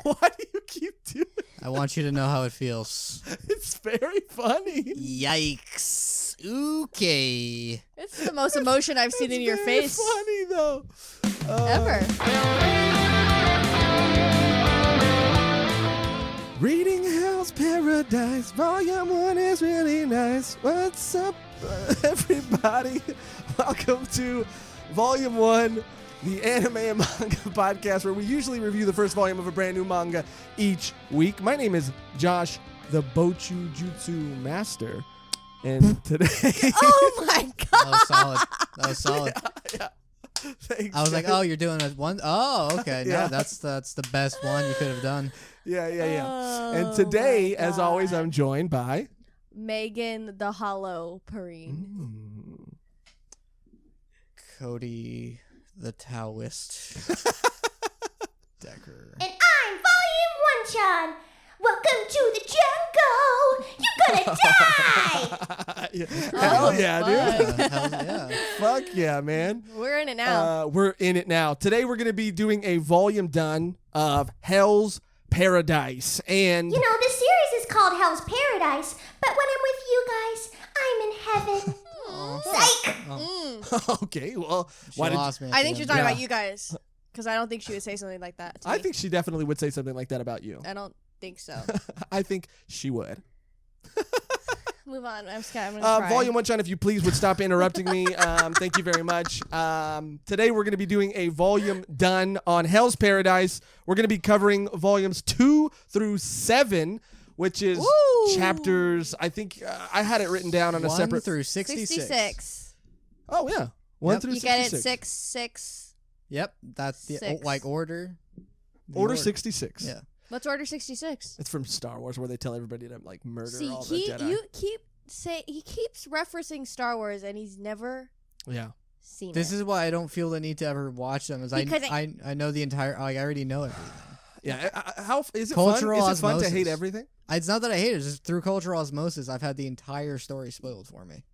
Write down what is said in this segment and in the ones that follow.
Why do you keep doing it? I want you to know how it feels. It's very funny. Yikes. Okay. It's the most emotion I've seen in your face. Funny though. Ever. Reading Hell's Paradise, Volume 1 is really nice. What's up, everybody? Welcome to Volume 1, the anime and manga podcast, where we usually review the first volume of a brand new manga each week. My name is Josh, the Bochu Jutsu Master. And today... Oh my god! That was solid. Yeah. Thanks, I was like, guys. oh, you're doing it one. Oh, okay. Yeah. No, that's the best one you could have done. Yeah. Oh And today, my as always, God. I'm joined by... Megan the Hollow Perrine. Cody the Taoist. Decker. And I'm Volume 1 Chan. Welcome to the jungle. You're gonna die. Hell yeah, dude. Hell yeah. Fuck yeah, man. We're in it now. We're in it now. Today we're going to be doing a volume done of Hell's Paradise. And You know, this series is called Hell's Paradise, but when I'm with you guys, I'm in heaven. Psych. okay, well, She why did lost me at I the think she's end. talking Yeah. about you guys. Because I don't think she would say something like that to I me. think she definitely would say something like that about you. I don't think so. I think she would. Move on. I'm scared. I'm gonna cry. Volume 1, Sean, if you please would stop interrupting me. Thank you very much. Today we're going to be doing a volume done on Hell's Paradise. We're going to be covering volumes 2 through 7, which is Woo! chapters, I think, I had it written down on a 1 separate... through 66. 66. Oh, yeah. 1 Yep. through You 66. get it 6, 6. Yep, that's the Six. like order. The Order 66. Yeah. What's order 66? It's from Star Wars, where they tell everybody to like murder See, all the Jedi. he keeps referencing Star Wars and he's never Yeah. seen This it. is why I don't feel the need to ever watch them. Is Because I know the entire. Like, I already know everything. Yeah. How is it Cultural fun? Is it fun to osmosis. hate everything? It's not that I hate it. It's just through cultural osmosis, I've had the entire story spoiled for me.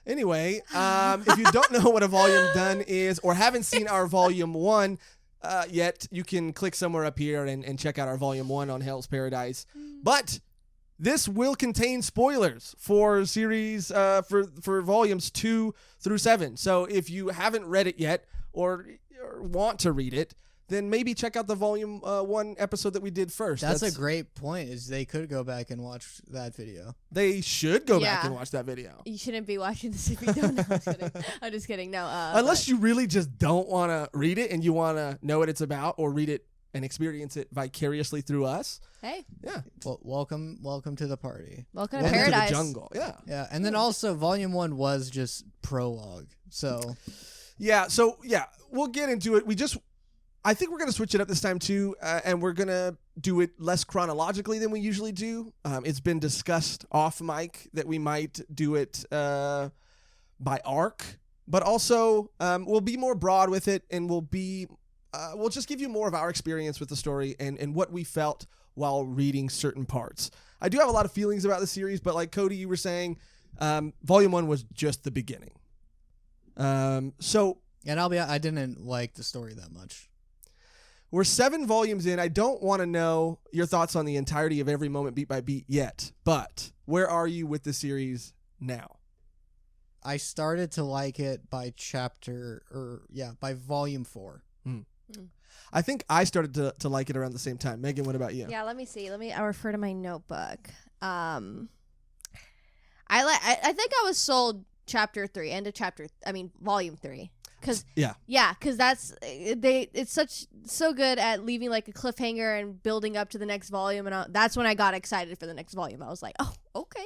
Anyway, if you don't know what a volume done is or haven't seen our volume 1 yet, you can click somewhere up here and check out our volume 1 on Hell's Paradise. But this will contain spoilers for series for volumes 2 through 7. So if you haven't read it yet or want to read it, then maybe check out the volume 1 episode that we did first. That's a great point. Is they could go back and watch that video. They should go back Yeah. and watch that video. You shouldn't be watching this if you don't know. I'm just kidding. I'm just kidding. No. Unless you really just don't want to read it and you want to know what it's about or read it and experience it vicariously through us. Hey, Yeah. Well, welcome to the party. welcome to Welcome to paradise. the jungle. Yeah. Yeah, and then also volume 1 was just prologue. So Yeah. So, yeah, we'll get into it. I think we're going to switch it up this time too, and we're going to do it less chronologically than we usually do. It's been discussed off mic that we might do it by arc, but also we'll be more broad with it, and we'll just give you more of our experience with the story and what we felt while reading certain parts. I do have a lot of feelings about the series, but like Cody, you were saying, volume 1 was just the beginning. So and I didn't like the story that much. we're 7 volumes in. I don't want to know your thoughts on the entirety of every moment beat by beat yet, but where are you with the series now? I started to like it by by volume 4. I think I started to like it around the same time. Megan, what about you? Yeah, let me see. I refer to my notebook. I think I was sold volume 3. Cause that's it's so good at leaving like a cliffhanger and building up to the next volume, and that's when I got excited for the next volume. I was like, oh, okay.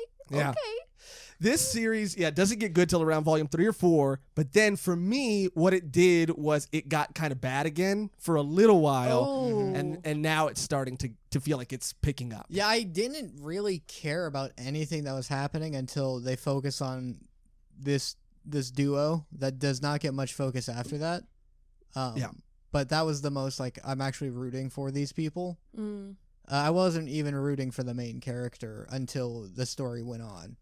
This series, doesn't get good till around volume 3 or 4, but then for me, what it did was it got kind of bad again for a little while, Oh. and now it's starting to feel like it's picking up. Yeah, I didn't really care about anything that was happening until they focus on this duo that does not get much focus after that. But that was the most like I'm actually rooting for these people. I wasn't even rooting for the main character until the story went on,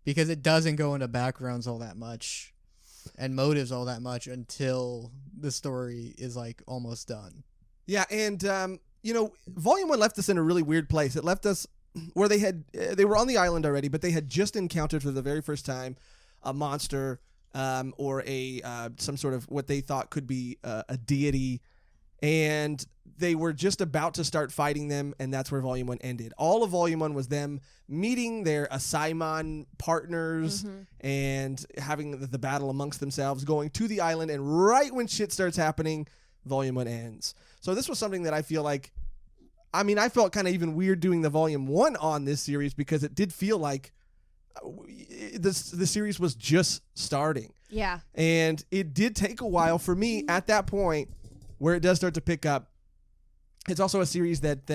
because it doesn't go into backgrounds all that much and motives all that much until the story is like almost done. Yeah, and Volume 1 left us in a really weird place. It left us where they were on the island already, but they had just encountered for the very first time a monster or some sort of what they thought could be a deity, and they were just about to start fighting them, and that's where Volume 1 ended. All of Volume 1 was them meeting their Asaimon partners and having the battle amongst themselves, going to the island, and right when shit starts happening, Volume 1 ends. So this was something that I feel like, I felt kind of even weird doing the Volume 1 on this series because it did feel like the series was just starting. Yeah. And it did take a while for me at that point where it does start to pick up. It's also a series that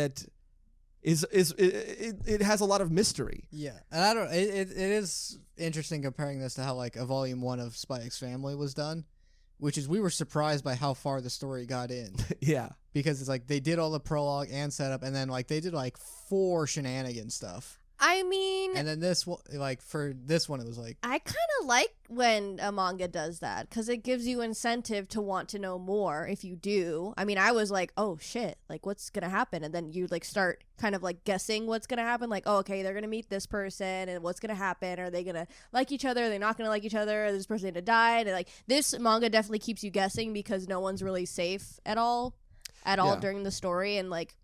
it has a lot of mystery. Yeah, and it is interesting comparing this to how like a Volume 1 of Spy X Family was done, which is we were surprised by how far the story got in. Yeah, because it's like they did all the prologue and setup, and then like they did like 4 shenanigan stuff. I mean, and then this one, like for this one, it was like I kind of like when a manga does that because it gives you incentive to want to know more. If you do, I mean, I was like, oh shit, like what's gonna happen, and then you like start kind of like guessing what's gonna happen. Like, oh, okay, they're gonna meet this person, and what's gonna happen? Are they gonna like each other? Are they not gonna like each other? Is this person gonna die? And like this manga definitely keeps you guessing because no one's really safe at all during the story, and like.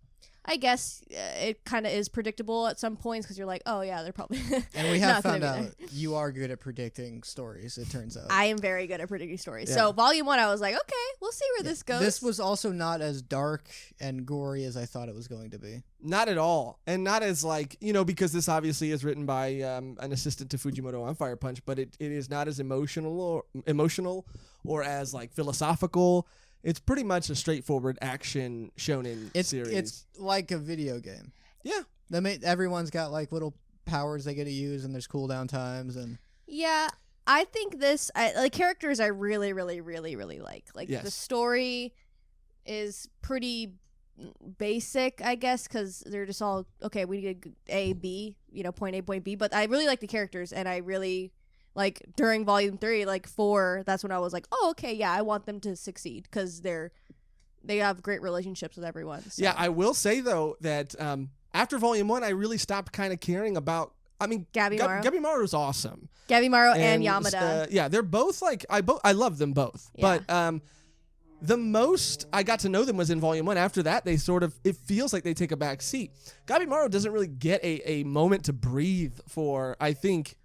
I guess it kind of is predictable at some points because you're like, oh, yeah, they're probably and we have found out you are good at predicting stories, it turns out. I am very good at predicting stories. Yeah. So Volume 1, I was like, okay, we'll see where this goes. This was also not as dark and gory as I thought it was going to be. Not at all. And not as like, because this obviously is written by an assistant to Fujimoto on Fire Punch, but it is not as emotional or as like philosophical. It's pretty much a straightforward action shonen series. It's like a video game. Yeah. Everyone's got like little powers they get to use, and there's cooldown times. And yeah, I think characters I really, really, really, really like. Like the story is pretty basic, I guess, because they're just all, okay, we need A, B, point A, point B. But I really like the characters, and I really... Like, during Volume 3, like, 4, that's when I was like, oh, okay, yeah, I want them to succeed, because they have great relationships with everyone. So. Yeah, I will say, though, that after Volume 1, I really stopped kind of caring about, Gabimaru is awesome. Gabimaru and Yamada. Yeah, they're both, like, I love them both. Yeah. But the most I got to know them was in Volume 1. After that, they sort of, it feels like they take a back seat. Gabimaru doesn't really get a moment to breathe for, I think...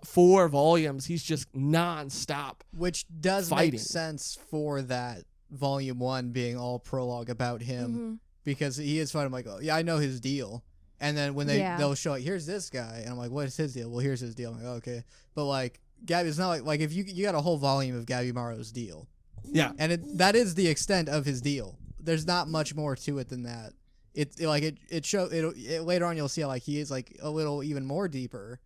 4 volumes. He's just non-stop, which does make sense for that Volume 1 being all prologue about him, because he is fighting. I'm like, oh yeah, I know his deal. And then when they'll show like, here's this guy, and I'm like, what is his deal? Well, here's his deal. I'm like, oh, okay, but like Gabby, it's not like if you got a whole volume of Gabimaru's deal, and that is the extent of his deal. There's not much more to it than that. Later on you'll see how like he is like a little even more deeper.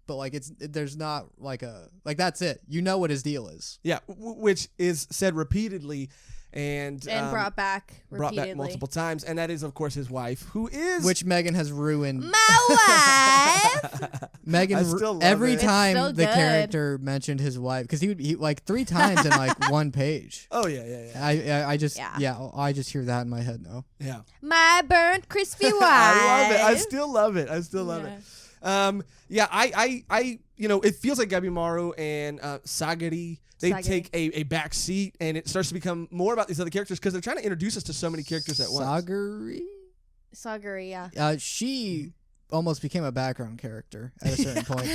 But like there's not like that's it. You know what his deal is. Yeah, which is said repeatedly, and brought back multiple times, and that is of course his wife, which Megan has ruined. My wife. Megan every time the character mentioned his wife, because he like 3 times in like one page. Oh yeah. I just hear that in my head now. Yeah. My burnt crispy wife. I love it. I still love it. It feels like Gabimaru and Sagari, they take a back seat, and it starts to become more about these other characters because they're trying to introduce us to so many characters at once. Sagari, yeah. She almost became a background character at a certain point,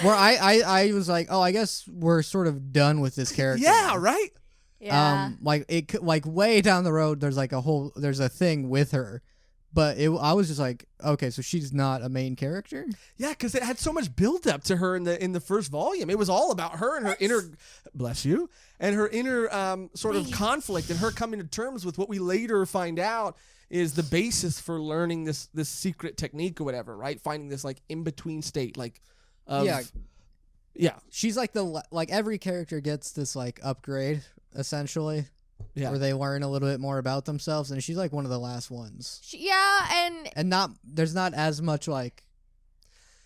where I was like, oh, I guess we're sort of done with this character. Yeah, right. Yeah. Like way down the road, there's a thing with her. But I was just like, okay, so she's not a main character? Yeah, because it had so much build up to her in the first volume. It was all about her and her inner, bless you, and her inner sort of conflict, and her coming to terms with what we later find out is the basis for learning this secret technique or whatever, right? Finding this like in between state, like yeah. She's like every character gets this like upgrade essentially. Yeah. Where they learn a little bit more about themselves, and she's like one of the last ones. There's not as much like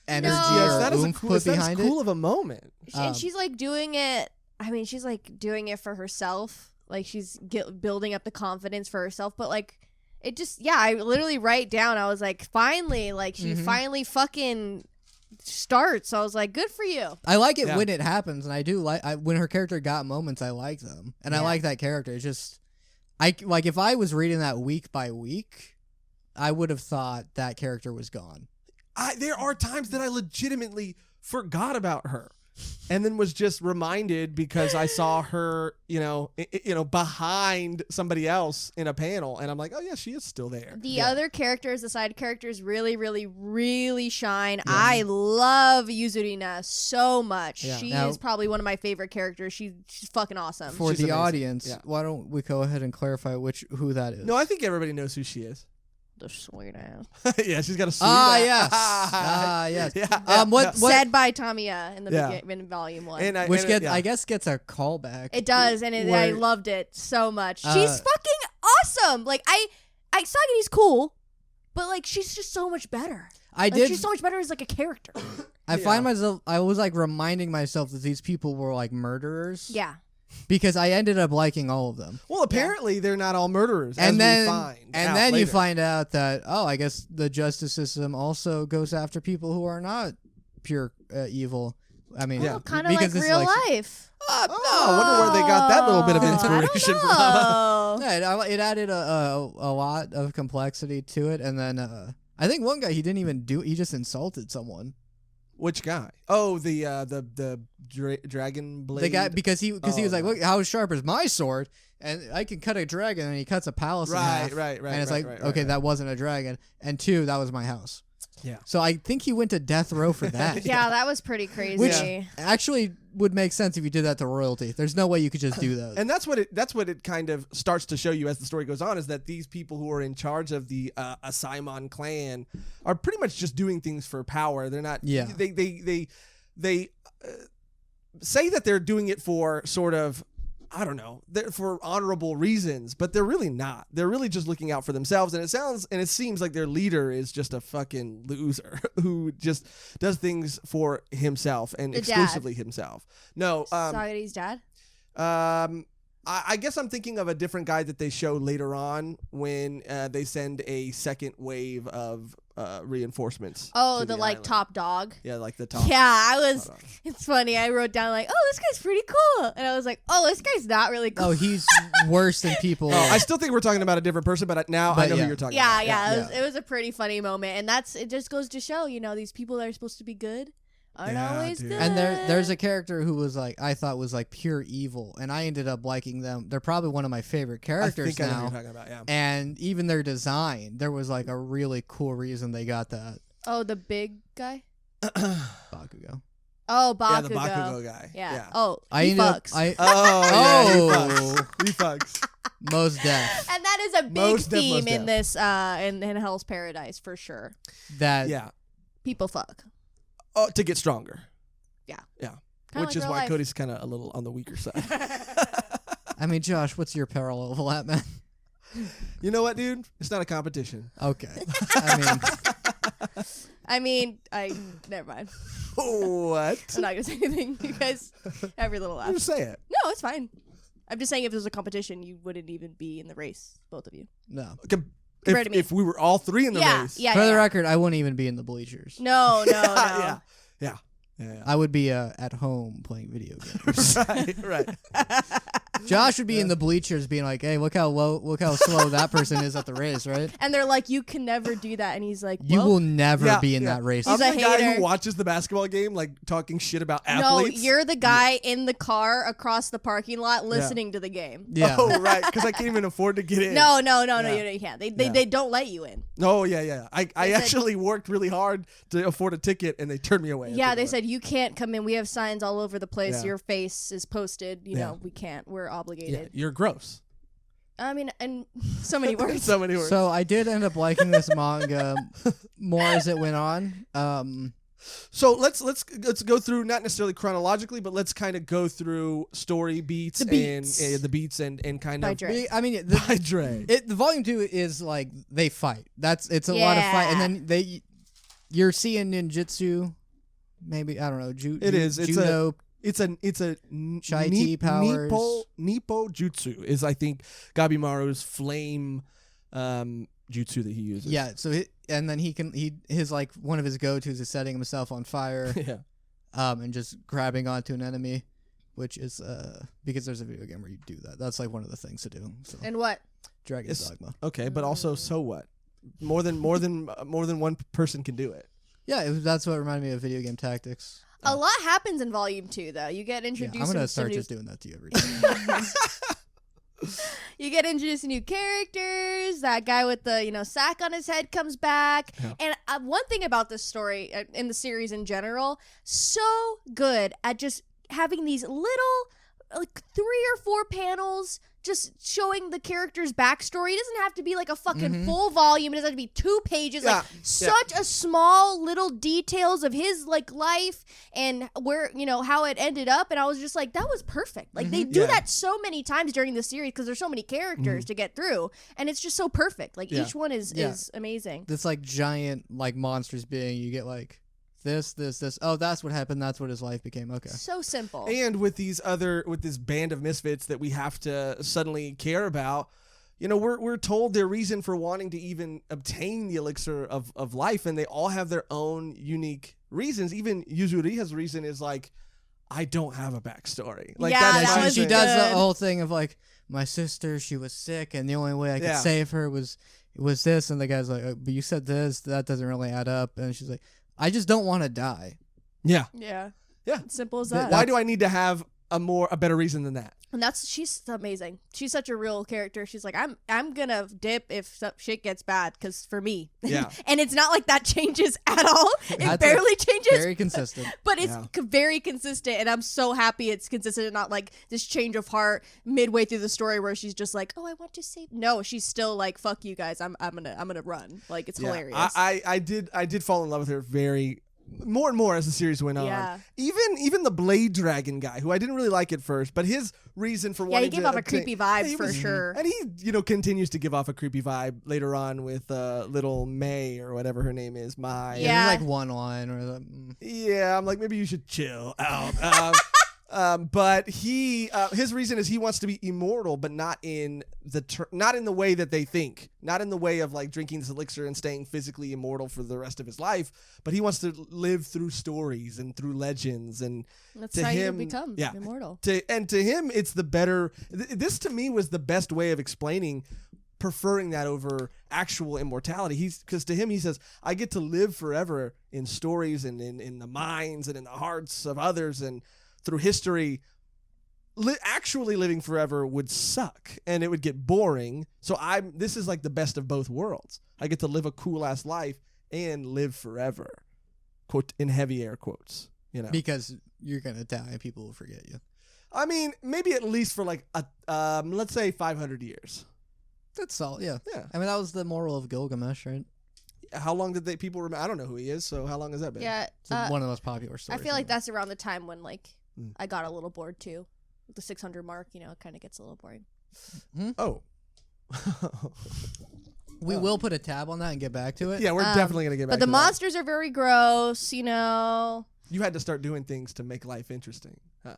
energy or oomph put behind it. That's cool of a moment. And she's like doing it. I mean, she's like doing it for herself. Like she's building up the confidence for herself. But like, it just I literally write down. I was like, finally, like she finally fucking starts. I was like, good for you. I like it when it happens, and I do like when her character got moments. I like them, and I like that character. It's just like if I was reading that week by week, I would have thought that character was gone. There are times that I legitimately forgot about her, and then was just reminded because I saw her, behind somebody else in a panel, and I'm like, oh yeah, she is still there. The other characters, the side characters, really, really, really shine. Yeah. I love Yuzurina so much. Yeah. She is probably one of my favorite characters. She's fucking awesome. For the audience, why don't we go ahead and clarify who that is? No, I think everybody knows who she is. The sweet ass. Yeah, she's got a sweet ass. Yes. Yeah. What said by Tamiya in the in volume 1. I guess gets a callback. It does, and I loved it so much. She's fucking awesome. Like I Sagini's cool, but like she's just so much better. She's so much better as like a character. I find myself I was like reminding myself that these people were like murderers. Yeah. Because I ended up liking all of them. Well, apparently they're not all murderers, and then later. You find out that I guess the justice system also goes after people who are not pure evil. I mean, kind of like real life. I wonder where they got that little bit of inspiration from. Yeah, it added a lot of complexity to it, and then I think one guy he didn't even he just insulted someone. Which guy? Oh, the dragon blade. The guy because he was like, look how sharp is my sword, and I can cut a dragon, and he cuts a palace in half. Right. And it's okay, that wasn't a dragon, and 2, that was my house. Yeah. So I think he went to death row for that. Yeah, that was pretty crazy. Which actually would make sense if you did that to royalty. There's no way you could just do that. And that's what it kind of starts to show you as the story goes on, is that these people who are in charge of the Asaimon clan are pretty much just doing things for power. They're not. Yeah. They say that they're doing it for sort of, I don't know, for honorable reasons, but they're really not. They're really just looking out for themselves, and it seems like their leader is just a fucking loser who just does things for himself and exclusively himself. No, Sagari's dad. I guess I'm thinking of a different guy that they show later on when they send a second wave of reinforcements. Oh, the like top dog. Yeah, like the top. Yeah, it's funny. I wrote down like, oh, this guy's pretty cool, and I was like, oh, this guy's not really cool. Oh, he's worse than people. Oh, I still think we're talking about a different person, but now I know who you're talking about. Yeah. It was a pretty funny moment, and it just goes to show, these people that are supposed to be good aren't always good. And there's a character who was like, I thought was like pure evil, and I ended up liking them. They're probably one of my favorite characters now. I know who you're talking about, yeah. And even their design, there was like a really cool reason they got that. Oh, the big guy? Bakugo. Oh, Bakugo. Yeah, the Bakugo guy. Yeah. Oh, he fucks. He fucks. Most deaf. And that is a big theme in this, in Hell's Paradise, for sure. People fuck. Oh, to get stronger. Yeah. Kinda which like is why life. Cody's kind of a little on the weaker side. I mean, Josh, what's your parallel of that, man? You know what, dude? It's not a competition. Okay. Never mind. What? I'm not gonna say anything. You guys, every little laugh. Just say it. No, it's fine. I'm just saying, if there was a competition, you wouldn't even be in the race, both of you. No. If we were all 3 in the race. For the record, I wouldn't even be in the bleachers. No. Yeah. I would be at home playing video games. Right. Josh would be in the bleachers being like, hey, look how slow that person is at the race, right? And they're like, you can never do that. And he's like, you will never be in that race. He's I'm the guy who watches the basketball game, like talking shit about athletes. No, you're the guy in the car across the parking lot listening to the game. Yeah. Oh, right, because I can't even afford to get in. No, you can't. They don't let you in. Oh, yeah. I actually worked really hard to afford a ticket, and they turned me away. Yeah, they said, you can't come in. We have signs all over the place. Your face is posted. We can't. We're obligated. Yeah, you're gross. I mean, and so many words. So I did end up liking this manga more as it went on. So let's go through, not necessarily chronologically, but let's kind of go through story beats, and the beats and kind of. I mean, by Dre. The volume 2 is like they fight. It's a lot of fight, and then you're seeing ninjutsu. Maybe I don't know. Judo. It's a Chai-Tea powered Nippo Jutsu is, I think, Gabimaru's flame jutsu that he uses. Yeah, so and then his like one of his go-tos is setting himself on fire. Yeah. And just grabbing onto an enemy, which is because there's a video game where you do that. That's like one of the things to do. So And what? Dragon's It's- Dogma. Okay, but also so what? More than one person can do it. Yeah, that's what reminded me of Video Game Tactics. A lot happens in Volume 2, though. You get Yeah, introduced. I'm gonna to start new, just doing that to you every day. You get introduced to new characters. That guy with the sack on his head comes back. Yeah. And one thing about this story in the series in general, so good at just having these little like 3 or 4 panels just showing the character's backstory. It doesn't have to be like a fucking full volume. It doesn't have to be 2 pages. Yeah. Like such a small little details of his like life and where how it ended up. And I was just like, that was perfect. Like they do Yeah. that so many times during the series because there's so many characters to get through, and it's just so perfect. Like Yeah. each one is Yeah. amazing. This like giant like monsters being, you get like this. Oh, that's what happened. That's what his life became. Okay. So simple. And with this band of misfits that we have to suddenly care about, we're told their reason for wanting to even obtain the elixir of life, and they all have their own unique reasons. Even Yuzuriha's reason is like, I don't have a backstory. Like Yeah, that's that my was she thing. does good. the whole thing of like, my sister, she was sick, and the only way I could Yeah. save her was this. And the guy's like, but you said this. That doesn't really add up. And she's like, I just don't want to die. Yeah. Yeah. Yeah. Simple as Th- that. Why do I need to have a better reason than that? And she's amazing. She's such a real character. She's like, I'm gonna dip if shit gets bad, because for me. Yeah. And it's not like that changes at all. It That's barely changes. Very consistent. But it's Yeah. very consistent, and I'm so happy it's consistent and not like this change of heart midway through the story where she's just like, oh, I want to save. No, she's still like, fuck you guys, I'm gonna run. Like it's hilarious. I did fall in love with her more and more as the series went on. Yeah. Even the Blade Dragon guy, who I didn't really like at first, but his reason for Yeah, wanting he gave to off a obtain- creepy vibe he for sure. And he continues to give off a creepy vibe later on with little May or whatever her name is, Mai. Yeah. There's like one line or Yeah, I'm like, maybe you should chill out. But his reason is he wants to be immortal, but not in the way that they think, not in the way of like drinking this elixir and staying physically immortal for the rest of his life. But he wants to live through stories and through legends, and That's to how him, you become yeah. immortal. to him, it's the better. This to me was the best way of explaining. Preferring that over actual immortality. Because to him, he says, I get to live forever in stories and in the minds and in the hearts of others and through history. Actually living forever would suck and it would get boring. So this is like the best of both worlds. I get to live a cool ass life and live forever. Quote in heavy air quotes. because you're gonna die. People will forget you. I mean, maybe at least for like let's say 500 years. That's all. Yeah. Yeah. I mean, that was the moral of Gilgamesh, right? How long did people remember? I don't know who he is. So how long has that been? Yeah, It's one of the most popular I stories. feel like that's around the time when like Mm. I got a little bored too. The 600 mark, it kind of gets a little boring. Oh. we will put a tab on that and get back to it. Yeah, we're definitely gonna get back. But the to monsters are very gross, that. You had to start doing things to make life interesting, huh?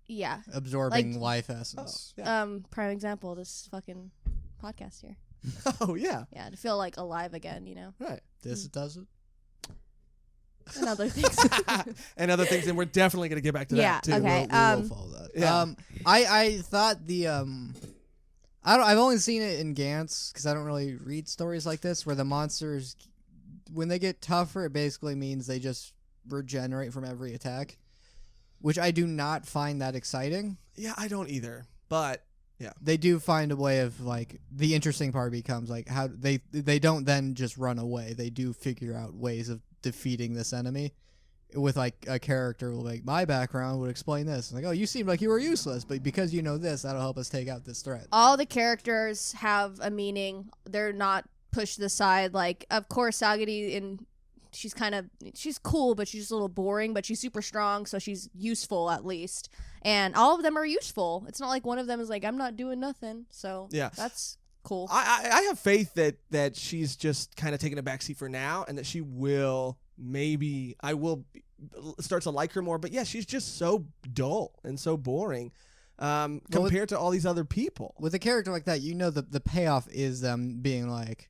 Yeah. Absorbing Like- life essence. Yeah. Prime example, this fucking podcast here. Oh yeah. Yeah, to feel like alive again, Right. This does it. and other things. And other things, and we're definitely gonna get back to Yeah, that too. okay. We will follow that. yeah. I thought the I've only seen it in Gantz because I don't really read stories like this where the monsters, when they get tougher, it basically means they just regenerate from every attack, which I do not find that exciting. Yeah, I don't either. But yeah, They do find a way of like the interesting part becomes like how they don't then just run away. They do figure out ways of defeating this enemy. With like a character like my background would explain this. Like, oh, you seemed like you were useless, but because you know this, that'll help us take out this threat. All the characters have a meaning. They're not pushed aside. Like, of course, Sagadi she's cool, but she's a little boring, but she's super strong, so she's useful at least. And all of them are useful. It's not like one of them is like, I'm not doing nothing. So Yeah. that's cool. I have faith that she's just kind of taking a backseat for now, and that she will start to like her more. But yeah, she's just so dull and so boring compared to all these other people. With a character like that, the payoff is them being like,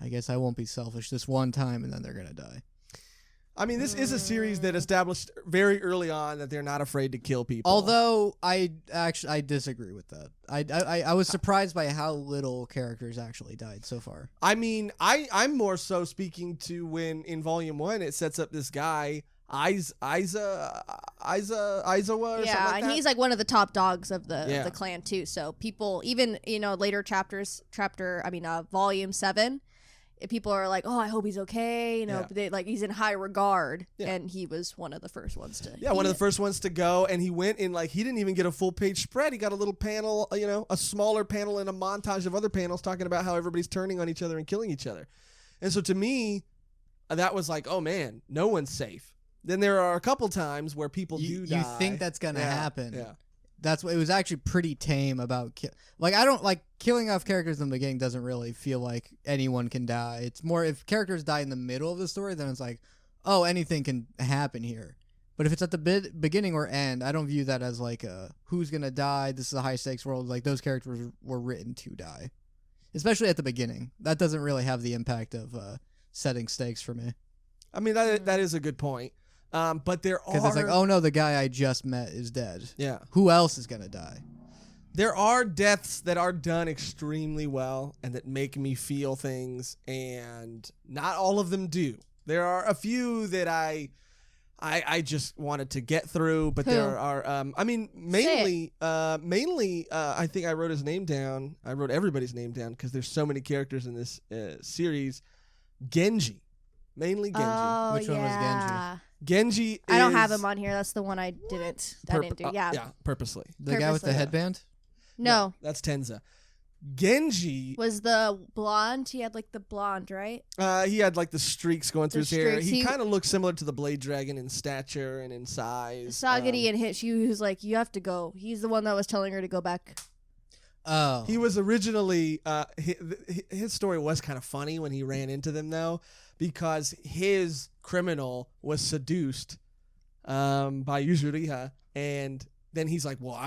I guess I won't be selfish this one time, and then they're gonna die. I mean, this is a series that established very early on that they're not afraid to kill people. Although I disagree with that. I was surprised by how little characters actually died so far. I mean, I'm more so speaking to when in Volume 1 it sets up this guy, Aizawa or something like that. and he's like one of the top dogs of the clan too. So people, even later Volume 7. People are like, oh, I hope he's okay. But he's in high regard, and he was one of the first ones to. Yeah, one of the first ones to go, and he went in he didn't even get a full page spread. He got a little panel, a smaller panel and a montage of other panels talking about how everybody's turning on each other and killing each other. And so to me, that was like, oh man, no one's safe. Then there are a couple times where people do die. You think that's gonna happen? Yeah. It was actually pretty tame about I don't like killing off characters in the beginning. Doesn't really feel like anyone can die. It's more if characters die in the middle of the story, then it's like, oh, anything can happen here. But if it's at the beginning or end, I don't view that as like who's gonna die. This is a high stakes world. Like those characters were written to die, especially at the beginning. That doesn't really have the impact of setting stakes for me. I mean that is a good point. But there are... Because it's like, oh no, the guy I just met is dead. Yeah. Who else is going to die? There are deaths that are done extremely well and that make me feel things, and not all of them do. There are a few that I just wanted to get through, but there are... mainly, I think I wrote his name down. I wrote everybody's name down because there's so many characters in this series. Genji. Mainly Genji. Oh, Which one was Genji? Genji I don't have him on here. That's the one I didn't do. Yeah. Purposely. The guy with the headband? No. That's Tenza. Genji was the blonde. He had like the blonde, right? He had like the streaks going through his hair. streaks. He kind of looked similar to the Blade Dragon in stature and in size. Sagiri and she was like, you have to go. He's the one that was telling her to go back. Oh. He was originally his story was kind of funny when he ran into them though, because his criminal was seduced by Yuzuriha, and then he's like, well, I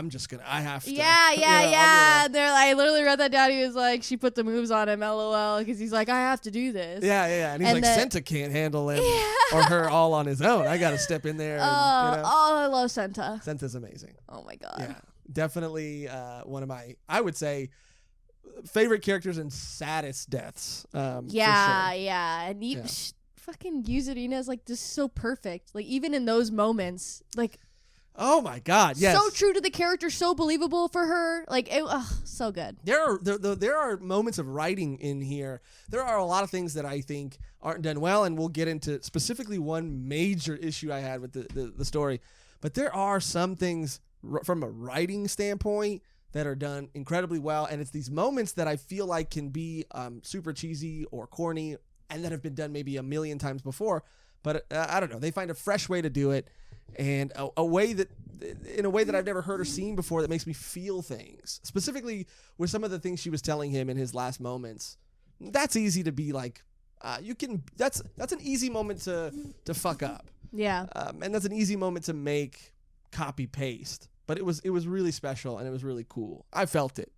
have to. Yeah. I literally read that down. He was like, she put the moves on him, LOL, because he's like, I have to do this. Yeah. And he's like, Senta can't handle him or her all on his own. I got to step in there. And, Oh, I love Senta. Senta's amazing. Oh my God. Yeah, definitely one of my, I would say, favorite characters and saddest deaths. And fucking Yuzurina is like just so perfect. Like even in those moments, like, oh my God, yes, so true to the character, so believable for her. Like, so good. There are moments of writing in here. There are a lot of things that I think aren't done well, and we'll get into specifically one major issue I had with the story. But there are some things from a writing standpoint that are done incredibly well, and it's these moments that I feel like can be super cheesy or corny, and that have been done maybe a million times before. But I don't know. They find a fresh way to do it, and a way that I've never heard or seen before that makes me feel things. Specifically with some of the things she was telling him in his last moments. That's easy to be like, that's an easy moment to fuck up. Yeah. And that's an easy moment to make copy paste. But it was really special, and it was really cool. I felt it.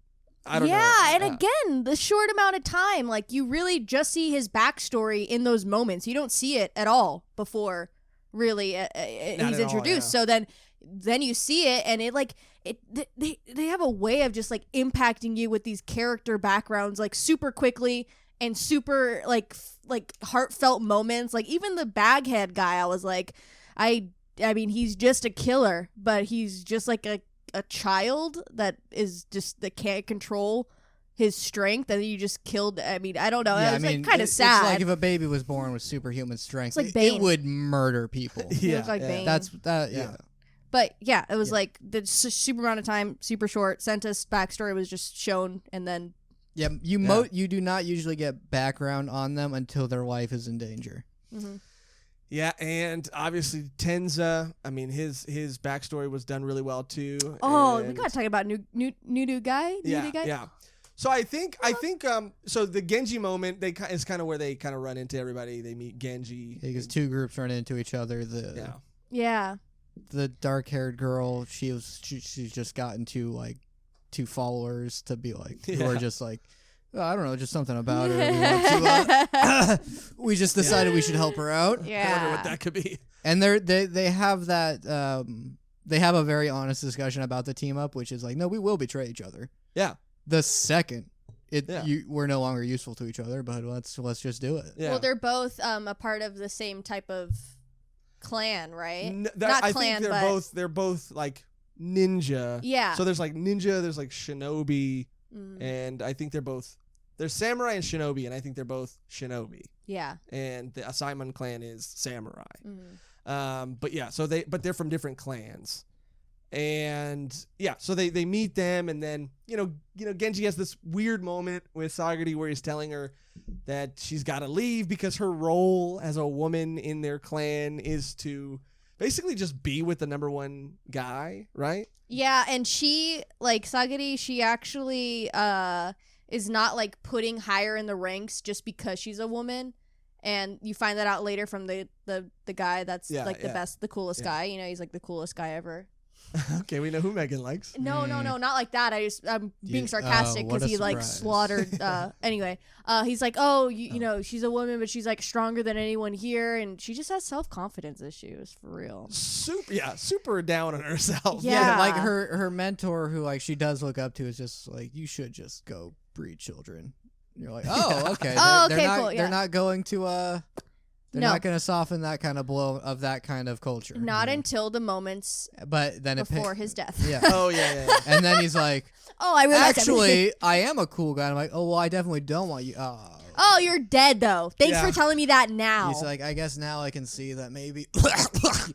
I don't know. Yeah, and again, the short amount of time, like you really just see his backstory in those moments. You don't see it at all before really he's introduced. So then you see it, and they have a way of just like impacting you with these character backgrounds like super quickly and super like heartfelt moments. Like even the baghead guy, I was like, I mean, he's just a killer, but he's just like a child that can't control his strength, and you just killed. I mean, I don't know. Yeah, it was like kind of sad. It's like if a baby was born with superhuman strength, like Bane. It would murder people. Yeah, like Bane. That's that. Yeah. But yeah, it was like the super amount of time, super short. Senta's backstory was just shown, and then you do not usually get background on them until their life is in danger. Mm-hmm. Yeah, and obviously Tenza, I mean, his backstory was done really well too. Oh, and we gotta talk about new guy. Yeah. So I think so the Genji moment is kind of where they kind of run into everybody. They meet Genji because two groups run into each other. The dark-haired girl, she's just gotten two followers to be like who are just like Oh, I don't know, just something about her. We, want to, we just decided we should help her out. I Yeah. wonder what that could be. And they have that. They have a very honest discussion about the team up, which is like, no, we will betray each other. Yeah. The second Yeah. we're no longer useful to each other, but let's just do it. Yeah. Well, they're both a part of the same type of clan, right? I Not clan, think but they're both like ninja. yeah. So there's like ninja, there's like shinobi, Mm, and I think they're samurai and shinobi, and I think they're both shinobi. yeah. And the Asaemon clan is samurai. Mm. But yeah, so they're from different clans. And yeah, so they meet them, and then you know Genji has this weird moment with Sagari where he's telling her that she's got to leave because her role as a woman in their clan is to basically just be with the number one guy, right? Yeah, and she, like, Sagari, she actually is not, like, putting higher in the ranks just because she's a woman. And you find that out later from the guy that's, Yeah, like, the yeah. best, the coolest Yeah. guy. You know, he's, like, the coolest guy ever. Okay, we know who Megan likes. No, not like that. I'm being Yeah, sarcastic what because a he, like, surprise. slaughtered, anyway. He's like, you know, she's a woman, but she's, like, stronger than anyone here. And she just has self-confidence issues, for real. Super down on herself. Yeah. Like her mentor, who like she does look up to, is just like, you should just go breed children. And you're like, oh, okay. Oh, They're okay, not, cool, yeah. They're not going to They're No. not going to soften that kind of blow of that kind of culture. Not you know? until the moments But then before his death. Yeah. Oh yeah. And then he's like, Oh, I realized everything. actually, I am a cool guy. I'm like, oh, well, I definitely don't want you. Oh. Oh, you're dead, though. Thanks Yeah. for telling me that now. He's like, I guess now I can see that maybe.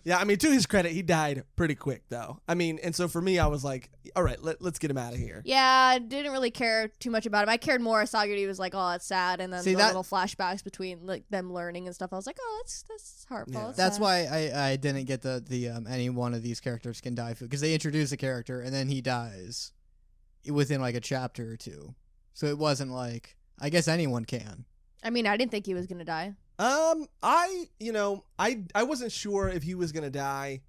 Yeah, I mean, to his credit, he died pretty quick, though. I mean, and so for me, I was like, all right, let's get him out of here. Yeah, I didn't really care too much about him. I cared more. Sagari was like, oh, that's sad. And then See, the that- little flashbacks between like them learning and stuff. I was like, oh, that's heartful. Yeah. That's That's sad. why I didn't get the any one of these characters can die because they introduce a character and then he dies within like a chapter or two. So it wasn't like, I guess anyone can. I mean, I didn't think he was going to die. I wasn't sure if he was gonna die,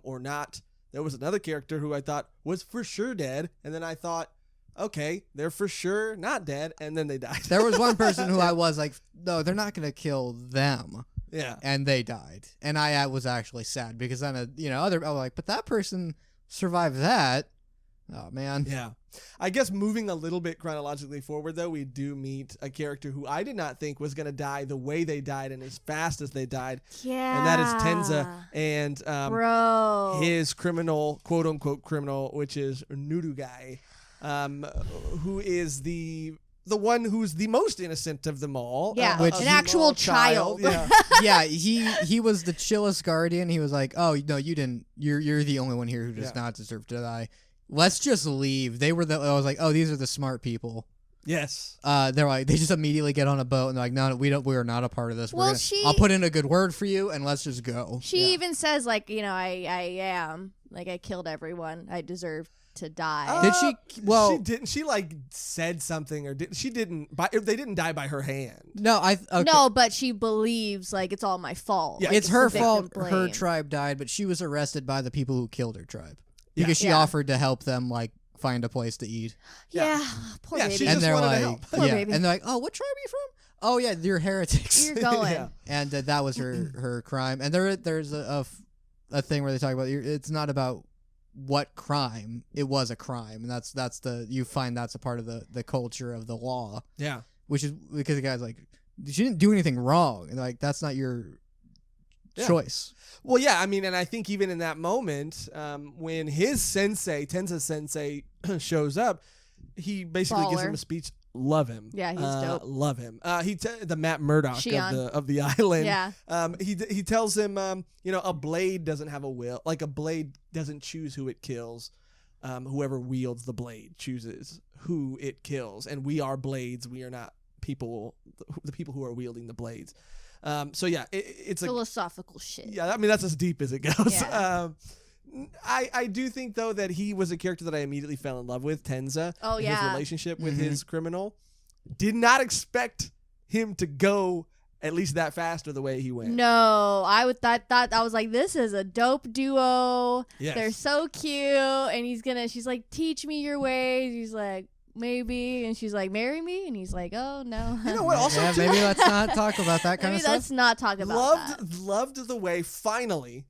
or not. There was another character who I thought was for sure dead, and then I thought, okay, they're for sure not dead, and then they died. There was one person who I was like, no, they're not going to kill them. Yeah. And they died. And I was actually sad because then, I was like, but that person survived that. Oh, man. Yeah. I guess moving a little bit chronologically forward, though, we do meet a character who I did not think was going to die the way they died and as fast as they died. Yeah. And that is Tenza and Bro. his criminal, quote unquote criminal, which is Nurugai, who is the one who's the most innocent of them all. Yeah, Which- a an actual small child. Yeah. Yeah, he was the chillest guardian. He was like, oh, no, you didn't. You're the only one here who does Yeah. not deserve to die. Let's just leave. They were I was like, oh, these are the smart people. Yes. They're like, they just immediately get on a boat and they're like, no, we are not a part of this. Well, I'll put in a good word for you and let's just go. She even says, like, I am. Like, I killed everyone. I deserve to die. Did she? Well, she didn't. She like said something, or she didn't. They didn't die by her hand. no, okay. No, but she believes, like, it's all my fault. Yeah. Like, It's her the fault victim her blame. tribe died, but she was arrested by the people who killed her tribe Yeah. because she Yeah. offered to help them like find a place to eat. Yeah. Poor Yeah, baby. she and just they're wanted to like, help. Poor yeah, baby. and they're like, oh, what tribe are you from? Oh yeah, you're heretics. You're going. Yeah. And that was her crime. And there's a thing where they talk about it's not about what crime, it was a crime, and that's you find that's a part of the culture of the law, Yeah. which is because the guy's like, she didn't do anything wrong, and like that's not your choice. Well, yeah. I mean, and I think even in that moment, when his sensei, Tenza sensei, shows up, he basically gives Baller. him a speech. Love him. Yeah, he's dope. Love him. The Matt Murdock Shion. of the island. Yeah. He tells him, a blade doesn't have a will. Like a blade doesn't choose who it kills. Whoever wields the blade chooses who it kills, and we are blades. We are not people. The people who are wielding the blades. So yeah, it's a Philosophical shit. yeah. I mean, that's as deep as it goes. Yeah. I do think though that he was a character that I immediately fell in love with, Tenza. Oh, His yeah. relationship with Mhm. his criminal. Did not expect him to go at least that fast or the way he went. No, I would thought I was like, this is a dope duo. Yes. They're so cute, and she's like, teach me your ways. He's like, maybe, and she's like, marry me, and he's like, oh no. You know what? Also, Yeah, maybe let's not talk about that kind Maybe of let's stuff. not talk about that. loved the way finally,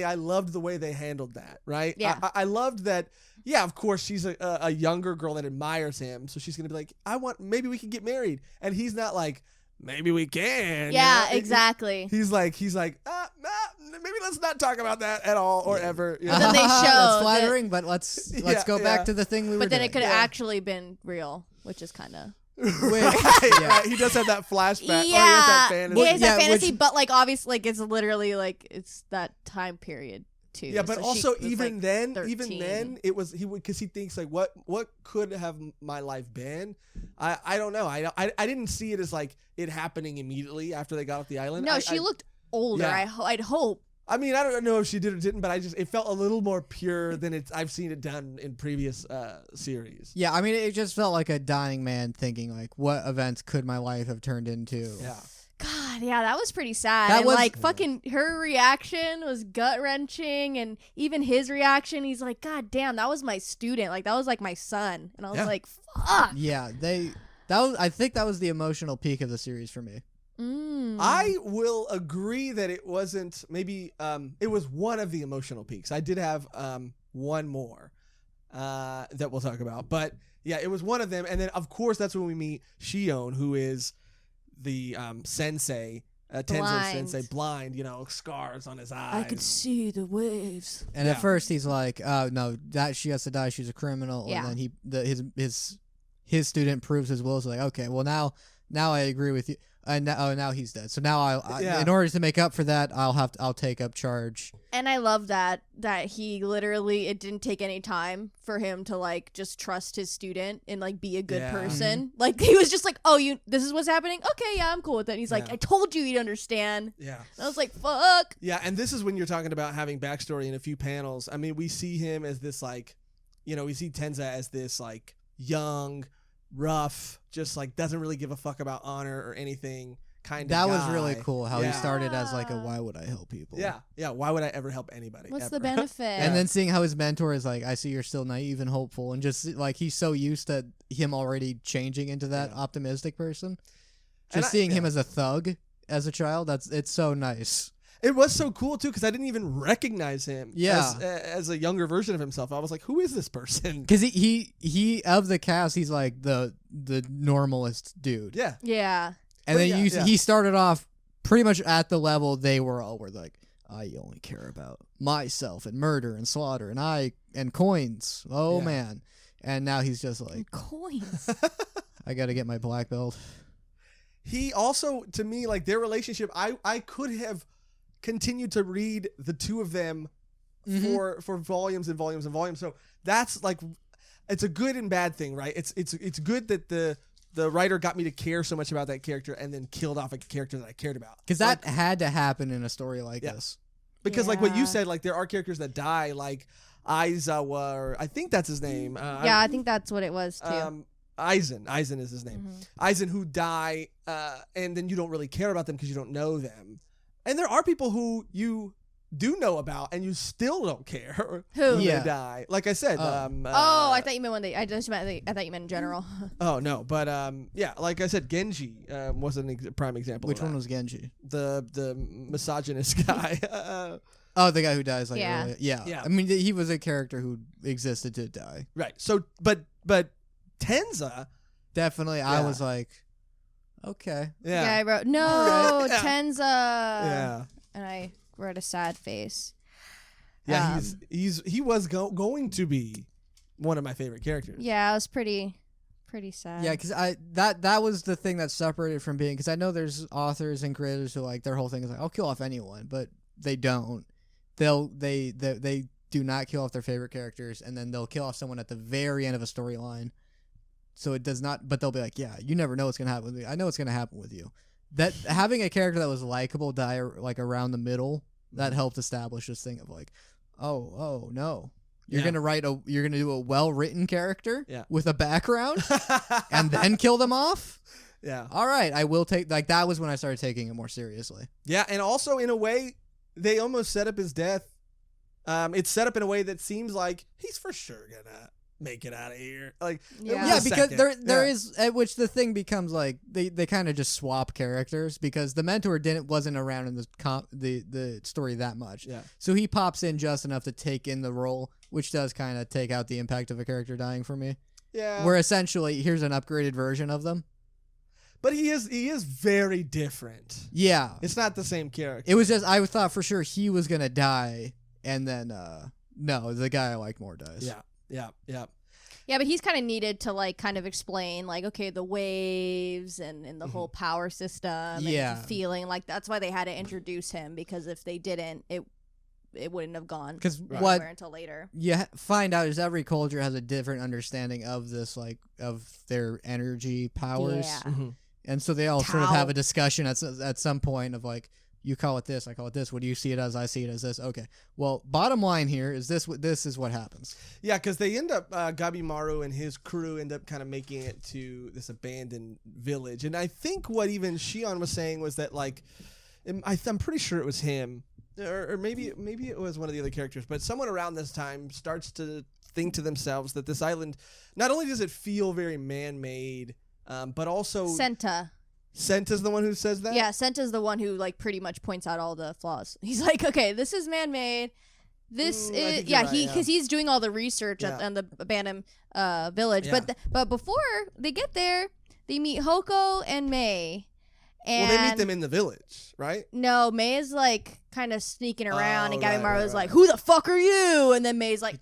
I loved the way they handled that. Right? Yeah. I loved that. Yeah, of course, she's a younger girl that admires him, so she's gonna be like, maybe we can get married, and he's not like, maybe we can. Yeah, you know? exactly. He's like, maybe let's not talk about that at all or ever. You But know? then they show That's flattering, but let's Yeah, go back yeah. to the thing we were But then doing. it could have Yeah. actually been real, which is kind of. Right. He does have that flashback. Or he has that fantasy. Yeah, it's Yeah, that fantasy, which- but like obviously, like it's literally like it's that time period too. Yeah, but So she also was, even like, then, 13. it was because he thinks like, what could have my life been? I don't know. I didn't see it as like it happening immediately after they got off the island. No, she looked older. Yeah. I'd hope. I mean, I don't know if she did or didn't, but it felt a little more pure than I've seen it done in previous series. Yeah, I mean, it just felt like a dying man thinking, like, what events could my life have turned into? Yeah. God, yeah, that was pretty sad. That and was- like fucking her reaction was gut wrenching, and even his reaction, he's like, God damn, that was my student. Like that was like my son, and I was Yeah. like, fuck. Yeah, I think that was the emotional peak of the series for me. I will agree that it wasn't maybe it was one of the emotional peaks. I did have one more that we'll talk about, but yeah, it was one of them. And then of course that's when we meet Shion, who is the sensei, Tenzo Blind. sensei, blind, scars on his eyes. I could see the waves. And Yeah. at first he's like, "Oh no, that she has to die. She's a criminal." Yeah. And then his student proves his will. So like, okay, well now I agree with you. And now he's dead. So now Yeah. in order to make up for that, I'll take up charge. And I love that he literally, it didn't take any time for him to like just trust his student and like be a good Yeah. person. Like he was just like, oh, this is what's happening. Okay, yeah, I'm cool with it. And he's like, Yeah. I told you you'd understand. Yeah. And I was like, fuck. Yeah, and this is when you're talking about having backstory in a few panels. I mean, we see him as this like, we see Tenza as this like young, rough, just like doesn't really give a fuck about honor or anything kind of That guy. was really cool how he Yeah. started as like a why would I help people? Yeah. Why would I ever help anybody? What's ever? the benefit? And then seeing how his mentor is like, I see you're still naive and hopeful, and just like he's so used to him already changing into that Yeah. optimistic person. And Just I- seeing yeah. him as a thug as a child, it's so nice. It was so cool too because I didn't even recognize him. Yeah. as a younger version of himself. I was like, who is this person? Because he of the cast, he's like the normalist dude. Yeah. yeah. And But then yeah. he started off pretty much at the level they were all were like, I only care about myself and murder and slaughter and coins. Oh Yeah. man. And now he's just like, Coins. I gotta get my black belt. He also, to me, like their relationship, I could have continued to read the two of them Mhm. for volumes and volumes and volumes. So that's like, it's a good and bad thing, right? It's good that the writer got me to care so much about that character and then killed off a character that I cared about. Because that had to happen in a story like Yeah. this. Because like what you Yeah. said, like there are characters that die, like Aizawa, or I think that's his name. Yeah, I think that's what it was too. Aizen is his name. Aizen, who die, and then you don't really care about them because you don't know them. And there are people who you do know about and you still don't care Who? when Yeah. they die. Like I said. Oh, I thought you meant when they. I thought you meant in general. Oh no, but yeah, like I said, Genji was a prime example. Which of one that. was Genji? The misogynist guy? Oh, the guy who dies like Yeah. early. Yeah. Yeah. I mean, he was a character who existed to die. Right. So, but Tenza, Definitely, I Yeah. was like, okay. Yeah, I yeah, wrote no Alright. Yeah. Tenza. yeah. And I wrote a sad face. Yeah, he was going to be one of my favorite characters. Yeah, it was pretty sad. Yeah, because that was the thing that separated from being, because I know there's authors and creators who like their whole thing is like, I'll kill off anyone, but they don't. They do not kill off their favorite characters, and then they'll kill off someone at the very end of a storyline. So it does not, but they'll be like, yeah, you never know what's gonna happen with me. I know what's gonna happen with you. That having a character that was likable die like around the middle, that helped establish this thing of like, oh no. You're Yeah. you're gonna do a well written character Yeah. with a background and then kill them off? Yeah. All right, I will take, like, that was when I started taking it more seriously. Yeah, and also in a way, they almost set up his death. It's set up in a way that seems like he's for sure gonna make it out of here. Like, Yeah. Yeah, because there Yeah. is, at which the thing becomes like they kind of just swap characters because the mentor wasn't around in the story that much. Yeah. So he pops in just enough to take in the role, which does kind of take out the impact of a character dying for me. Yeah. Where essentially here's an upgraded version of them. But he is very different. Yeah. It's not the same character. It was just I thought for sure he was gonna die, and then no, the guy I like more dies. Yeah. Yeah. Yeah, but he's kind of needed to like kind of explain like, okay, the waves and the whole power system. Yeah. And feeling like that's why they had to introduce him, because if they didn't, it wouldn't have gone Because anywhere what until later. you find out is every culture has a different understanding of this, like of their energy powers, Yeah. Mhm. and so they all sort of have Tau. a discussion at some point of like, you call it this, I call it this. What do you see it as? I see it as this. Okay. Well, bottom line here is this is what happens. Yeah, because they end up Gabimaru and his crew end up kind of making it to this abandoned village, and I think what even Shion was saying was that like, I'm pretty sure it was him, or maybe it was one of the other characters, but someone around this time starts to think to themselves that this island, not only does it feel very man-made, but also Senta's the one who says that. Yeah, Senta's the one who like pretty much points out all the flaws. He's like, okay, this is man-made. This I is think you're right, because he's doing all the research Yeah. on the abandoned village. Yeah. But before they get there, they meet Hoko and Mei. And Well, they meet them in the village, right? No, Mei is like kind of sneaking around, and right, Gabimaru right, is right. like, "Who the fuck are you?" And then Mei's like,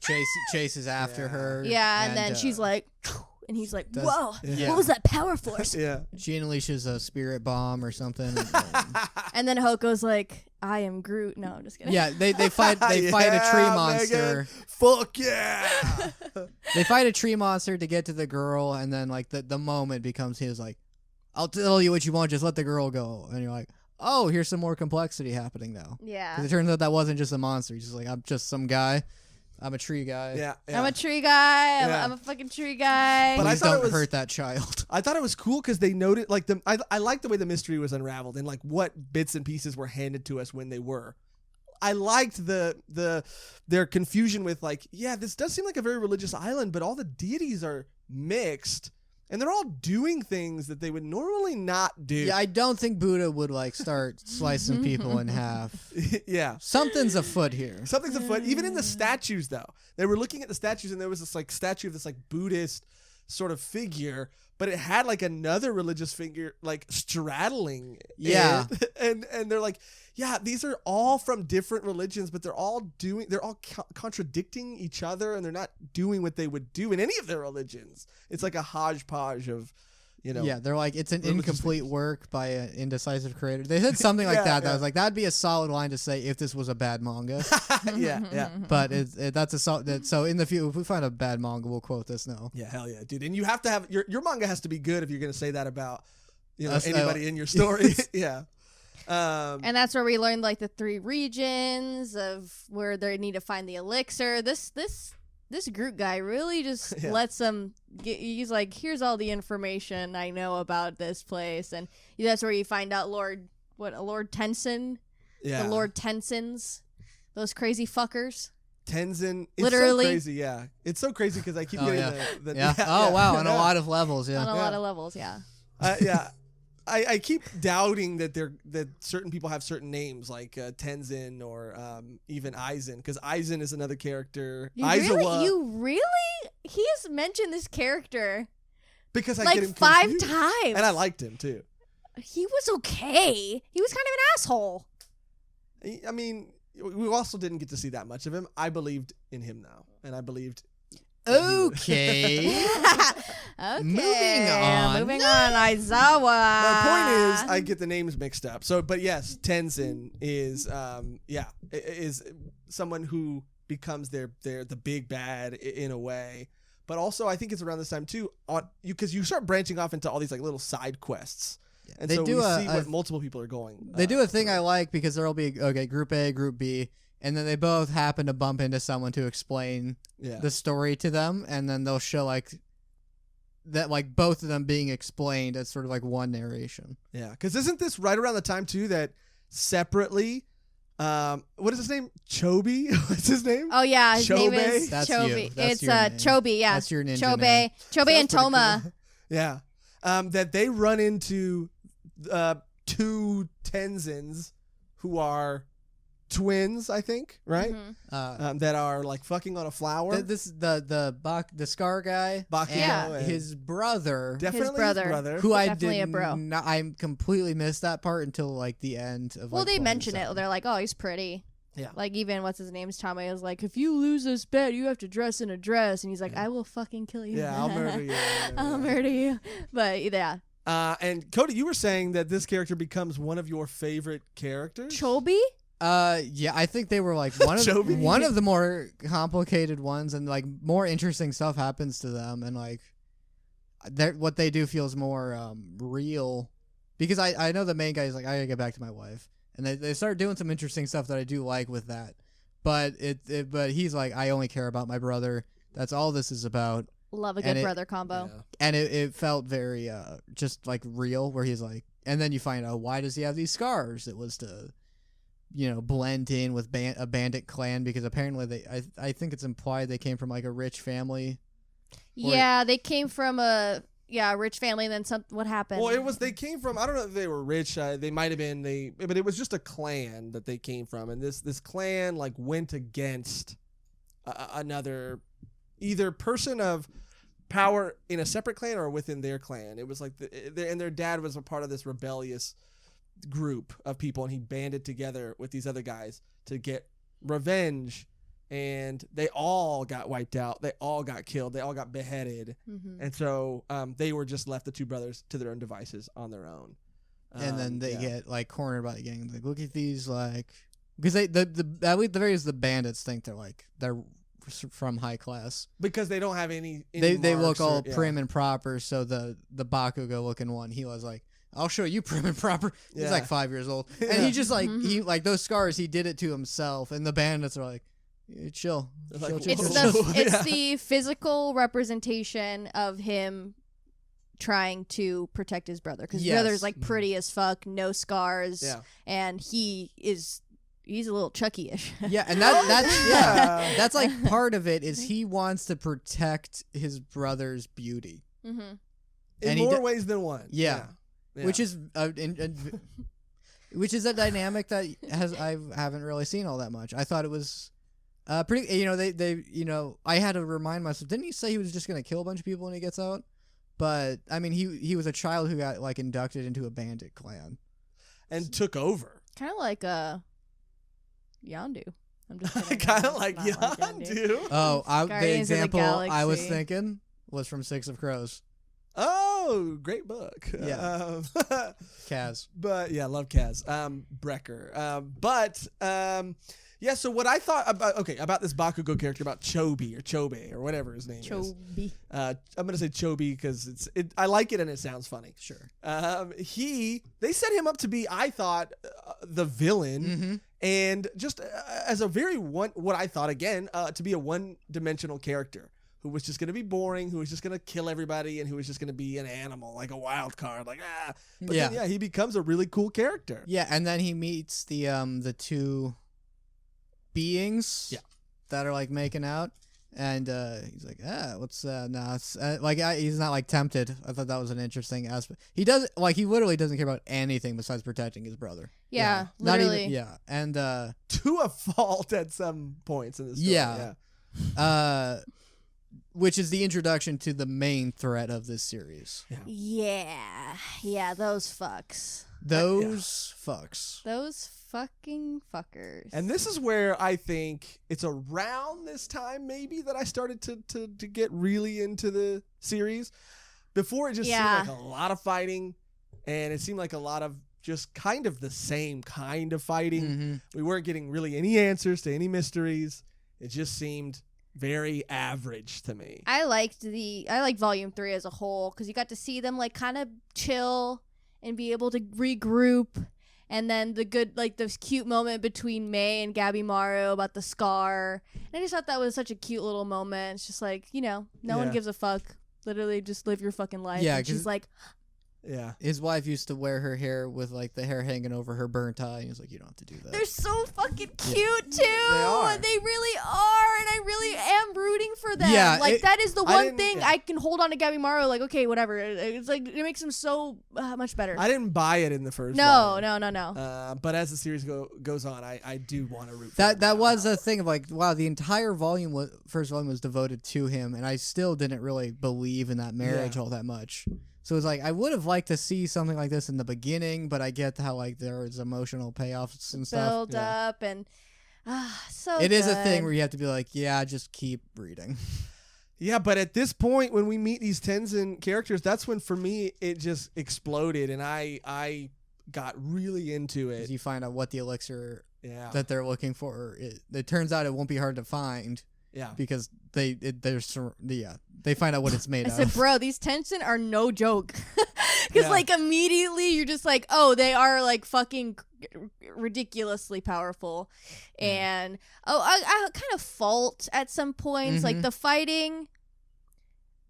Chases after Yeah. her. "Yeah," and then she's like, and he's like, does- "Whoa, Yeah. what was that power force?" Yeah. She unleashes a spirit bomb or something. And then Hoko's like, "I am Groot." No, I'm just kidding. Yeah, they fight a tree Yeah, monster. Megan. Fuck yeah. They fight a tree monster to get to the girl, and then like the moment becomes his like, I'll tell you what you want, just let the girl go. And you're like, oh, here's some more complexity happening now. Yeah. 'Cause it turns out that wasn't just a monster. He's just like, I'm just some guy. I'm a tree guy. Yeah. I'm a tree guy. Yeah. I'm a fucking tree guy. But I Please thought it don't was- hurt that child. I thought it was cool because they noted like I liked the way the mystery was unraveled and like what bits and pieces were handed to us when they were. I liked their confusion with like, yeah, this does seem like a very religious island, but all the deities are mixed and they're all doing things that they would normally not do. Yeah, I don't think Buddha would like start slicing people in half. Yeah. Something's afoot here. Something's afoot. Even in the statues, though, they were looking at the statues, and there was this like statue of this like Buddhist sort of figure, but it had like another religious figure like straddling. Yeah. it. and they're like, yeah, these are all from different religions, but they're all contradicting each other, and they're not doing what they would do in any of their religions. It's like a hodgepodge of, you know. Yeah, they're like, it's an religious incomplete figures. work by an indecisive creator. They said something like Yeah, that. That yeah. was like, that'd be a solid line to say if this was a bad manga. yeah. But that's a solid. So in the future, if we find a bad manga, we'll quote this now. Yeah, hell yeah, dude. And you have to have your manga has to be good if you're going to say that about, you know, Us- anybody in your story. Yeah. And that's where we learned like the 3 regions of where they need to find the elixir. This Groot guy really just Yeah. lets them he's like, here's all the information I know about this place, and that's where you find out Lord Tenzin, Yeah. the Lord Tenzins, those crazy fuckers. Tenzin. It's Literally. so crazy, yeah. It's so crazy because I keep Oh, getting yeah. the Yeah. Oh wow, on a lot of levels. On Yeah. a lot of levels, yeah. Yeah. I keep doubting that certain people have certain names like Tenzin or even Aizen, because Aizen is another character. You really? He has mentioned this character because I like get him 5 confused. times. And I liked him too. He was okay. He was kind of an asshole. I mean, we also didn't get to see that much of him. I believed in him now, and I believed. Okay. Okay. Moving on. Aizawa. My point is, I get the names mixed up. So, but yes, Tenzin is, is someone who becomes the big bad in a way. But also, I think it's around this time too, because you start branching off into all these like little side quests, and They so do we a- see a- what multiple people are going. They do a thing I like because there'll be Group A, Group B, and then they both happen to bump into someone to explain Yeah. the story to them, and then they'll show like that, like both of them being explained as sort of like one narration. Yeah, because isn't this right around the time too that separately What is his name? Chobi? What's his name? Oh yeah, his name Chobe? is That's Chobi. you. That's It's your name. Chobi. Yeah, That's your ninja Chobe. name. Chobe Sounds and pretty Toma. cool. Yeah. That they run into two Tenzins who are twins, I think, right? Mhm. That are like fucking on a flower. The Scar guy, Bakugo Yeah. and his brother, definitely his brother. brother. who I Definitely a did bro. not, I completely missed that part until like the end of. Well, like, they volume mention 7. it. They're like, "Oh, he's pretty." Yeah. Like even what's his name's Tama is like, "If you lose this bet, you have to dress in a dress," and he's like, "I will fucking kill you." Yeah, I'll murder you. I'll murder you. But yeah, And Cody, you were saying that this character becomes one of your favorite characters. Chobi. Yeah, I think they were like Chobi? one of the more complicated ones, and like more interesting stuff happens to them, and like what they do feels more real, because I know the main guy is like, I gotta get back to my wife, and they start doing some interesting stuff that I do like with that, but but he's like, I only care about my brother. That's all this is about. Love a And good it- brother combo. Yeah. And it felt very just like real, where he's like, and then you find out, why does he have these scars? It was to, blend in with a bandit clan, because apparently I think it's implied they came from like a rich family. Yeah, they came from a rich family. And then what happened? Well, they came from, I don't know if they were rich. They might have been, but it was just a clan that they came from. And this clan like went against another either person of power in a separate clan or within their clan. It was like and their dad was a part of this rebellious group of people, and he banded together with these other guys to get revenge, and they all got wiped out. They all got killed. They all got beheaded. Mhm. And so they were just left, the two brothers, to their own devices on their own. And then they yeah. get like cornered by the gang. Like, look at these, like, because at least the very least the bandits think they're from high class. Because they don't have any They look marks all yeah. prim and proper. So the Bakugo looking one, he was like, I'll show you prim and proper. He's Yeah. like 5 years old, Yeah. and he just like he like those scars. He did it to himself, and the bandits are like, chill, They're chill, like, chill, It's chill, the chill. it's Yeah. the physical representation of him trying to protect his brother, because his Yes. brother's like pretty as fuck, no scars, Yeah. and he's a little Chucky-ish. Yeah, and Oh, that's yeah. that's like part of it is he wants to protect his brother's beauty, Mm-hmm. in and he more d- ways than one. Yeah. Yeah. which is which is a dynamic that I haven't really seen all that much. I thought it was pretty. They I had to remind myself. Didn't he say he was just gonna kill a bunch of people when he gets out? But I mean, he was a child who got like inducted into a bandit clan. and took over. Kind of like Yondu. I'm just kidding. Kind of No, like it's not Yondu. Oh, the Guardians of the example I was Galaxy. thinking was from Six of Crows. Oh, great book. Yeah. Kaz. But yeah, love Kaz. Brecker. Yeah, so what I thought about this Bakugo character, about Chobe or whatever his name is. Chobi. I'm gonna say Chobi because I like it and it sounds funny. Sure. They set him up to be, I thought, the villain, Mm-hmm. and just as a very what I thought again to be a one-dimensional character who was just gonna be boring, who was just gonna kill everybody, and who was just gonna be an animal, like a wild card, like ah. But Yeah. then, yeah, he becomes a really cool character. Yeah, and then he meets the two beings that are like making out, and he's like, what's he's not like tempted. I thought that was an interesting aspect. He literally doesn't care about anything besides protecting his brother. Yeah, Not literally. even and To a fault at some points in the story. Yeah. Which is the introduction to the main threat of this series. Yeah, those fucks. Those fucks. Those fucking fuckers. And this is where I think it's around this time maybe that I started to get really into the series. Before it just seemed like a lot of fighting, and it seemed like a lot of just kind of the same kind of fighting. Mm-hmm. We weren't getting really any answers to any mysteries. It just seemed very average to me. I liked volume 3 as a whole, because you got to see them like kind of chill and be able to regroup, and then the good, like this cute moment between May and Gabby Maru about the scar. And I just thought that was such a cute little moment. It's just like, no one Yeah. gives a fuck. Literally just live your fucking life. Yeah, and she's 'cause- like, Yeah. His wife used to wear her hair with like the hair hanging over her burnt eye. And he's like, you don't have to do that. They're so fucking cute too. They are. They really are, and I really am rooting for them. Yeah, like that is the I one didn't- thing yeah. I can hold on to Gabimaru. Like, okay, whatever. It's like it makes him so much better. I didn't buy it in the first. No. But as the series goes on, I do want to root for That him. was a thing of like, wow, the entire first volume was devoted to him, and I still didn't really believe in that marriage all that much. So it's like I would have liked to see something like this in the beginning, but I get how like there was emotional payoffs and stuff. Build up and so It is a good. thing where you have to be like, yeah, just keep reading. Yeah, but at this point, when we meet these Tenzin characters, that's when for me it just exploded, and I got really into it. You find out what the elixir Yeah. that they're looking for. It turns out it won't be hard to find Yeah. because they find out what it's made I of. said, bro, these tension are no joke. Because, Yeah. like, immediately you're just like, oh, they are, like, fucking ridiculously powerful. And, I kind of fault at some points. Like, the fighting,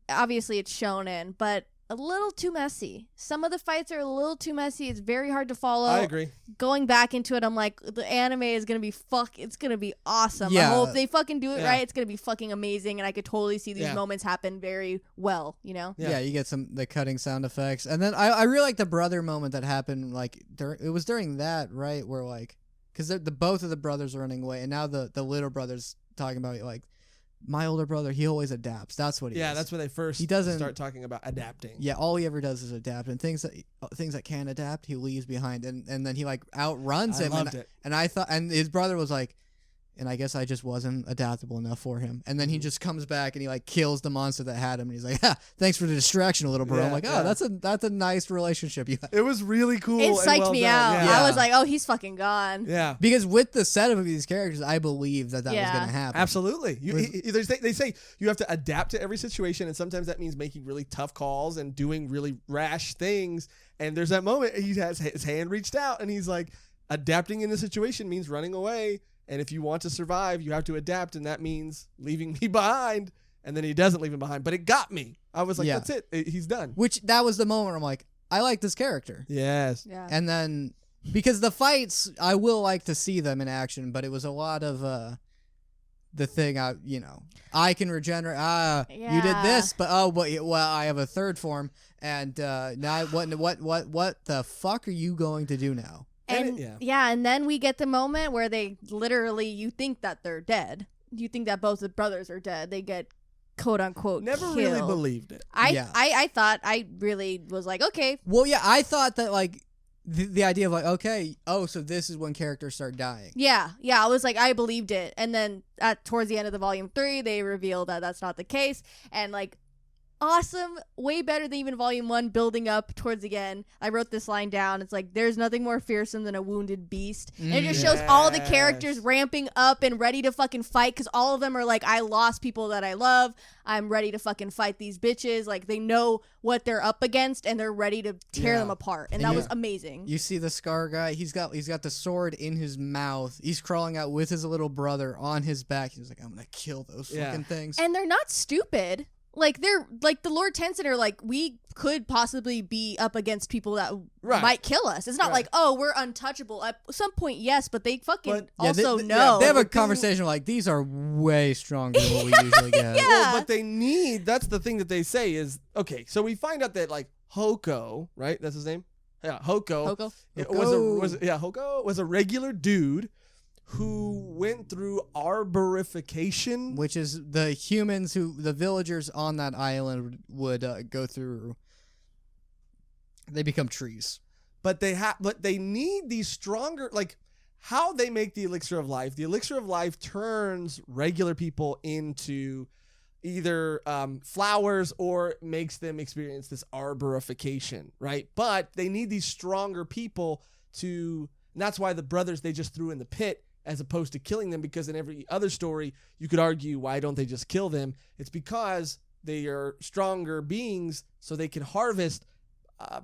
obviously it's shonen, but a little too messy. Some of the fights are a little too messy. It's very hard to follow. I agree. Going back into it, I'm like, the anime is gonna be it's gonna be awesome. Yeah. I hope they fucking do it Yeah. right. It's gonna be fucking amazing, and I could totally see these Yeah. moments happen very well. You know? Yeah, you get the cutting sound effects, and then I really like the brother moment that happened. Like it was during that, right, where like, because the both of the brothers are running away, and now the little brother's talking about like, my older brother, he always adapts. That's what he Yeah, is. that's when they first He doesn't- start talking about adapting. Yeah, all he ever does is adapt, and things that can adapt, he leaves behind, and then he like outruns I him. loved it. And I thought, and his brother was like, and I guess I just wasn't adaptable enough for him. And then he just comes back and he like kills the monster that had him, and he's like, thanks for the distraction, little bro. Yeah, I'm like, yeah. that's a nice relationship you have. It was really cool. It and psyched well me done. out. Yeah. I was like, oh, he's fucking gone. Yeah. Because with the setup of these characters, I believe that was Yeah. going to happen. Absolutely. They say you have to adapt to every situation, and sometimes that means making really tough calls and doing really rash things. And there's that moment he has his hand reached out, and he's like, adapting in the situation means running away. And if you want to survive, you have to adapt, and that means leaving me behind. And then he doesn't leave him behind, but it got me. I was like, Yeah. that's it. He's done. Which that was the moment where I'm like, I like this character. Yes. Yeah. And then because the fights, I will like to see them in action, but it was a lot of the thing I can regenerate. You did this, but I have a third form, and now what the fuck are you going to do now? And and then we get the moment where they literally, you think that they're dead. You think that both the brothers are dead. They get quote unquote Never killed. really believed it. I thought, I really was like, okay. Well, yeah, I thought that like the idea of like, okay, so this is when characters start dying. Yeah, I was like, I believed it. And then towards the end of the volume 3, they revealed that that's not the case. And like, awesome, way better than even volume 1, building up towards the end. I wrote this line down. It's like, there's nothing more fearsome than a wounded beast. And it just shows all the characters ramping up and ready to fucking fight, because all of them are like, I lost people that I love. I'm ready to fucking fight these bitches. Like, they know what they're up against, and they're ready to tear them apart. And that was amazing. You see the Scar guy, he's got the sword in his mouth. He's crawling out with his little brother on his back. He's like, I'm gonna kill those fucking things. And they're not stupid. Like, they're like, the Lord Tenzin are like, we could possibly be up against people that might kill us. It's not like, oh, we're untouchable. At some point, yes, but they fucking also know. They have a conversation like, these are way stronger than what we usually get. Well, but they need, that's the thing that they say is, okay, so we find out that like Hoko, right? That's his name? Yeah, Hoko. Hoko was a regular dude who went through arborification, which is the humans the villagers on that island would go through. They become trees. But they need these stronger, like how they make the elixir of life. The elixir of life turns regular people into either flowers or makes them experience this arborification, right? But they need these stronger people and that's why the brothers they just threw in the pit as opposed to killing them, because in every other story you could argue, why don't they just kill them? It's because they are stronger beings, so they can harvest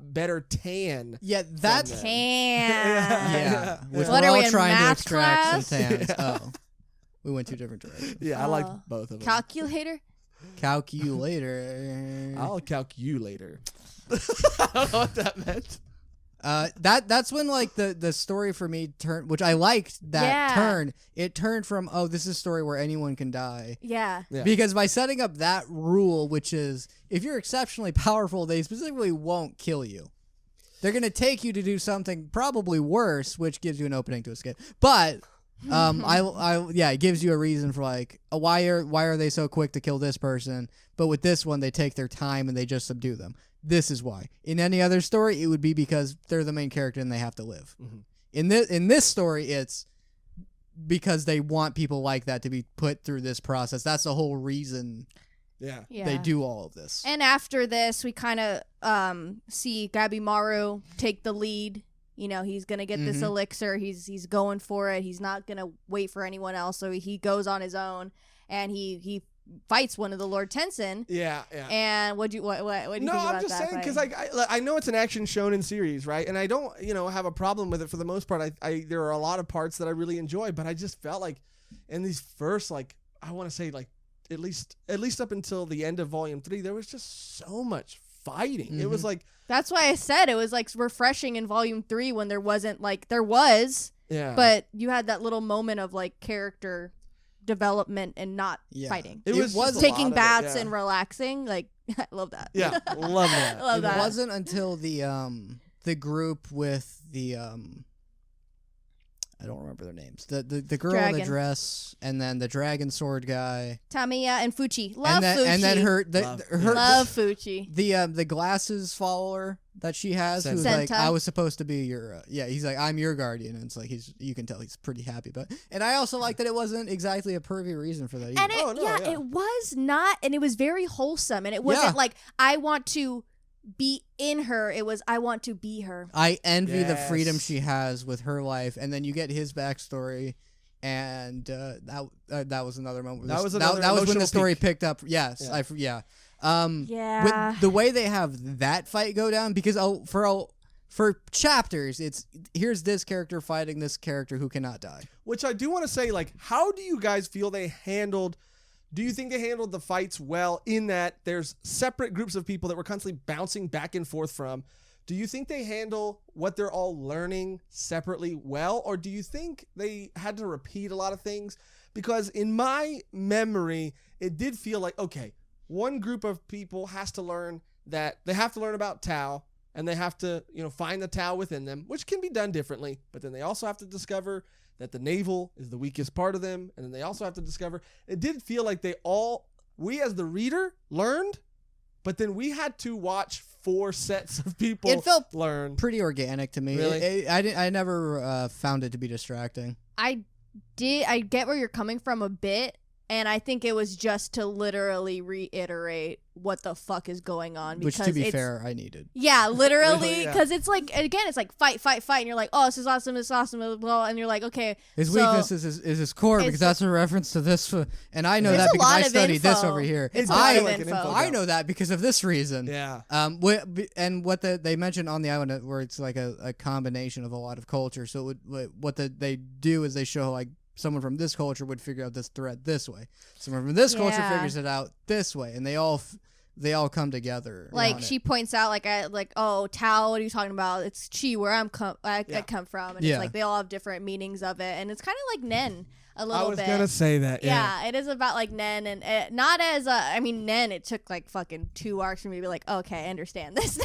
better tan. Yeah, that tan. Yeah, which What we're are we all in trying to math extract class? some tans. Oh, we went two different directions. Yeah, I like both of them. Calculator. Calculator. I'll calculate later. I don't know what that meant. That's when like the story for me turned, which I liked that turn. It turned from this is a story where anyone can die. Yeah. Because by setting up that rule, which is if you're exceptionally powerful, they specifically won't kill you. They're gonna take you to do something probably worse, which gives you an opening to escape. But it gives you a reason for like why are they so quick to kill this person? But with this one, they take their time and they just subdue them. This is why. In any other story, it would be because they're the main character and they have to live. In this story, it's because they want people like that to be put through this process. That's the whole reason they do all of this. And after this, we kind of see Gabimaru take the lead. You know, he's going to get this elixir. He's going for it. He's not going to wait for anyone else. So he goes on his own and he fights one of the Lord Tenzin. Yeah. And what do you think about that? No, I'm just saying because I know it's an action shonen series, right? And I don't have a problem with it for the most part. There are a lot of parts that I really enjoy, but I just felt like in these first I want to say at least up until the end of volume 3, there was just so much fighting. It was like that's why I said it was like refreshing in volume 3 when there wasn't there was, but you had that little moment of like character development and not fighting. It was taking baths and relaxing. Like I love that. Yeah, love that. I love that. It wasn't until the group with the I don't remember their names. The girl in the dress and then the dragon sword guy. Tamiya and Fuchi. Love Fuchi. And then her love Fuchi. The glasses follower that she has who's like, I was supposed to be your he's like, I'm your guardian, and it's like you can tell he's pretty happy about it. And I also like that it wasn't exactly a pervy reason for that either. And it was not, and it was very wholesome, and it wasn't like I want to be in her. It was I want to be her. I envy the freedom she has with her life, and then you get his backstory, and that was another moment. That was when the story peak. Picked up. Yes, with the way they have that fight go down, because for chapters, it's here's this character fighting this character who cannot die. Which I do want to say, like, how do you guys feel they handled? Do you think they handled the fights well in that there's separate groups of people that we're constantly bouncing back and forth from? Do you think they handle what they're all learning separately well? Or do you think they had to repeat a lot of things? Because in my memory, it did feel like, okay, one group of people has to learn that they have to learn about Tao and they have to, find the Tao within them, which can be done differently. But then they also have to discover that the navel is the weakest part of them. And then they also have to discover, it did feel like we as the reader learned, but then we had to watch 4 sets of people learn. Pretty organic to me. Really? I never found it to be distracting. I get where you're coming from a bit, and I think it was just to literally reiterate what the fuck is going on. Which, to be fair, I needed. Yeah, literally, because it's like, again, it's like fight, and you're like, oh, this is awesome, blah, blah, and you're like, okay. His weakness is his core, because that's a reference to this, and I know that because I studied this over here. I know that because of this reason. Yeah. And what they mentioned on the island, where it's like a combination of a lot of culture. So they do is they show like someone from this culture would figure out this threat this way. Someone from this culture figures it out this way, and they all come together. Like she points out, oh, Tao, what are you talking about? It's Chi, where I come from, and it's like they all have different meanings of it, and it's kind of like Nen a little bit. I was gonna say that. Yeah, it is about like Nen, and not as Nen. It took like fucking 2 arcs for me to be like, okay, I understand this now.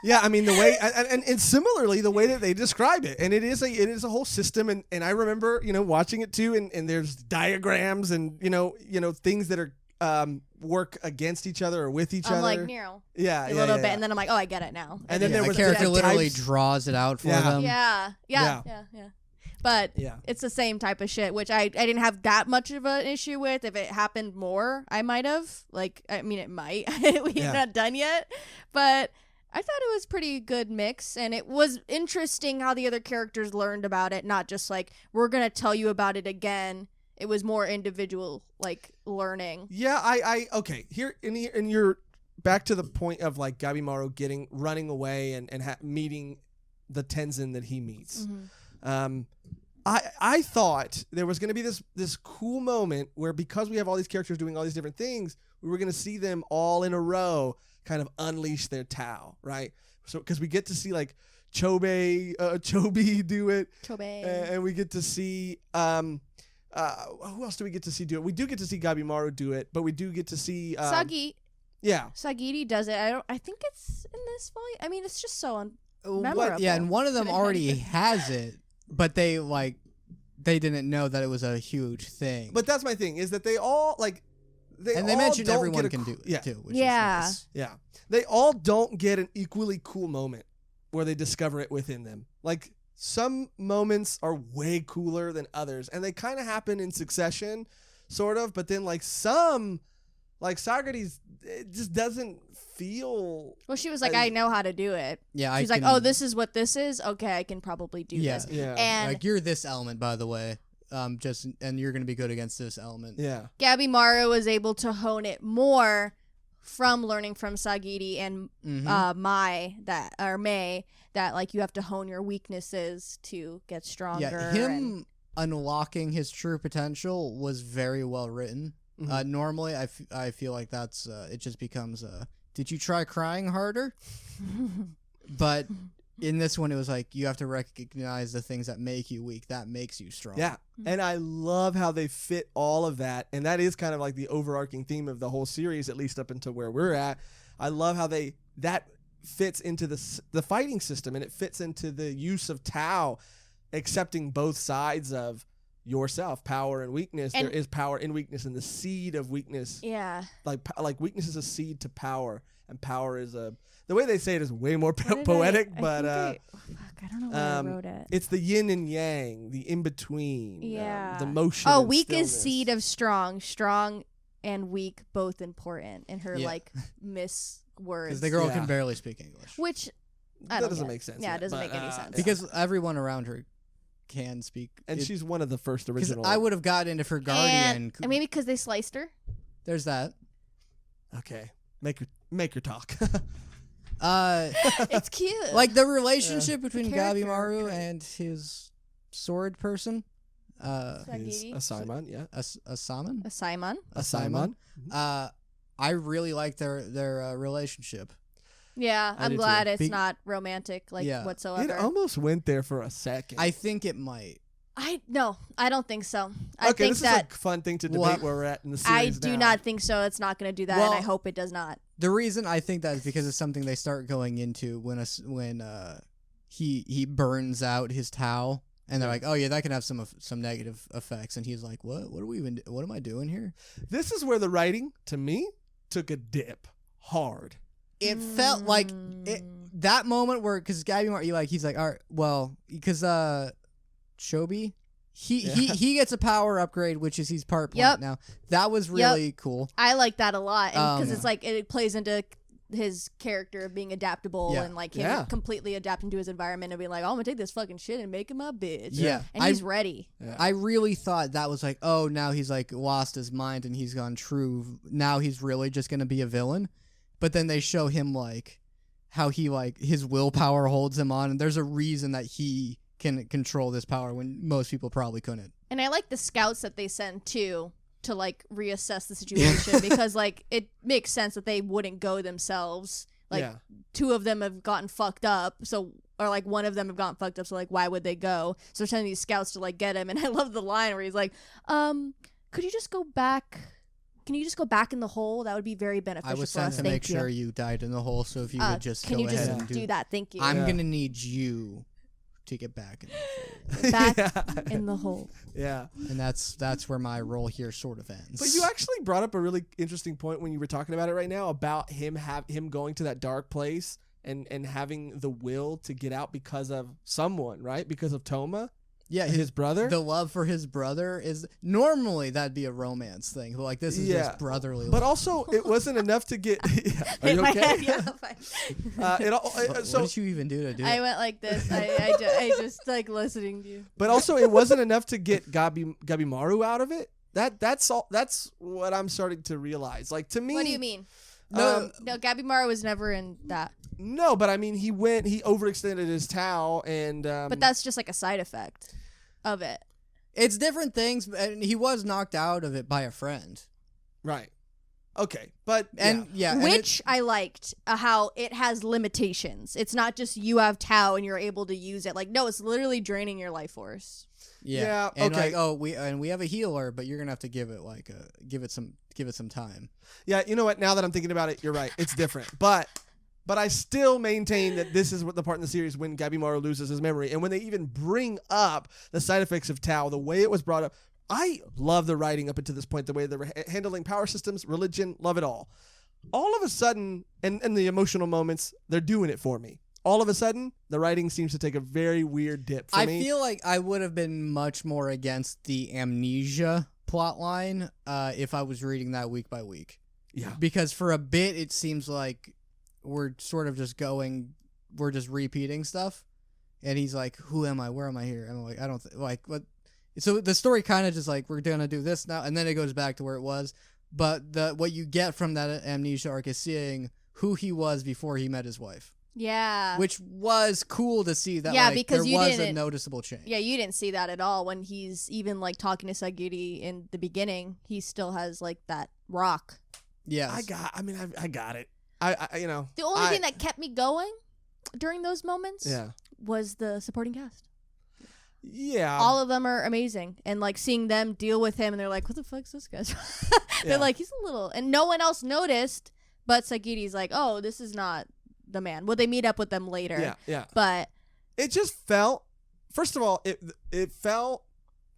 Yeah, I mean the way and similarly the way that they describe it, and it is a whole system, and I remember watching it too, and there's diagrams and things that are work against each other or with each other. I'm like Nero. Yeah, a little bit, and then I'm like, oh, I get it now. And then there was the character literally draws it out for them. Yeah. But it's the same type of shit, which I didn't have that much of an issue with. If it happened more, I might have. It might. We're not done yet, but I thought it was pretty good mix, and it was interesting how the other characters learned about it, not just like, we're going to tell you about it again. It was more individual, learning. Yeah, okay. Here, and you're back to the point of, Gabimaru running away and meeting the Tenzin that he meets. Mm-hmm. I thought there was going to be this cool moment where, because we have all these characters doing all these different things, we were going to see them all in a row kind of unleash their Tao, right? So because we get to see like Chobi do it, and we get to see who else do we get to see do it? We do get to see Gabimaru do it, but we do get to see Sagiri does it. I think it's in this volume. I mean, it's just so memorable. Yeah, and one of them already has it, but they didn't know that it was a huge thing. But that's my thing, is that they all they mentioned don't everyone get can do it too, which is nice. Yeah. They all don't get an equally cool moment where they discover it within them. Like, some moments are way cooler than others, and they kind of happen in succession, sort of, but then like some, like Sagari's, it just doesn't feel... Well, she was like, I know how to do it. Yeah, she's like, oh, this is what this is? Okay, I can probably do this. Yeah. And like, you're this element, by the way. And you're going to be good against this element. Yeah. Gabimaru was able to hone it more from learning from Sagiri and Mai, that like you have to hone your weaknesses to get stronger. Yeah, him unlocking his true potential was very well written. Normally, I feel like that's it just becomes did you try crying harder? But in this one, it was like you have to recognize the things that make you weak. That makes you strong. Yeah, and I love how they fit all of that, and that is kind of like the overarching theme of the whole series, at least up until where we're at. I love how that fits into the fighting system, and it fits into the use of Tao, accepting both sides of yourself, power and weakness. And there is power in weakness, and the seed of weakness. Yeah, like weakness is a seed to power, and power is the way they say it is way more poetic, but I don't know where I wrote it. It's the yin and yang, the in between. Yeah, the motion. Oh, and weak stillness. is seed of strong and weak both important in her like miss words. Because the girl can barely speak English, which that doesn't make sense. Yeah, it doesn't make any sense. Because everyone around her can speak, and she's one of the first original. I would have gotten if her guardian, and maybe because they sliced her. There's that. Okay, make her talk. It's cute. Like the relationship between Gabimaru and his sword person. He's a Simon, yeah. A Simon? A Simon. A Simon. I really like their relationship. Yeah, I'm glad it's not romantic whatsoever. It almost went there for a second. I think it might. I don't think so. I think this is a fun thing to debate where we're at in the series. I do not think so. It's not going to do that, and I hope it does not. The reason I think that is because it's something they start going into when he burns out his Tao, and they're like, oh yeah, that can have some negative effects, and he's like, what am I doing here? This is where the writing, to me, took a dip hard. It felt like that moment where, because Gabimaru, he's like, all right, well, because Chobi, he gets a power upgrade, which is he's part plant now. That was really cool. I like that a lot because it's like it plays into his character of being adaptable and like him completely adapting to his environment and being like, oh, I'm gonna take this fucking shit and make him my bitch. Yeah, and he's ready. Yeah. I really thought that was like, oh, now he's like lost his mind and he's gone true. Now he's really just gonna be a villain. But then they show him like how he like his willpower holds him on, and there's a reason that he can control this power when most people probably couldn't. And I like the scouts that they send too to like reassess the situation because like it makes sense that they wouldn't go themselves. Like two of them have gotten fucked up, or like one of them have gotten fucked up, so like why would they go? So they're sending these scouts to like get him. And I love the line where he's like, could you just go back? Can you just go back in the hole? That would be very beneficial. I was sent to make sure you died in the hole, so if you would just can go you just ahead and do that? Thank you. I'm gonna need you to get back in the hole. Back in the hole. Yeah. And that's where my role here sort of ends. But you actually brought up a really interesting point when you were talking about it right now about him going to that dark place and having the will to get out because of someone, right? Because of Toma. Yeah, his brother. The love for his brother is normally that'd be a romance thing, but like this is just brotherly. But also, it wasn't enough to get. Are you okay? What did you even do to do it? I went like this. I just like listening to you. But also, it wasn't enough to get Gabimaru out of it. That's all. That's what I'm starting to realize. Like to me. What do you mean? No, Gabimaru was never in that. No, but I mean, he overextended his Tao, and but that's just like a side effect of it. It's different things, and he was knocked out of it by a friend, right? Okay, but which I liked how it has limitations. It's not just you have Tau and you're able to use it. Like, no, it's literally draining your life force. Yeah. And we have a healer, but you're gonna have to give it some time. Yeah, you know what? Now that I'm thinking about it, you're right. It's different, but I still maintain that this is what the part in the series when Gabimaru loses his memory, and when they even bring up the side effects of Tau, the way it was brought up. I love the writing up until this point, the way they're handling power systems, religion, love it all. All of a sudden, and the emotional moments, they're doing it for me. All of a sudden, the writing seems to take a very weird dip for me. I feel like I would have been much more against the amnesia plotline if I was reading that week by week. Yeah. Because for a bit, it seems like we're sort of just we're just repeating stuff. And he's like, who am I? Where am I here? And I'm like, I don't what? So the story kind of just like, we're going to do this now, and then it goes back to where it was. But what you get from that amnesia arc is seeing who he was before he met his wife. Yeah. Which was cool to see that because there was a noticeable change. Yeah, you didn't see that at all when he's even like talking to Sagiri in the beginning. He still has like that rock. Yes. I got it. I you know. The only thing that kept me going during those moments yeah. was the supporting cast. Yeah. All of them are amazing. And like seeing them deal with him and they're like, what the fuck's this guy? They're like, he's a little, and no one else noticed, but Sagiri's like, oh, this is not the man. Well, they meet up with them later. Yeah, yeah. But it just felt, first of all, it felt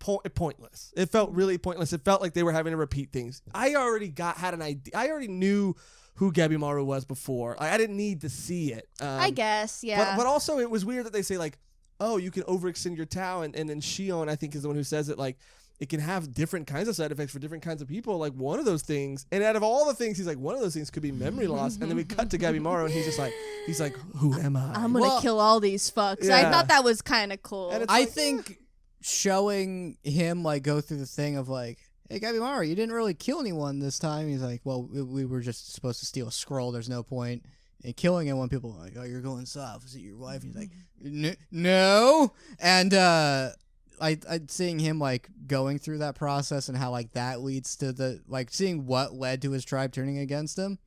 pointless. It felt really pointless. It felt like they were having to repeat things. I already had an idea. I already knew who Gabimaru was before. I didn't need to see it. I guess, yeah. But also it was weird that they say like, oh, you can overextend your Tau, and then Shion, I think, is the one who says it, like, it can have different kinds of side effects for different kinds of people. Like, one of those things, and out of all the things, he's like, one of those things could be memory loss. And then we cut to Gabimaru, and he's like, who am I? I'm going to kill all these fucks. Yeah. I thought that was kind of cool. I think showing him, like, go through the thing of, like, hey, Gabimaru, you didn't really kill anyone this time. He's like, well, we were just supposed to steal a scroll. There's no point in killing it when people are like, oh, you're going soft. Is it your wife? And he's like, no. And I seeing him like going through that process and how like that leads to the like seeing what led to his tribe turning against him,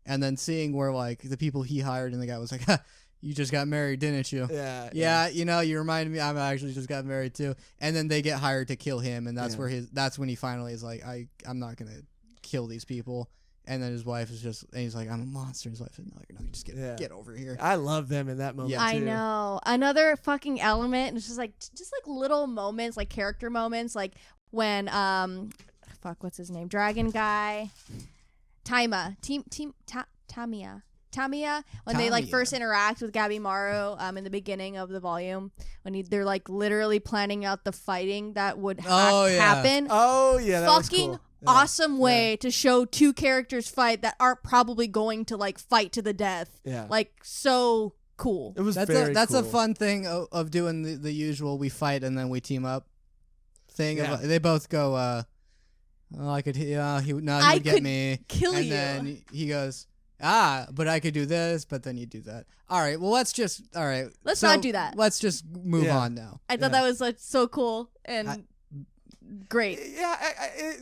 and then seeing where like the people he hired and the guy was like, ha, you just got married, didn't you? Yeah. You know, you reminded me. I actually just got married too. And then they get hired to kill him, and that's that's when he finally is like, I'm not gonna kill these people. And then his wife is just, and he's like, I'm a monster. His wife said, no, you're not. You just get over here. I love them in that moment. Yeah. too. I know. Another fucking element. It's just like little moments, like character moments, like when what's his name? Dragon guy, Tamiya, when they like first interact with Gabimaru in the beginning of the volume, when they're like literally planning out the fighting that would happen. Oh yeah, that was fucking cool. awesome way to show two characters fight that aren't probably going to like fight to the death. Yeah. Like so cool. It was that's cool. a fun thing of doing the usual we fight and then we team up thing. Yeah. They both go, I could he would get me. Kill and you. then he goes, but I could do this, but then you do that. All right, well let's not do that. Let's just move on now. I thought that was like so cool and great. Yeah,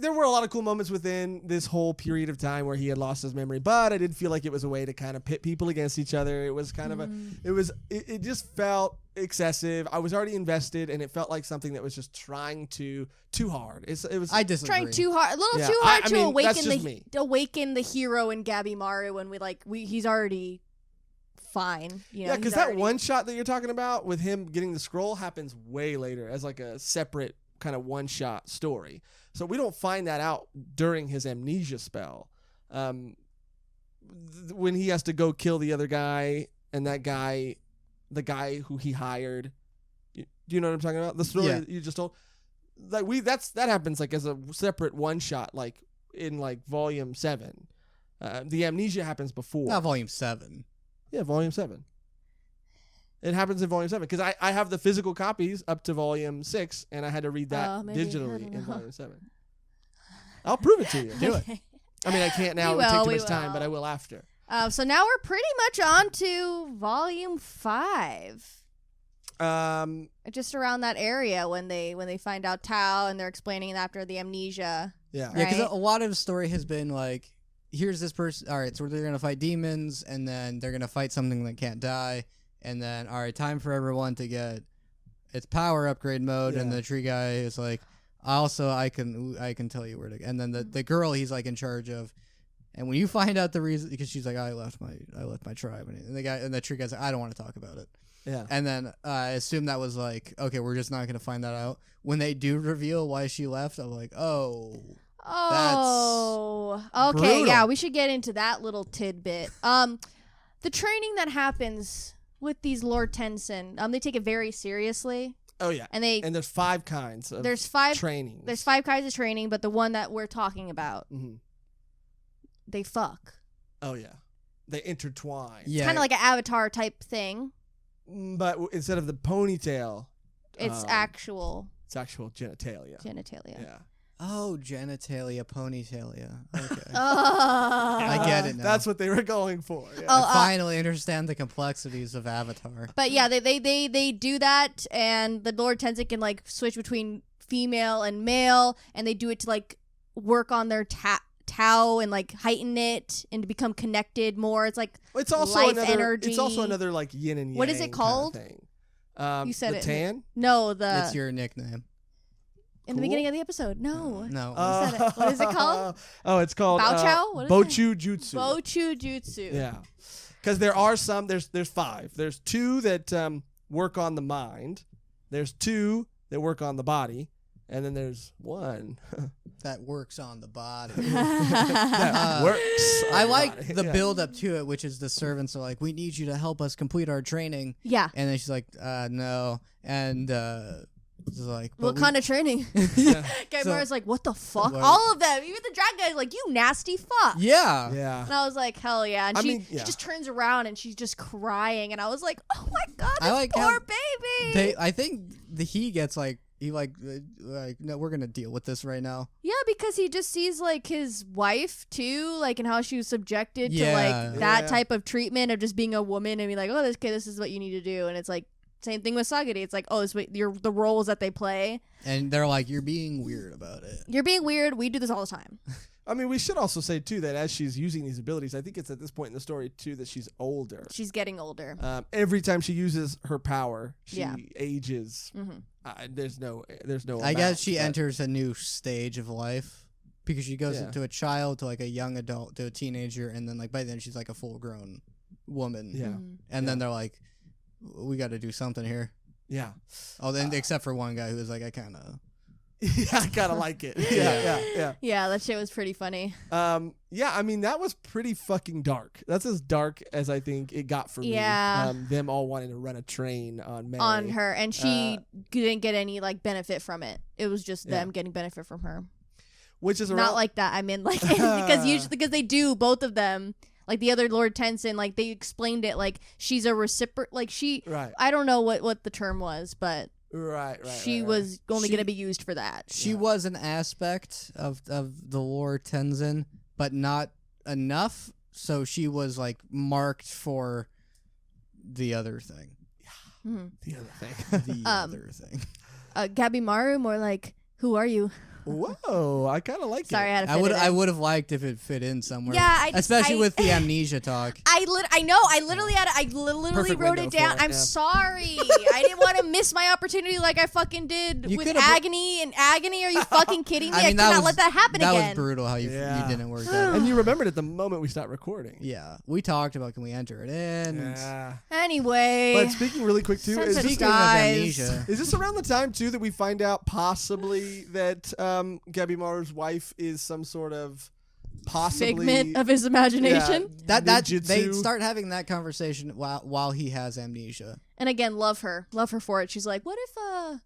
there were a lot of cool moments within this whole period of time where he had lost his memory, but I did feel like it was a way to kind of pit people against each other. It was kind of it just felt excessive. I was already invested, and it felt like something that was just trying too hard. It was. I disagree. Trying too hard, a little too hard to awaken awaken the hero in Gabimaru when he's already fine. You know, yeah, because that one shot that you're talking about with him getting the scroll happens way later as like a separate kind of one-shot story. So we don't find that out during his amnesia spell. When he has to go kill the other guy and that guy, the guy who he hired. Do you know what I'm talking about? The story that you just told. Like that happens like as a separate one-shot, like in like volume 7. The amnesia happens before. Not volume 7. Yeah, volume 7. It happens in volume 7 because I have the physical copies up to volume 6, and I had to read that digitally in volume 7. I'll prove it to you. Do it. I mean, I can't now. It would take too much time, but I will after. So now we're pretty much on to volume 5. Just around that area when they find out Tau and they're explaining it after the amnesia. Yeah. Yeah, because Right. a lot of the story has been like here's this person. All right, so they're gonna fight demons, and then they're gonna fight something that can't die, and then all right, time for everyone to get its power upgrade mode. And Yeah. the tree guy is like, also I can tell you where to. And then the girl he's like in charge of. And when you find out the reason, because she's like, I left my tribe, and the tree guy's like, I don't want to talk about it. Yeah. And then I assume that was like, okay, we're just not gonna find that out. When they do reveal why she left, I'm like, oh, Oh, okay. brutal. Yeah, we should get into that little tidbit. The training that happens with these Lord Tenzin, they take it very seriously, Oh yeah. and there's 5 kinds of there's 5 trainings. There's 5 kinds of training, but the one that we're talking about, Mhm. they fuck. Oh yeah. They intertwine. yeah, Kind of like an Avatar type thing. But instead of the ponytail, It's actual it's actual genitalia. genitalia. Yeah. oh, genitalia, ponytalia. Okay, I I get it now. That's what they were going for. Yeah. Oh, I finally understand the complexities of Avatar. But yeah, they do that, and the Lord Tenzin can like switch between female and male, and they do it to like work on their Tao and like heighten it and to become connected more. It's like It's also life another. energy. It's also another like yin and yang. What is it called? Kind of thing. You said the it. tan. No, It's your nickname. in the beginning of the episode. No. No, said it. What is it called? Oh, it's called Bao Chao? What is Bochu Jutsu. Bochu Jutsu. Yeah, because there are some. There's 5. There's 2 that work on the mind. There's 2 that work on the body, and then there's 1 that works on the body. that works. on I the like body. the Yeah. build up to it, which is the servants are like, we need you to help us complete our training. Yeah. And then she's like, no. And she's like, What kind of training? Yeah. Gaimara's like, what the fuck? What? All of them. Even the dragon guy's like, you nasty fuck. Yeah. Yeah. And I was like, hell yeah. And I she mean, yeah. just turns around and she's just crying. And I was like, oh my God, I this like poor how baby. I think he gets like, no, we're gonna deal with this right now. Yeah, because he just sees like his wife too, like, and how she was subjected to Yeah. like that Yeah. type of treatment of just being a woman and be like, oh, this is what you need to do. And it's like, same thing with Sagari. It's like, oh, it's the roles that they play. And they're like, you're being weird about it. You're being weird. We do this all the time. I mean, we should also say too that as she's using these abilities, I think it's at this point in the story too that she's older. She's getting older. Every time she uses her power, she Yeah. ages. Mm-hmm. There's no. I guess she but- enters a new stage of life because she goes Yeah. to a child, to like a young adult, to a teenager, and then like by then she's like a full grown woman. Yeah. Mm-hmm. And then they're like, we got to do something here. Yeah. Oh, then except for one guy who was like, I kind of. Yeah, I kind of like it. Yeah. Yeah, that shit was pretty funny. Yeah, I mean, that was pretty fucking dark. That's as dark as I think it got for Yeah. me. Them all wanting to run a train on May. On her, and she didn't get any like benefit from it. It was just them Yeah. getting benefit from her. Which is Not like that. I mean, like because they do, both of them. Like the other Lord Tenzin, like they explained it like she's a reciprocal. Like she, Right. I don't know what the term was, but Right. she was only She- going to be used for that. She was an aspect of the Lord Tenzin, but not enough. So she was like marked for the other thing. Mhm. The other thing. The other thing. Gabimaru, more like, who are you? Whoa, I kind of like Sorry, I it. had to fit it I in. would have liked if it fit in somewhere. Yeah, especially with the amnesia talk. I know. I literally had. I literally Perfect wrote window it down. for it, I'm yeah. sorry. I didn't want to miss my opportunity like I fucking did You with could've- agony and agony. Are you fucking kidding me? I, mean, could not let that happen that again. was brutal how you Yeah. didn't work that. And you remembered at the moment we stopped recording. Yeah, we talked about can we enter it in? and- Yeah. Anyway, But speaking really quick too, is Sensitive this, Speaking of Guys. amnesia, is this around the time too that we find out possibly that Gabimaru's wife is some sort of possibly figment of his imagination. that ninjutsu? they start having that conversation while he has amnesia. And again, love her for it. She's like, what if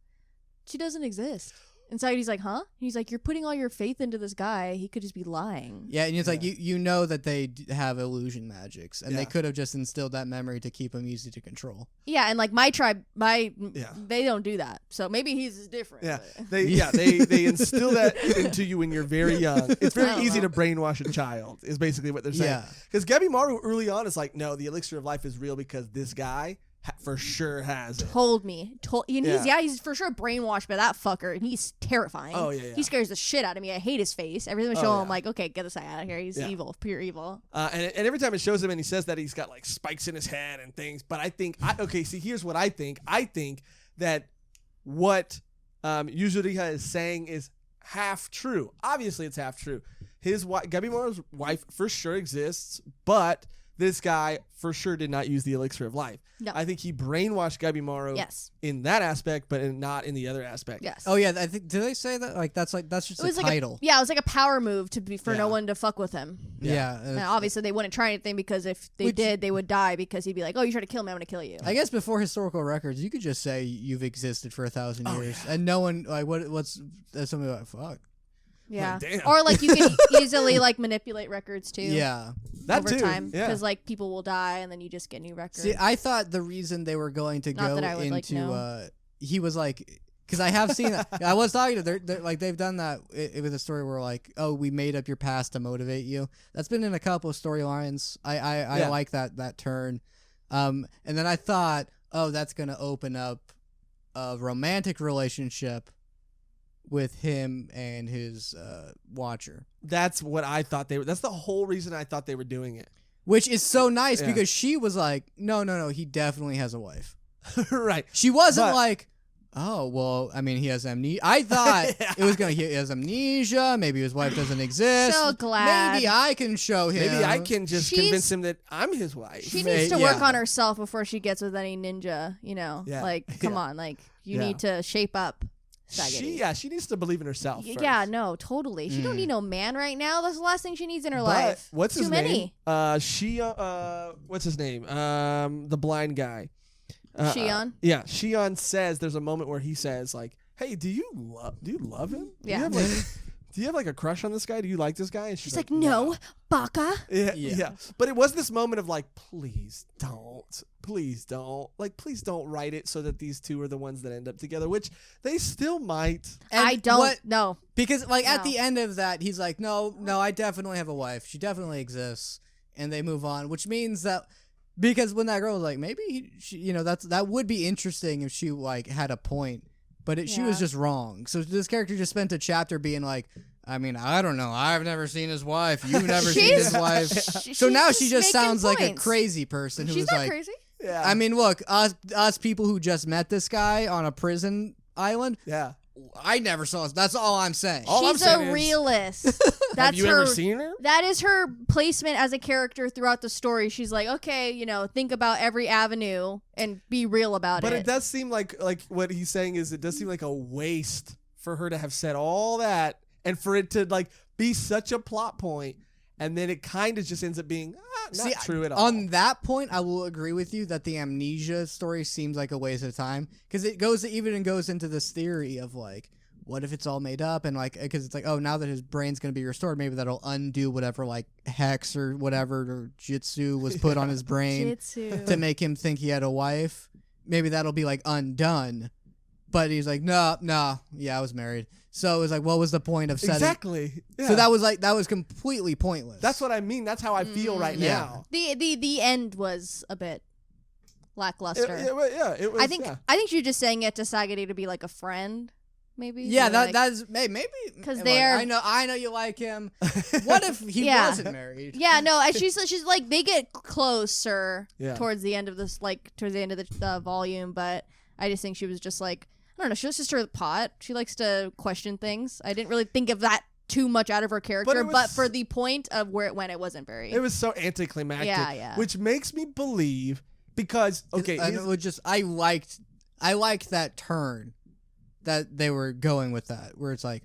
she doesn't exist? And Sagitt's like, huh? He's like, you're putting all your faith into this guy. He could just be lying. Yeah, and it's like you know that they have illusion magics, and Yeah. they could have just instilled that memory to keep him easy to control. Yeah, and like my tribe, Yeah. they don't do that. So maybe he's different. Yeah, but- they instill that into you when you're very young. It's I very don't easy know. to brainwash a child. Is basically what they're saying. Yeah. Because Gabimaru early on is like, no, the elixir of life is real because this guy for sure has it. Told me. He's for sure brainwashed by that fucker, and he's terrifying. Oh, yeah. He scares the shit out of me. I hate his face. Every time I show him, I'm like, okay, get this guy out of here. He's evil, pure evil. And every time it shows him and he says that he's got like spikes in his head and things. But I think, here's what I think. I think that what Yuzuriha is saying is half true. Obviously, it's half true. His wife, Gabimoro's wife, for sure exists, but this guy for sure did not use the elixir of life. No. I think he brainwashed Gabimoro in that aspect, but not in the other aspect. Yes. Oh yeah, I think. Did they say that? That's just a title. It was like a power move for no one to fuck with him. Yeah. And obviously, they wouldn't try anything because if they did, they would die because he'd be like, "Oh, you tried to kill me, I'm gonna kill you." I guess before historical records, you could just say you've existed for 1,000 years, and no one like what's somebody like fuck. Yeah. Like, damn. Or like you can easily like manipulate records too. Yeah. That over too. time Yeah. because like people will die and then you just get new records. See, I thought the reason they were going to Not go that I would, into he was like, because I have seen that. I was talking to they're like they've done that with a story where like, oh, we made up your past to motivate you. That's been in a couple of storylines. I like that turn. And then I thought, oh, that's gonna open up a romantic relationship with him and his watcher. That's what I thought they were. That's the whole reason I thought they were doing it. Which is so nice because she was like, no, he definitely has a wife. Right. She wasn't like, oh, well, I mean, he has amnesia. I thought it was he has amnesia. Maybe his wife doesn't exist. So glad. Maybe I can show him. Maybe I can just convince him that I'm his wife. She needs to work on herself before she gets with any ninja, Yeah. Like, come on, like, you need to shape up. She needs to believe in herself first. Yeah, no, totally. She don't need no man right now. That's the last thing she needs in her life. What's his name? Many. What's his name? The blind guy. Shion? Yeah, Shion says there's a moment where he says like, "Hey, do you love him? Yeah. Do you have like a crush on this guy? Do you like this guy?" And she's like, no, baka. Yeah. But it was this moment of like, please don't. Like, please don't write it so that these two are the ones that end up together, which they still might. And I don't know. Because like at the end of that, he's like, no, I definitely have a wife. She definitely exists. And they move on, which means that because when that girl was like, maybe she, that would be interesting if she like had a point. But she was just wrong. So this character just spent a chapter being like, I mean, I don't know. I've never seen his wife. You've never seen his wife. So now she just sounds like a crazy person who's like, crazy. Yeah. I mean, look, us people who just met this guy on a prison island. Yeah. I never saw this. That's all I'm saying. She's a realist. That's have you ever seen her? That is her placement as a character throughout the story. She's like, okay, think about every avenue and be real about it. But it does seem like what he's saying is it does seem like a waste for her to have said all that and for it to like be such a plot point, and then it kind of just ends up being not true at all. On that point, I will agree with you that the amnesia story seems like a waste of time because it goes into this theory of like, what if it's all made up, and like because it's like, oh, now that his brain's gonna be restored, maybe that'll undo whatever like hex or whatever or jitsu was put on his brain to make him think he had a wife. Maybe that'll be like undone. But he's like, no, yeah, I was married. So it was like, what was the point of setting? Exactly. Yeah. So that was completely pointless. That's what I mean. That's how I feel right now. The end was a bit lackluster. It was. I think she was just saying it to Sagari to be like a friend, maybe. Yeah, that's maybe because I know you like him. What if he wasn't married? Yeah, no, she's like they get closer towards the end of this, like towards the end of the volume, but I just think she was just like, I don't know, she was just her pot. She likes to question things. I didn't really think of that too much out of her character, but for the point of where it went, it wasn't very. It was so anticlimactic. Yeah. Which makes me believe because I liked that turn that they were going with that, where it's like,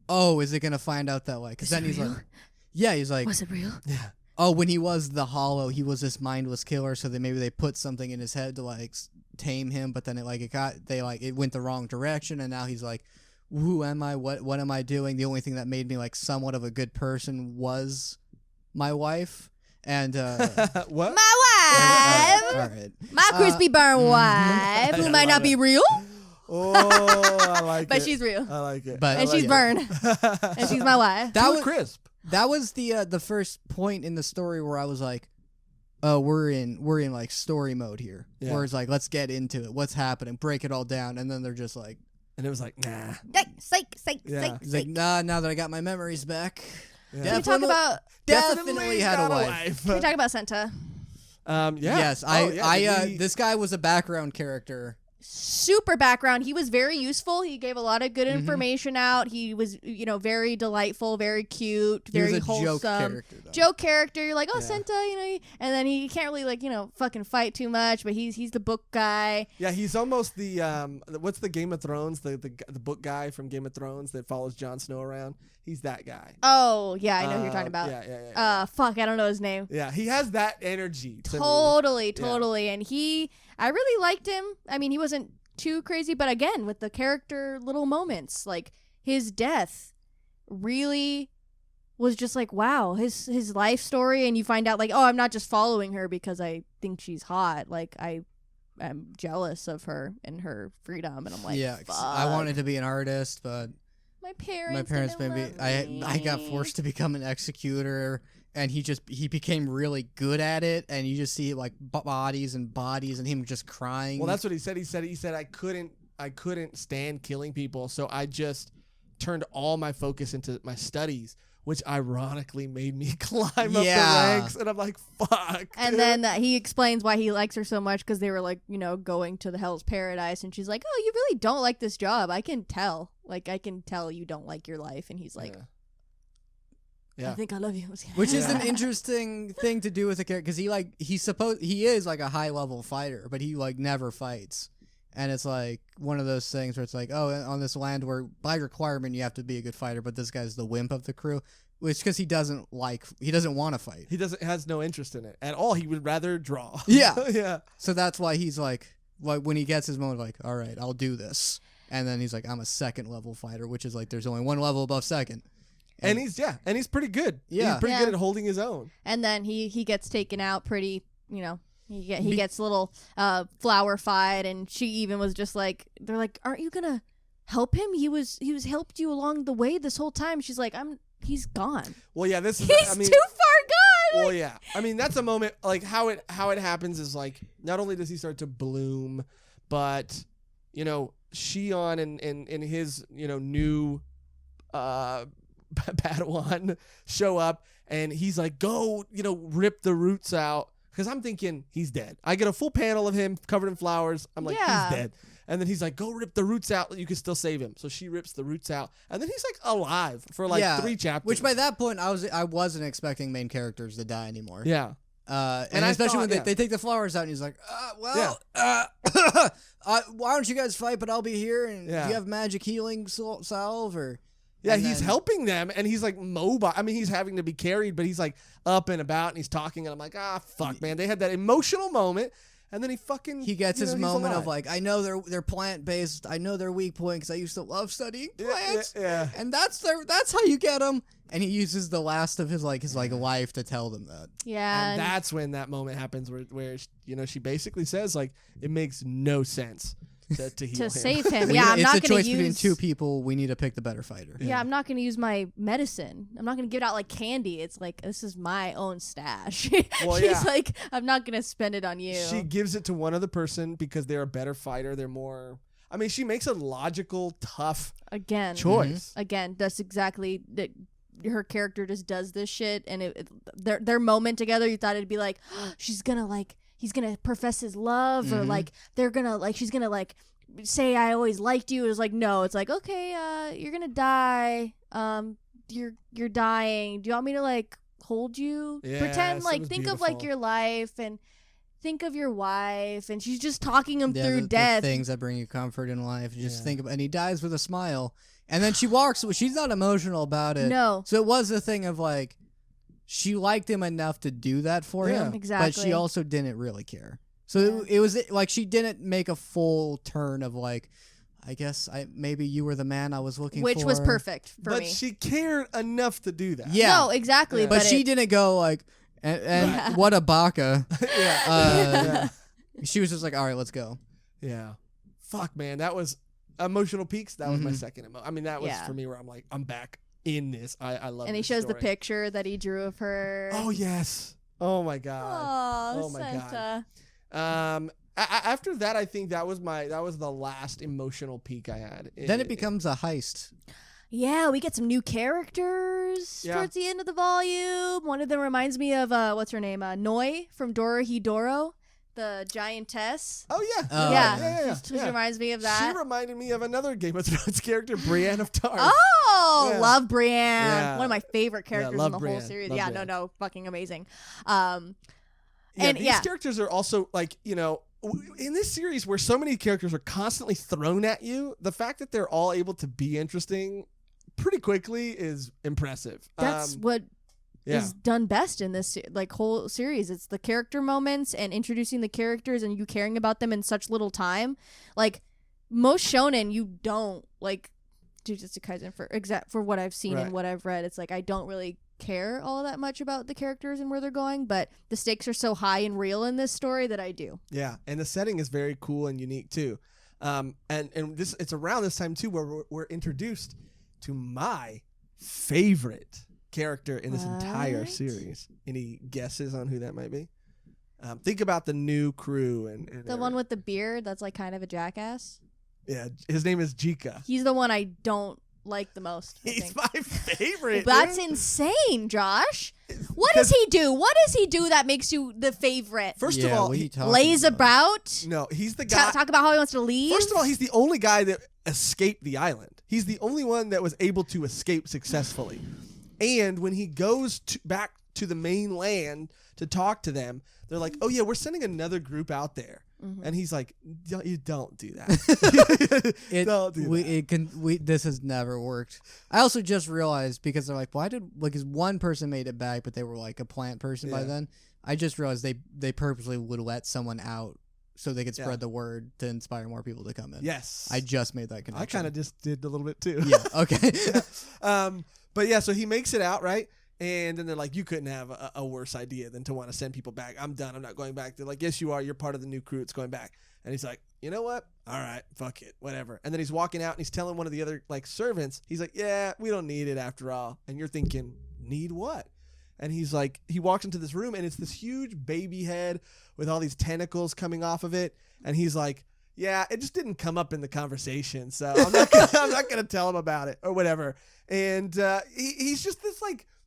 oh, is it gonna find out that like? Because then he's like, yeah, he's like, was it real? Yeah. Oh, when he was the Hollow, he was this mindless killer. So maybe they put something in his head to like tame him, but then it went the wrong direction, and now he's like, who am I? What am I doing? The only thing that made me like somewhat of a good person was my wife. And what? My wife. All right. My crispy burn wife, who might not be real. Oh, I like it. But she's real. I like it. And she's burned. And she's my wife. That was crisp. That was the first point in the story where I was like, we're in like story mode here, Yeah. where it's like, let's get into it, what's happening, break it all down, and then they're just like, And it was like, nah. Psych. Yeah. he's like, nah, now that I got my memories back. Yeah. Can we talk about? Definitely had a got wife. Can we talk about Senta? Yeah. Yes, this guy was a background character. Super background. He was very useful. He gave a lot of good information out. He was, very delightful, very cute, very he was a wholesome. joke character, though. Joke character. You're like, oh, Yeah. Senta, and then he can't really fucking fight too much, but he's the book guy. Yeah, he's almost the what's the Game of Thrones, the book guy from Game of Thrones that follows Jon Snow around. He's that guy. Oh yeah, I know who you're talking about. Yeah. Fuck, I don't know his name. Yeah, he has that energy. To me. Totally. And I really liked him. I mean, he wasn't too crazy, but again, with the character little moments, like his death really was just like, wow, his life story. And you find out like, oh, I'm not just following her because I think she's hot. Like I'm jealous of her and her freedom. And I'm like, yeah, fuck. I wanted to be an artist, but my parents made me. I got forced to become an executor, and he became really good at it. And you just see like bodies and him just crying. Well, that's what he said. He said I couldn't stand killing people, so I just turned all my focus into my studies, which ironically made me climb up the ranks. And I'm like, fuck. And dude. then he explains why he likes her so much because they were like, going to the Hell's Paradise. And she's like, oh, you really don't like this job. I can tell. Like, I can tell you don't like your life. And he's like, Yeah. I think I love you. Which is an interesting thing to do with a character, because he is like a high level fighter, but he like never fights. And it's like one of those things where it's like, oh, on this land where by requirement you have to be a good fighter, but this guy's the wimp of the crew, which because he doesn't want to fight. He has no interest in it at all. He would rather draw. Yeah. Yeah. So that's why he's like when he gets his moment, like, all right, I'll do this. And then he's like, I'm a second level fighter, which is like there's only one level above second. And he's pretty good. Yeah. He's pretty good at holding his own. And then he gets taken out pretty, he gets a little flower-fied, and she even was just like, they're like, aren't you gonna help him? He was helped you along the way this whole time. She's like, he's gone. Well, yeah, this is He's too far gone. Well, yeah. I mean, that's a moment like how it happens is like not only does he start to bloom, but Shion and his new Padawan show up, and he's like, go rip the roots out, because I'm thinking he's dead. I get a full panel of him covered in flowers. I'm like, Yeah. he's dead. And then he's like, go rip the roots out. You can still save him. So she rips the roots out, and then he's like alive for like 3 chapters. Which by that point I wasn't expecting main characters to die anymore. Yeah. And especially when they take the flowers out, and he's like, why don't you guys fight, but I'll be here, and do you have magic healing salve, or... Yeah, he's helping them, and he's like mobile. I mean, he's having to be carried, but he's like up and about, and he's talking, and I'm like, fuck, man. They had that emotional moment, and then he gets his moment alive. of like, I know they're plant based. I know their weak point because I used to love studying plants. Yeah. And that's how you get them. And he uses the last of his life to tell them that. Yeah. And that's when that moment happens where she basically says like it makes no sense to heal him. save him. Yeah, I'm not going to use... It's a choice between two people. We need to pick the better fighter. Yeah, I'm not going to use my medicine. I'm not going to give it out like candy. It's like, this is my own stash. Well, She's like, I'm not going to spend it on you. She gives it to one other person because they're a better fighter. They're more... I mean, she makes a logical, tough choice. Again, that's exactly... that. Her character just does this shit, and their moment together, you thought it'd be like, she's gonna like... he's gonna profess his love, or like they're gonna like she's gonna like say I always liked you. It was like, no, it's like, okay, you're gonna die, you're dying, do you want me to like hold you? Yes, Pretend like think beautiful. of like your life, and think of your wife, and she's just talking him through the death, things that bring you comfort in life. Just think about, and he dies with a smile, and then she walks. She's not emotional about it. No. So it was a thing of like, she liked him enough to do that for him, exactly. but she also didn't really care. So it was like she didn't make a full turn of like, I guess maybe you were the man I was looking for. which was perfect for me. But she cared enough to do that. Yeah. No, exactly. But she didn't go like, and what a baka. She was just like, all right, let's go. Yeah. Fuck, man. That was emotional peaks. That was my Mhm. second I mean, that was for me where I'm like, I'm back in this. I love it. And he shows the picture that he drew of her. Oh, yes. Oh my god. Oh, Oh my Santa. God. After that, I think that was the last emotional peak I had. Then it becomes a heist. Yeah, we get some new characters towards the end of the volume. One of them reminds me of what's her name? Noi from Dorohedoro, the giantess. Oh yeah. Yeah. She reminds me of that. She reminded me of another Game of Thrones character, Brienne of Tarth. Oh, Yeah. love Brienne. Yeah. One of my favorite characters in love the Brienne. whole series. Love Yeah, Brienne. no, fucking amazing. These characters are also like, in this series where so many characters are constantly thrown at you, the fact that they're all able to be interesting pretty quickly is impressive. That's what is done best in this whole series. It's the character moments and introducing the characters and you caring about them in such little time. Like most shonen, you don't like Jujutsu Kaisen for what I've seen and what I've read. It's like I don't really care all that much about the characters and where they're going, but the stakes are so high and real in this story that I do. Yeah, and the setting is very cool and unique too. And this it's around this time too where we're introduced to my favorite character in this entire series. Any guesses on who that might be? Think about the new crew and The one with the beard that's like kind of a jackass. Yeah, his name is Jika. He's the one I don't like the most. He's my favorite. That's dude. insane, Josh. What does he do? What does he do that makes you the favorite? First of all, he lays about. No, he's the guy. Talk about how he wants to leave. First of all, he's the only guy that escaped the island. He's the only one that was able to escape successfully. And when he goes back to the mainland to talk to them, they're like, "Oh yeah, we're sending another group out there." Mm-hmm. And he's like, "You don't do that. Don't do that. This has never worked." I also just realized because they're like, "Why did because one person made it back, but they were like a plant person by then." I just realized they purposely would let someone out so they could spread the word to inspire more people to come in. Yes, I just made that connection. I kind of just did a little bit too. Yeah. Okay. But yeah, so he makes it out, right? And then they're like, you couldn't have a worse idea than to want to send people back. I'm done. I'm not going back. They're like, yes, you are. You're part of the new crew. It's going back. And he's like, you know what? All right, fuck it. Whatever. And then he's walking out and he's telling one of the other servants, he's like, yeah, we don't need it after all. And you're thinking, need what? And he's like, he walks into this room and it's this huge baby head with all these tentacles coming off of it. And he's like, yeah, it just didn't come up in the conversation. So I'm not going to tell him about it or whatever. And he's just this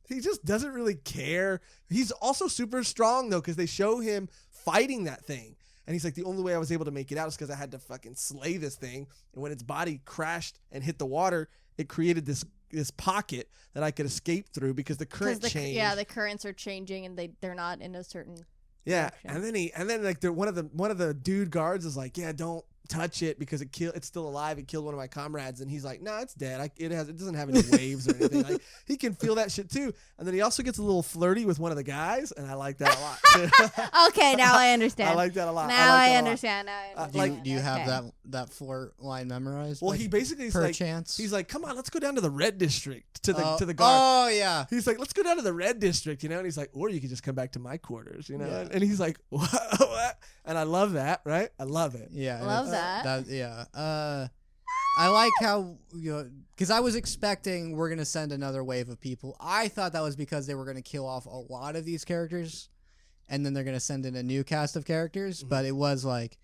he just doesn't really care. He's also super strong, though, because they show him fighting that thing. And he's like, the only way I was able to make it out is because I had to fucking slay this thing. And when its body crashed and hit the water, it created this pocket that I could escape through because the current changed. Yeah, the currents are changing and they're not in a certain direction. And then one of the dude guards is like, yeah, don't touch it because it's still alive. It killed one of my comrades. And he's like, no, it's dead. It doesn't have any waves or anything. Like, he can feel that shit too. And then he also gets a little flirty with one of the guys, and I like that a lot too. Okay, now I understand. I like that a lot. Now I understand. Do you have that flirt line memorized? Well, he basically is like, he's like, come on, let's go down to the red district to the guard. Oh yeah. He's like, let's go down to the red district, And he's like, or you can just come back to my quarters, Yeah. And he's like, what? And I love that, right? I love it. Yeah. Love that. Yeah. I like how, because I was expecting we're going to send another wave of people. I thought that was because they were going to kill off a lot of these characters, and then they're going to send in a new cast of characters. Mm-hmm. But it was like,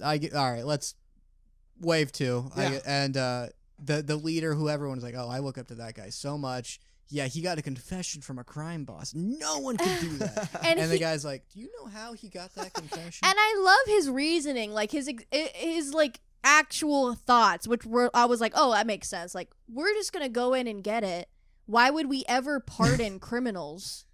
all right, let's wave 2. Yeah. And the leader, who everyone's like, oh, I look up to that guy so much. Yeah, he got a confession from a crime boss. No one could do that. and the guy's like, do you know how he got that confession? And I love his reasoning, like his like actual thoughts, which I was like, oh, that makes sense. Like, we're just gonna go in and get it. Why would we ever pardon criminals?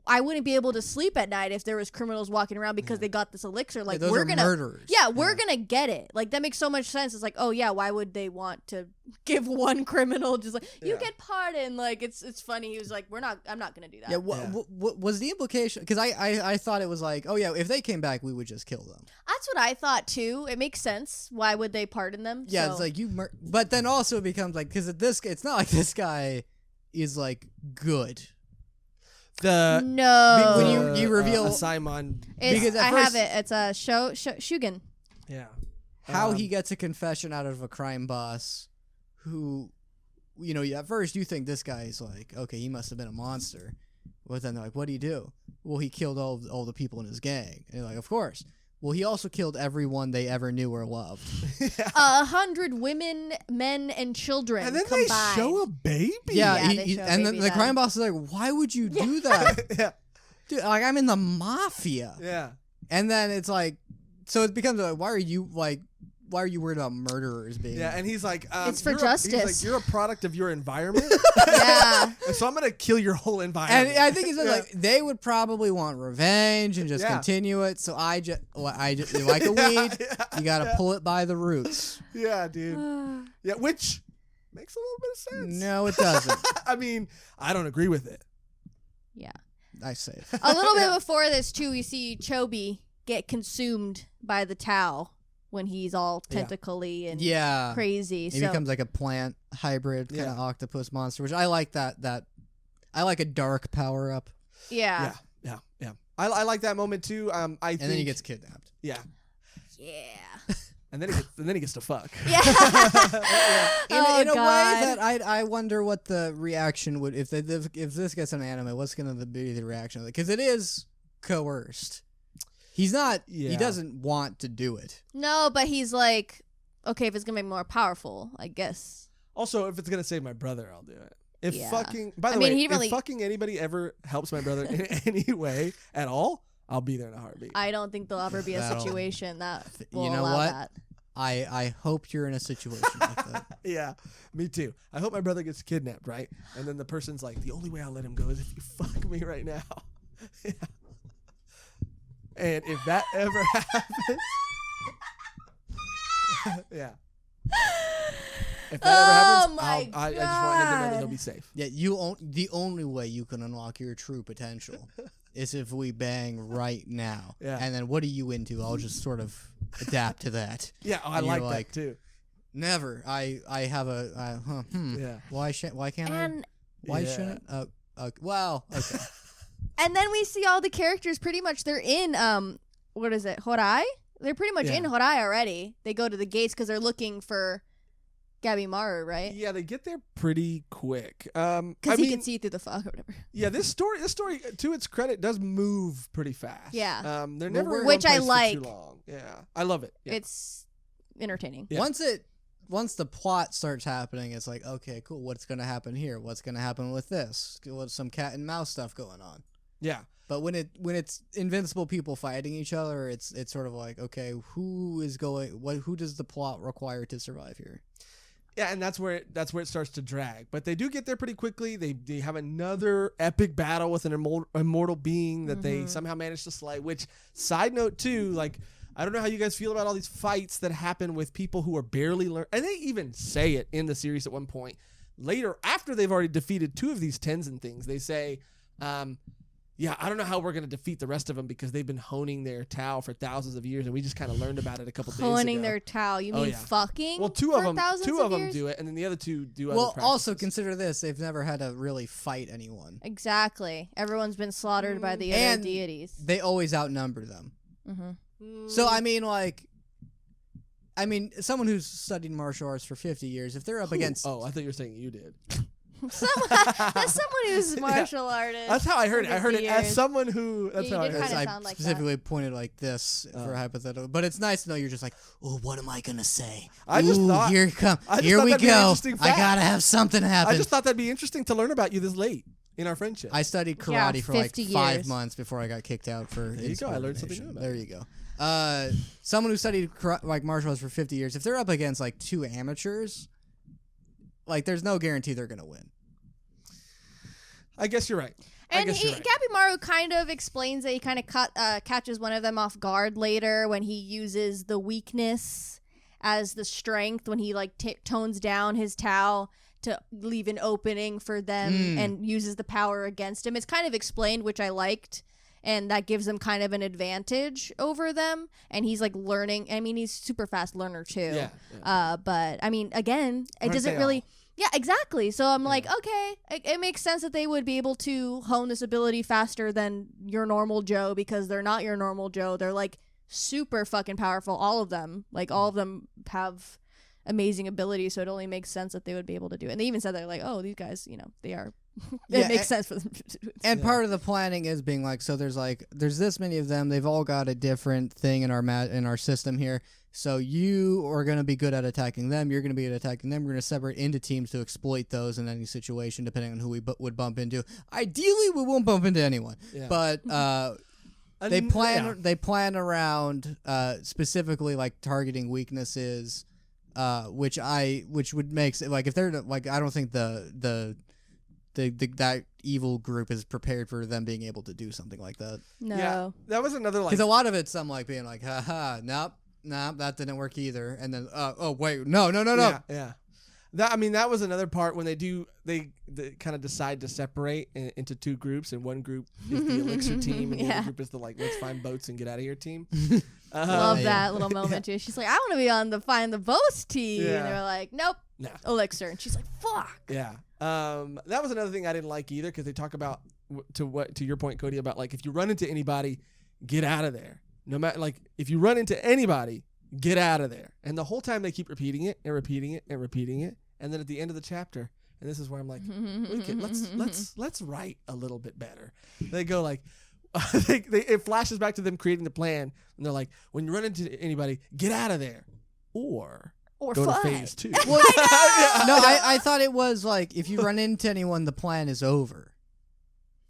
I wouldn't be able to sleep at night if there was criminals walking around because they got this elixir. Like, those we're are gonna murderers. Yeah, we're gonna get it. Like, that makes so much sense. It's like, oh yeah, why would they want to give one criminal just like you get pardoned? Like, it's funny. He was like, I'm not gonna do that. Yeah. What was the implication? Because I thought it was like, oh yeah, if they came back, we would just kill them. That's what I thought too. It makes sense. Why would they pardon them? Yeah, it's like but then also it becomes like, because it's not like this guy is like good. When you reveal Simon, because I have it. It's a Shugen. Yeah. How he gets a confession out of a crime boss, who, at first you think this guy is like, okay, he must have been a monster, Well, then they're like, what do you do? Well, he killed all the people in his gang. And you're like, of course. Well, he also killed everyone they ever knew or loved. 100 women, men, and children And then combined. they show a baby. Yeah, they show a and then baby the die. crime boss is like, why would you do that? Yeah. Dude, like, I'm in the mafia. Yeah. And then it's like, so it becomes like, why are you worried about murderers being? Yeah, and he's like, It's for he's justice. like, you're a product of your environment. Yeah. And so I'm gonna kill your whole And environment. I think he's Yeah. like, they would probably want revenge and just Yeah. continue it. So I just like a weed, you gotta pull it by the roots. Yeah, dude. Yeah, which makes a little bit of sense. No, it doesn't. I mean, I don't agree with it. Yeah. I say it. A little bit before this, too, we see Chobi get consumed by the Tau when he's all tentacly and Yeah. crazy. He So becomes like a plant hybrid kind of octopus monster, which I like that I like a dark power up. yeah. Yeah. I like that moment too. I And think, then he gets kidnapped. yeah, Yeah. and then he gets to fuck. Yeah. Oh, in a way God. that I wonder what the reaction would if this gets an anime. What's going to be the reaction? Because it is coerced. He's not. Yeah. He doesn't want to do it. No, but he's like, okay, if it's going to be more powerful, I guess. Also, if it's gonna save my brother, I'll do it. If Yeah. fucking, by the I mean, way, he really- if fucking anybody ever helps my brother in any way at all, I'll be there in a heartbeat. I don't think there'll ever be a That'll- situation that will You know allow what? that. I hope you're in a situation like that. Yeah, me too. I hope my brother gets kidnapped, right? And then the person's like, the only way I'll let him go is if you fuck me right now. Yeah. And if that ever happens, yeah. If that ever happens, my I just want him to know that God. he'll be safe. Yeah, the only way you can unlock your true potential is if we bang right now. Yeah. And then what are you into? I'll just sort of adapt to that. Yeah, I And you're like like, that too. Never. I have a Yeah. Why can't I? And Why Yeah. shouldn't? Well, okay. and then we see all the characters pretty much they're in what is it? Horai? They're pretty much in Yeah. Horai already. They go to the gates cuz they're looking for Gabimaru, right? Yeah, they get there pretty quick. Cuz I he mean, can see through the fog or whatever. yeah, this story, to its credit, does move pretty fast. Yeah. They're never in Which one I place like. for too long. Yeah, I love it. Yeah. It's entertaining. Yeah. Once the plot starts happening, it's like, okay, cool. What's gonna happen here? What's gonna happen with this? What's some cat and mouse stuff going on? Yeah. But when it's invincible people fighting each other, it's sort of like, okay, who does the plot require to survive here? Yeah, and that's where it starts to drag. But they do get there pretty quickly. They have another epic battle with an immortal being that they somehow manage to slay. Which, side note too, like, I don't know how you guys feel about all these fights that happen with people who are barely learn. And they even say it in the series at one point. Later, after they've already defeated two of these Tenzin things, they say, yeah, I don't know how we're going to defeat the rest of them because they've been honing their Tao for thousands of years, and we just kind of learned about it a couple days ago. Honing their Tau. You Oh, mean yeah. fucking? Well, two for of them thousands of years? do it, and then the other two do other Well, also practices. consider this: they've never had to really fight anyone. Exactly. Everyone's been slaughtered by the other And deities. They always outnumber them. Mm-hmm. So I mean, someone who's studied martial arts for 50 years, if they're up against, Oh, I thought you were saying you did. That's someone who's martial artist. That's how I heard it. I heard it as years. someone who. That's Yeah, how I you heard did it. kinda I sound like specifically pointed like this for Oh. hypothetical, but it's nice to know you're just like, oh, what am I gonna say? I just Ooh, thought- here I just here thought we that'd be an go. interesting I fact. gotta have something happen. I just thought that'd be interesting to learn about you this late in our friendship. I studied Yeah, karate for like 50 5 years. months before I got kicked out for There you go. I learned something new about There you go. Someone who studied like martial arts for 50 years, if they're up against like two amateurs, like there's no guarantee they're gonna win. I guess you're right. And guess you're right. Gabimaru kind of explains that he kind of catches one of them off guard later when he uses the weakness as the strength when he like tones down his Tao to leave an opening for them and uses the power against him. It's kind of explained, which I liked. And that gives them kind of an advantage over them. And he's like learning. I mean, he's super fast learner too. Yeah. But I mean, again, it Aren't doesn't they really. all? Yeah, exactly. So I'm like, okay, it makes sense that they would be able to hone this ability faster than your normal Joe because they're not your normal Joe. They're like super fucking powerful. All of them, like all of them have amazing abilities. So it only makes sense that they would be able to do it. And they even said they're like, oh, these guys, you know, they are It makes sense for them to do it. And part of the planning is being like, so there's this many of them. They've all got a different thing in our system here. So you are going to be good at attacking them. You're going to be good at attacking them. We're going to separate into teams to exploit those in any situation, depending on who we would bump into. Ideally, we won't bump into anyone, but they plan around specifically like targeting weaknesses, which would make like if they're like I don't think the that evil group is prepared for them being able to do something like that. No. Yeah, that was another like because a lot of it's some like being like haha nope that didn't work either, and then oh wait no yeah. That was another part when they kind of decide to separate into two groups, and one group is the elixir team, and the other group is the like let's find boats and get out of here team. Love that little moment too. She's like, I want to be on the find the boats team, Yeah. and they're like, nope, No. elixir, and she's like, fuck. Yeah. That was another thing I didn't like either, because they talk about to your point, Cody, about like if you run into anybody, get out of there. No matter like if you run into anybody, get out of there. And the whole time they keep repeating it and repeating it and repeating it. And then at the end of the chapter, and this is where I'm like, let's write a little bit better. They go like, it flashes back to them creating the plan, and they're like, when you run into anybody, get out of there, or go fly. to phase 2. No, I thought it was like if you run into anyone, the plan is over.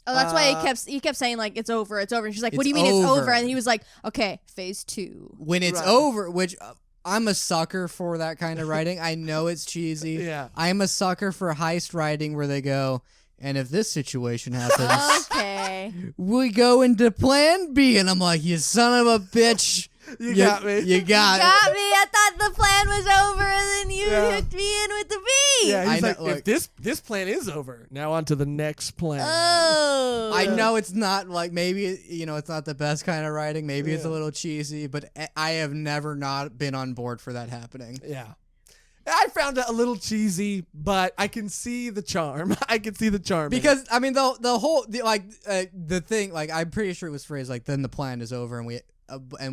Oh, that's why he kept saying like it's over. And she's like, what do you mean it's over? And he was like, okay, phase 2. When it's over, which I'm a sucker for that kind of writing. I know it's cheesy. Yeah. I'm a sucker for heist writing where they go, and if this situation happens, Okay. we go into plan B. And I'm like, you son of a bitch. You got me. You got Got me. I thought the plan was over, and then you hooked me in with the B. Yeah, he's I like, know, if this plan is over, now on to the next plan. Oh. I know it's not like maybe it's not the best kind of writing. Maybe it's a little cheesy, but I have never not been on board for that happening. Yeah. I found it a little cheesy, but I can see the charm. I can see the charm. Because I mean the thing, like I'm pretty sure it was phrased like then the plan is over and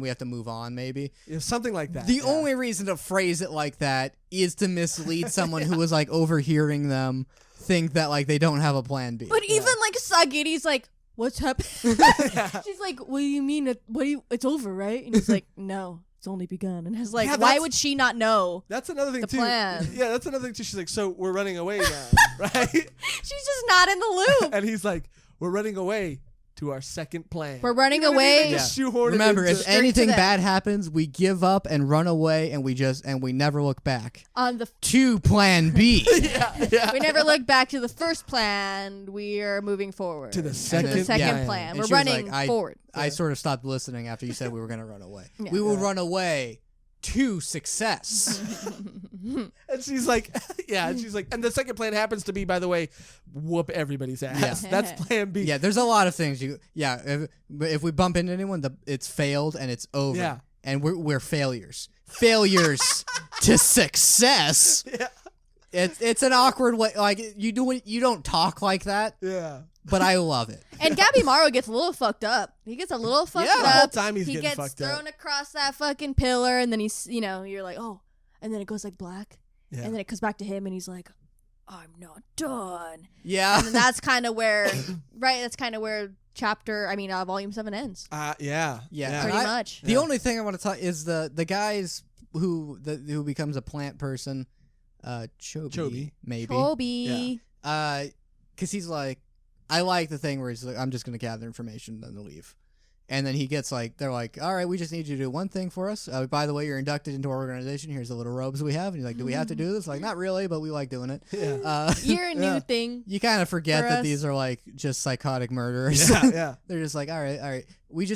we have to move on, maybe. Yeah, something like that. The only reason to phrase it like that is to mislead someone who was like overhearing them think that like they don't have a plan B. But even like Sagiri's like, what's happening? She's like, what do you mean? It's over, right? And he's like, no, it's only begun. And it's like, why would she not know? That's another thing the too. plan. Yeah, that's another thing too. She's like, so we're running away now, right? She's just not in the loop. And he's like, we're running away to our second plan. We're running You know what I mean? away. They just shoehorn it Remember, into- if anything to bad happens, we give up and run away, and we never look back. On the To plan B. yeah. we never look back to the first plan. We are moving forward To the To second the second yeah. plan. And We're she was running like, forward. I sort of stopped listening after you said we were going to run away. Yeah. We will run away to success. And she's like, and the second plan happens to be, by the way, whoop everybody's ass. Yeah. That's plan B. Yeah, there's a lot of things if we bump into anyone, it's failed and it's over. Yeah. And we're failures. Failures to success. Yeah. It's an awkward way. Like you don't talk like that, Yeah. but I love it. And Gabby Morrow gets a little fucked up. He gets a little fucked Yeah, up. the whole time he's he getting gets fucked up. thrown across that fucking pillar, and then he's, you're like, oh, and then it goes like black, Yeah. and then it comes back to him, and he's like, I'm not done. Yeah. And that's kind of where, That's kind of where volume 7 ends. Yeah. Yeah. Pretty much. The only thing I want to talk is the guys who becomes a plant person, Chobi, maybe. Toby. Because he's like, I like the thing where he's like, I'm just gonna gather information and then leave. And then he gets like, they're like, all right, we just need you to do one thing for us. By the way, you're inducted into our organization. Here's the little robes we have. And he's like, do we have to do this? Like, not really, but we like doing it. Yeah. You're a new thing. You kind of forget For that us. these are like just psychotic murderers. Yeah. They're just like, all right. We're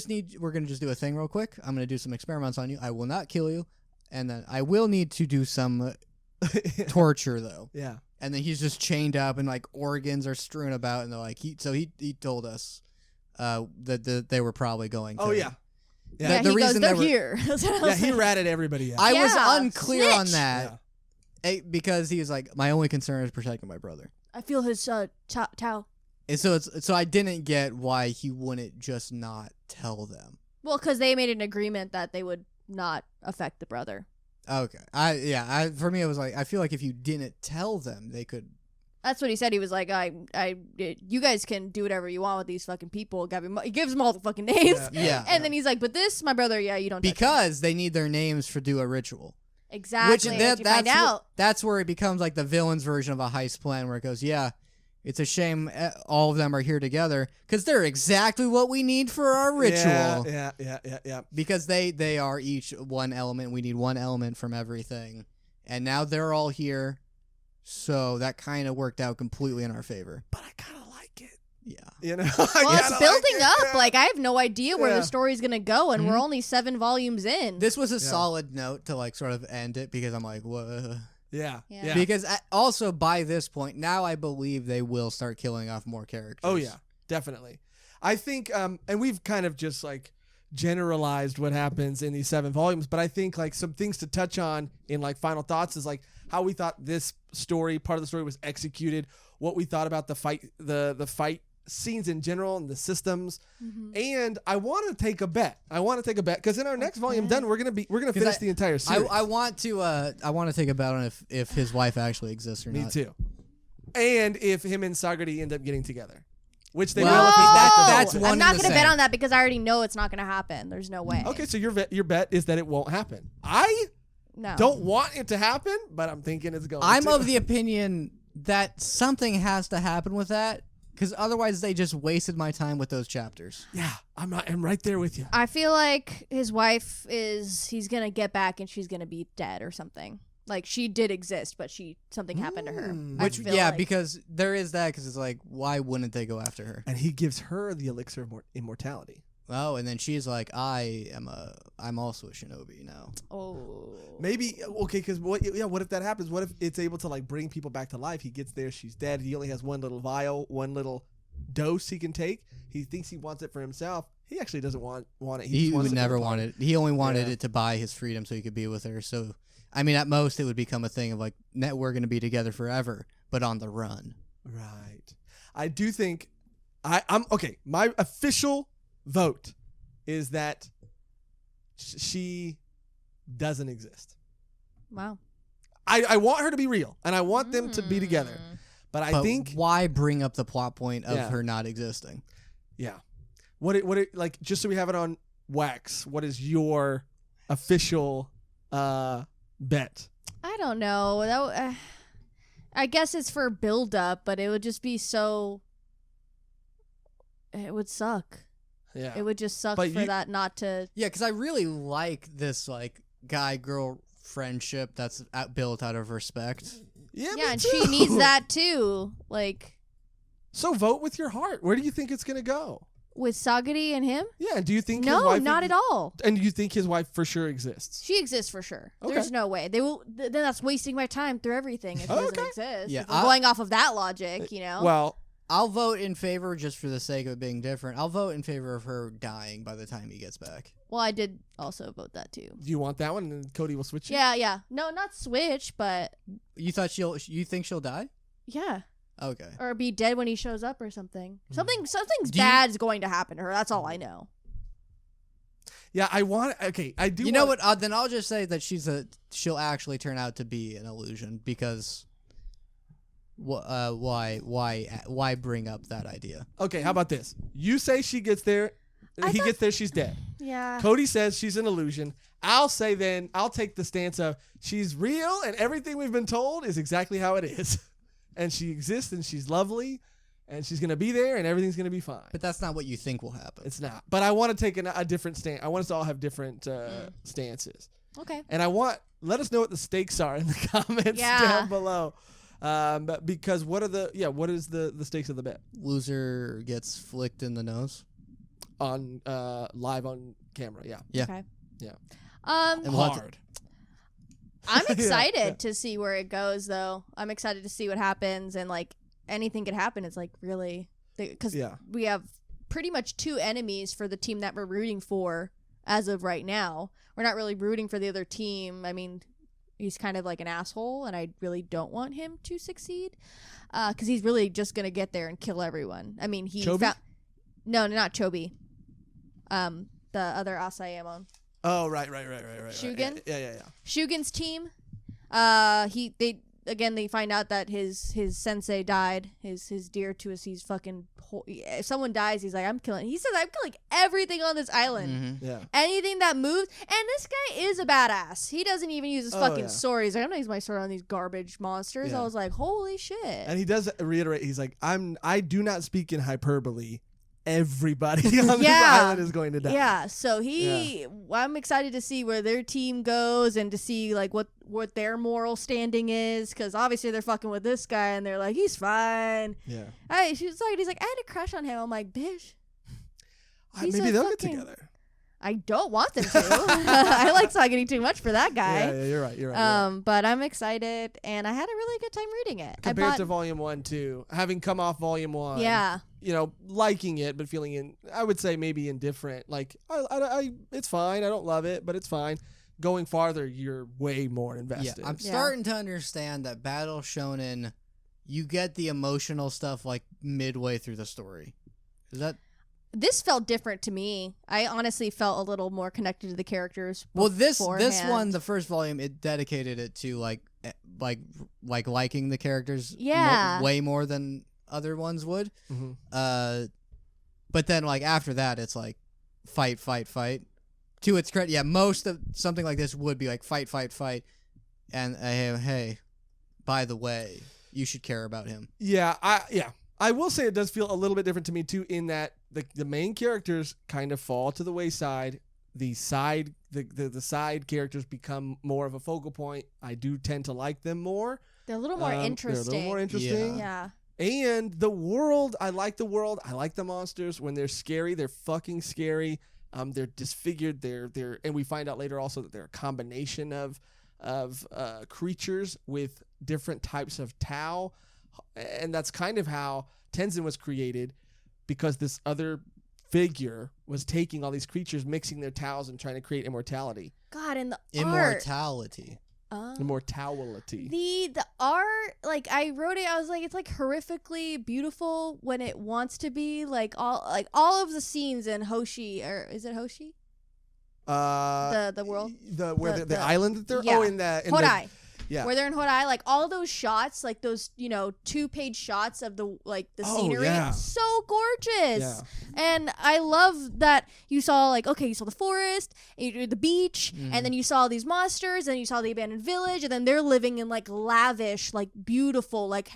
going to just do a thing real quick. I'm going to do some experiments on you. I will not kill you. And then I will need to do some torture, though. Yeah. And then he's just chained up and like organs are strewn about. And they're like, he told us that they were probably going to. Oh, yeah. Yeah, The he goes, reason they're they were- here. That's what I Yeah, was he saying. ratted everybody out. I was Yeah, unclear on snitch. that because he was like, my only concern is protecting my brother. I feel his towel. And so I didn't get why he wouldn't just not tell them. Well, because they made an agreement that they would not affect the brother. Okay. For me, it was like, I feel like if you didn't tell them, they could That's what he said. He was like, you guys can do whatever you want with these fucking people. He gives them all the fucking names. Yeah. And then he's like, but this, my brother, you don't touch Because they need their names for do a ritual. Exactly. That's where it becomes like the villain's version of a heist plan where it goes, yeah, it's a shame all of them are here together because they're exactly what we need for our ritual. Yeah. Because they are each one element. We need one element from everything. And now they're all here. So that kind of worked out completely in our favor. But I kind of like it. Yeah. You know? Well, it's building up. Yeah. Like, I have no idea where Yeah. the story's going to go, and we're only 7 volumes in. This was a solid note to like sort of end it because I'm like, what? Yeah. Because also by this point, now I believe they will start killing off more characters. Oh, yeah. Definitely. I think, and we've kind of just like generalized what happens in these 7 volumes, but I think like some things to touch on in like final thoughts is like how we thought this story, part of the story was executed, what we thought about the fight scenes in general and the systems. And I want to take a bet. Because in our next volume done, we're gonna finish the entire series. I want to take a bet on if his wife actually exists or not. Me too. And if him and Sagari end up getting together, which they Well, will. that's one I'm not and the going to bet same. on that because I already know it's not going to happen. There's no way. Okay, so your bet is that it won't happen. I No. don't want it to happen, but I'm thinking it's going. I'm to. of the opinion that something has to happen with that because otherwise they just wasted my time with those chapters. Yeah, I'm right there with you. I feel like his wife he's going to get back and she's going to be dead or something. Like, she did exist, but something happened to her. Which, I feel yeah, like. because there is that because it's like, why wouldn't they go after her? And he gives her the elixir of immortality. Oh, and then she's like, I'm also a shinobi now. Oh. Maybe okay, because what if that happens? What if it's able to like bring people back to life? He gets there, she's dead. He only has one little vial, one little dose he can take. He thinks he wants it for himself. He actually doesn't want it. He just wants would it for never the want party. it. He only wanted Yeah. it to buy his freedom so he could be with her. So, I mean, at most, it would become a thing of like, we're going to be together forever, but on the run. Right. I do think I'm okay. My official vote is that she doesn't exist. Wow. I want her to be real, and I want them to be together. But I think why bring up the plot point of Yeah. her not existing? yeah. What it like just so we have it on wax. What is your official bet? I don't know. I guess it's for build up, but it would just be so. It would suck. Yeah. It would just suck But for you- that not to. Yeah, because I really like this like guy-girl friendship that's built out of respect. Yeah. me Yeah, and too. she needs that too. Like So vote with your heart. Where do you think it's gonna go? with Sagari and him. Yeah. Do you think his No, wife not at all. And you think his wife for sure exists? She exists for sure. Okay. There's no way they will. Then that's wasting my time through everything if he doesn't Okay. exist. Yeah, If we're going off of that logic, Well, I'll vote in favor just for the sake of it being different. I'll vote in favor of her dying by the time he gets back. Well, I did also vote that too. do you want that one? And then Cody will switch you? Yeah. No, not switch, but You think she'll die? yeah, Okay. or be dead when he shows up or something. Something's Do you- bad's going to happen to her. That's all I know. Yeah, I want. Okay, I do. You know what? Then I'll just say that she'll actually turn out to be an illusion because why bring up that idea? Okay, how about this? You say she gets there. He gets there, she's dead. Yeah. Cody says she's an illusion. I'll say then, I'll take the stance of she's real and everything we've been told is exactly how it is. And she exists and she's lovely and she's going to be there and everything's going to be fine. But that's not what you think will happen. It's not. But I want to take a different stance. I want us to all have different stances. Okay. And let us know what the stakes are in the comments Yeah. down below. Because what is the stakes of the bet Loser gets flicked in the nose. on live on camera? Yeah. Yeah. Okay. Yeah. Um, And we'll have to- Hard. I'm Yeah, excited yeah. to see where it goes, though. I'm excited to see what happens, and like anything could happen. It's like really because Yeah. we have pretty much 2 enemies for the team that we're rooting for as of right now. We're not really rooting for the other team. I mean, he's kind of like an asshole, and I really don't want him to succeed because he's really just gonna get there and kill everyone. I mean, Chobi? No, not Chobi. The other Asayamon. Oh, right. Shugen? Yeah. Shugen's team, again, they find out that his sensei died. His dear to us. He's fucking. If someone dies, he's like, I'm killing. He says, I'm killing everything on this island. Yeah. Anything that moves. And this guy is a badass. He doesn't even use his fucking sword. He's like, I'm gonna use my sword on these garbage monsters. Yeah. I was like, holy shit. And he does reiterate. He's like, I do not speak in hyperbole. Everybody on this island is going to die. Yeah, so I'm excited to see where their team goes and to see like what their moral standing is, because obviously they're fucking with this guy and they're like, he's fine. Yeah. He's like, I had a crush on him. I'm like, bitch. Maybe they'll get together. I don't want them to. I like talking too much for that guy. Yeah, you're right. But I'm excited, and I had a really good time reading it. Compared to Volume 1 too, having come off Volume 1. Yeah. Liking it, but feeling I would say maybe indifferent. Like, I it's fine. I don't love it, but it's fine. Going farther, you're way more invested. Yeah, I'm starting to understand that Battle Shonen, you get the emotional stuff like midway through the story. Is that? This felt different to me. I honestly felt a little more connected to the characters. Well, this one, the first volume, it dedicated it to like liking the characters. Yeah. Way more than other ones would. Mm-hmm. But then like after that, it's like fight. To its credit, yeah, most of something like this would be like fight, and hey, by the way, you should care about him. Yeah, I will say it does feel a little bit different to me too, in that the main characters kind of fall to the wayside. The side characters become more of a focal point. I do tend to like them more. They're a little more interesting. They're a little more interesting. Yeah. And the world, I like the world. I like the monsters. When they're scary, they're fucking scary. They're disfigured. They're and we find out later also that they're a combination of creatures with different types of Tao. And that's kind of how Tenzin was created, because this other figure was taking all these creatures, mixing their Taos and trying to create immortality. God, and the immortality. Immortality. The art, like I wrote it, I was like, it's like horrifically beautiful when it wants to be. Like all of the scenes in Hoshi, or is it Hoshi? The world, the island that they're in Hodai. Yeah. Where they're in Hodai, like all those shots, like those 2-page shots of the scenery, so gorgeous. Yeah. And I love that you saw you saw the forest, and you did the beach, and then you saw these monsters, and you saw the abandoned village, and then they're living in like lavish, like beautiful, like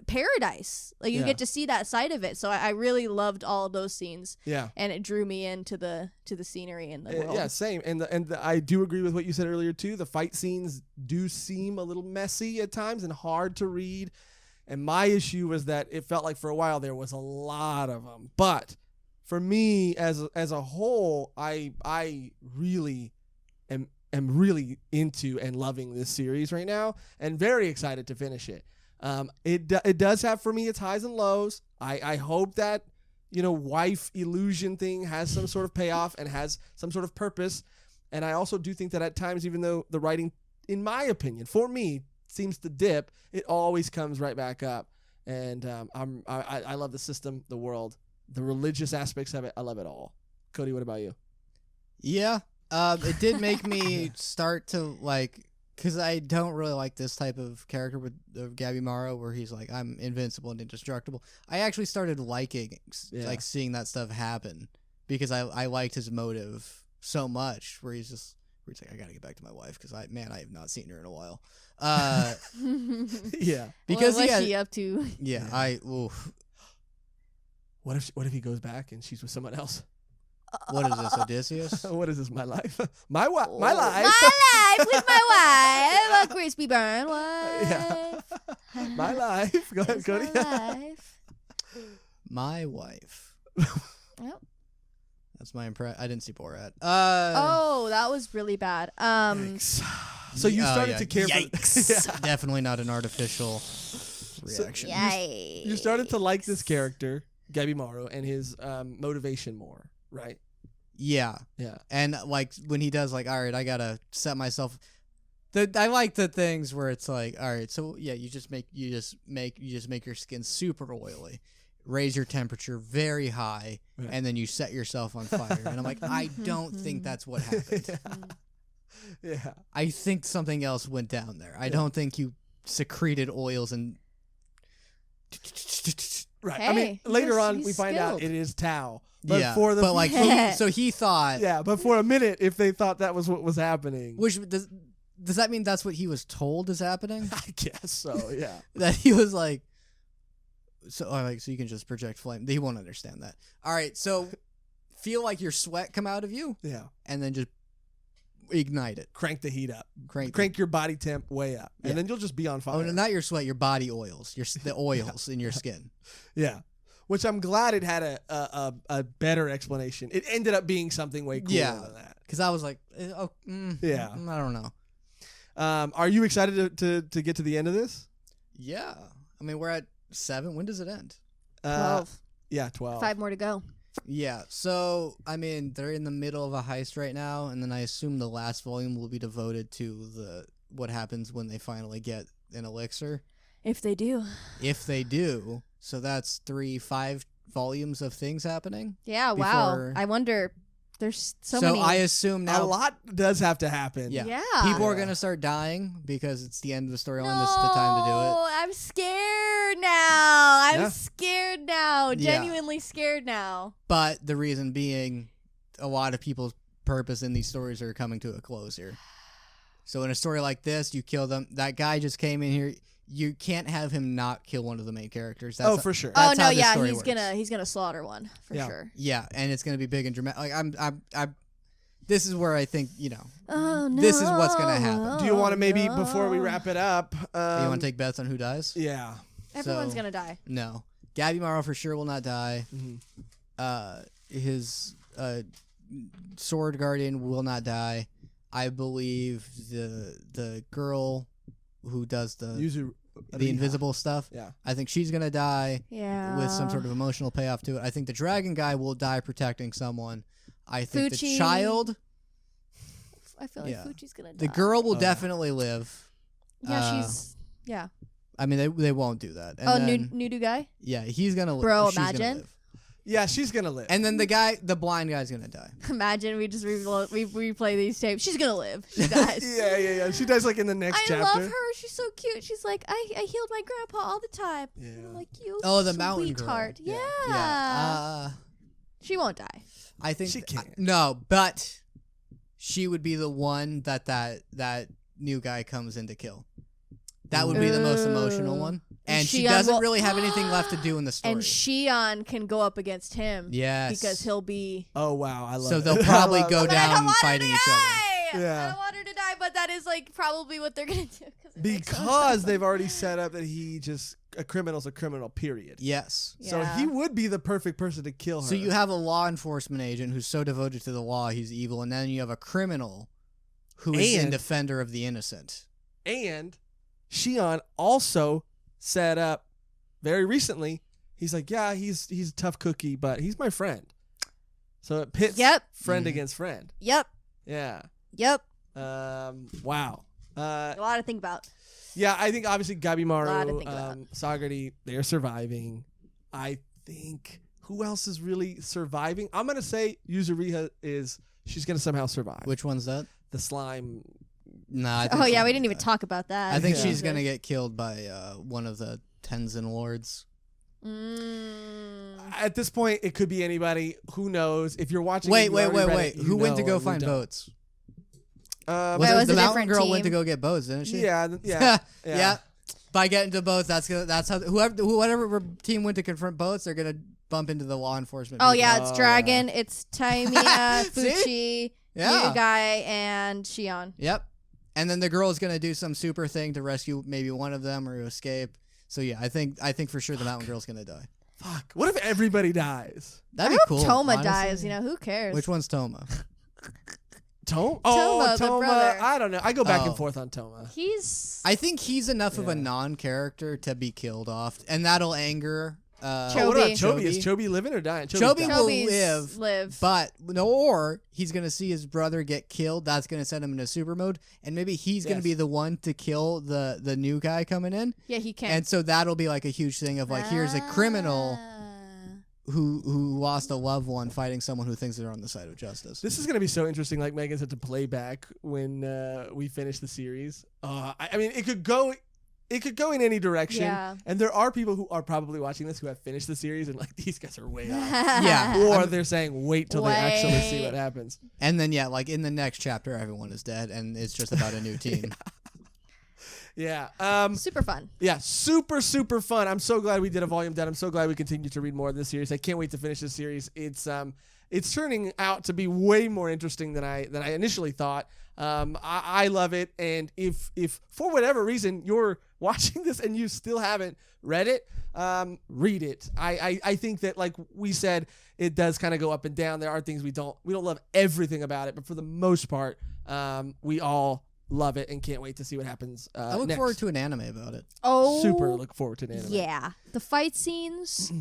paradise. Like you get to see that side of it. So I really loved all of those scenes. Yeah. And it drew me into the scenery and the world. Yeah, same. And I do agree with what you said earlier too. The fight scenes do seem a little messy at times and hard to read. And my issue was that it felt like for a while there was a lot of them. But for me as a whole, I really am really into and loving this series right now, and very excited to finish it. It does have for me its highs and lows. I hope that wife illusion thing has some sort of payoff and has some sort of purpose. And I also do think that at times, even though the writing, in my opinion, for me, seems to dip, it always comes right back up. And I love the system, the world, the religious aspects of it. I love it all. Cody, what about you? Yeah, it did make me start to because I don't really like this type of character with Gabimaru, where he's like, I'm invincible and indestructible. I actually started liking seeing that stuff happen, because I liked his motive so much, where he's like, I gotta get back to my wife, because I have not seen her in a while. Yeah, because what's she up to? Yeah, What if he goes back and she's with someone else? What is this, Odysseus? What is this? My life, my life, my life with my wife, a crispy burn wife. Yeah. My life. Go ahead, Cody. My wife. Yep. That's my impression. I didn't see Borat. That was really bad. So you started to care for... Definitely not an artificial reaction. You started to like this character, Gabimaru, and his motivation more, right? Yeah. And when he does all right, I gotta set myself. I like the things where it's like, all right, so yeah, you just make your skin super oily, raise your temperature very high, and then you set yourself on fire. And I'm like, I don't think that's what happened. Yeah. I think something else went down there. I don't think you secreted oils and. Right. Hey, I mean, later on he's we find out skilled. it is Tao. But Yeah, for the but like so he thought. yeah, but for a minute, if they thought that was what was happening, Which does that mean that's what he was told is happening? I guess so. Yeah. That he was like, so you can just project flame. He won't understand that. All right, so feel like your sweat come out of you, Yeah. and then just ignite it. Crank the heat up. Crank your body temp way up, Yeah. and then you'll just be on fire. Oh, no, not your sweat, your body oils, the oils in your skin. Yeah. Which I'm glad it had a better explanation. It ended up being something way cooler than that. Because I was like, Yeah. I don't know. Are you excited to get to the end of this? Yeah, I mean we're at 7. When does it end? 12. Yeah, 12. 5 more to go. Yeah, so I mean they're in the middle of a heist right now, and then I assume the last volume will be devoted to what happens when they finally get an elixir. If they do. If they do, so that's 5 volumes of things happening. Yeah, wow. Before- I wonder. There's so So many. I assume now a lot does have to happen. Yeah. Yeah. people are Yeah. gonna start dying because it's the end of the storyline. No, This is the time to do I'm scared now. I'm Yeah. scared now. Yeah. Genuinely scared now. it. But the reason being, a lot of people's purpose in these stories are coming to a close here. So in a story like this, you kill them. That guy just came in here. You can't have him not kill one of the main characters. That's For sure. Oh That's no, how this yeah, story he's works. gonna slaughter one for Yeah. sure. Yeah, and it's gonna be big and dramatic. Like I'm. This is where I think Oh no. This is what's gonna happen. Do you want to maybe, no. before we wrap it up? you want to take bets on who dies? Yeah. Everyone's So- gonna die. No, Gabby Morrow for sure will not die. Mhm. His sword guardian will not die. I believe the girl who does the Yuzu. invisible stuff. Yeah. I think she's gonna die Yeah. with some sort of emotional payoff to it. I think the dragon guy will die protecting someone. I think the Fuchi. child, I feel like Yeah. Fuchi's gonna die. the girl will Oh, yeah. definitely live. Yeah, she's. Yeah. I mean, they won't do that. And Oh, then, nude guy. yeah, he's gonna live. Bro, She's gonna imagine. live. Yeah, she's gonna live. And then the blind guy's gonna die. Imagine we just replay these tapes. She's gonna live. She dies. yeah. She dies like in the next I chapter. love her. She's so cute. She's like, I healed my grandpa all the time. Yeah. And I'm like, you. Oh, the mountain girl. sweetheart. Yeah. Yeah. She won't die. I think She can't. no, but she would be the one that new guy comes in to kill. That would be the most emotional one. And she Shion doesn't will- really have anything left to do in the story. And Shion can go up against him. yes, Because he'll be. Oh wow, I love So it. they'll probably I love go it. But I don't down want her fighting to each other. die. Yeah. I don't want her to die, but that is like probably what they're gonna do. It makes so much because sense. they've already set up that a criminal's a criminal. Period. Yes. So Yeah. he would be the perfect person to kill her. So you have a law enforcement agent who's so devoted to the law he's evil, and then you have a criminal who is a And- defender of the innocent. and Shion also set up very recently. He's like, yeah, he's a tough cookie, but he's my friend. So it pits Yep. friend Mhm. against friend. Yep. Yeah. Yep. Wow. A lot to think about. Yeah, I think obviously Lot to Gabimaru, think about. Sagarty, they're surviving. I think who else is really surviving? I'm gonna say Yuzuriha she's gonna somehow survive. Which one's that? The slime. Nah. I think Oh yeah, so. we didn't even talk about that. I think Yeah. she's gonna get killed by one of the Tenzin lords. At this point, it could be anybody. Who knows? If you're watching, Wait. you already read it, you Who went to know, go and we find don't. boats? Um, Wait, Was was it the a mountain different girl went to team. go get boats, didn't she? yeah, yeah. yeah. By getting to boats, that's how whatever team went to confront boats, they're gonna bump into the law enforcement. Oh people. yeah, it's Oh, Dragon, it's Taimiya, See? Fuchi, Yeah. Guy, and Shion. Yep. And then the girl is gonna do some super thing to rescue maybe one of them or escape. So yeah, I think for sure the mountain girl's gonna die. Fuck. What if everybody dies? That'd I be hope cool. Toma honestly. dies. You know, who cares? Which one's Toma? Toma. Toma, the Toma. brother. I don't know. I go back Oh. and forth on Toma. He's I think he's enough of a Yeah. non-character to be killed off, and that'll anger. Oh, what about Chobi. Chobi? Is Chobi living or dying? Chobi dying. will Chobi's live, but no, or he's gonna see his brother get killed. That's gonna send him into super mode, and maybe he's gonna Yes. be the one to kill the new guy coming in, yeah, he can. and so that'll be like a huge thing of like, here's a criminal who lost a loved one fighting someone who thinks they're on the side of justice. This is going to be so interesting. Like Megan said, to play back when we finish the series. I mean, it could go it could go in any direction. Yeah. And there are people who are probably watching this who have finished the series and like these guys are way off. Yeah. Or they're saying wait till they actually see what happens. And then like in the next chapter, everyone is dead, and it's just about a new team. Yeah. Super fun. Yeah, super, super fun. I'm so glad we did a volume done. I'm so glad we continue to read more of this series. I can't wait to finish this series. It's turning out to be way more interesting than I initially thought. I love it, and if for whatever reason you're watching this and you still haven't read it, read it. I think that, like we said, it does kind of go up and down. There are things we don't love everything about it, but for the most part, we all love it and can't wait to see what happens. I look forward to an anime about it. Oh, super look forward to an anime. Yeah, the fight scenes.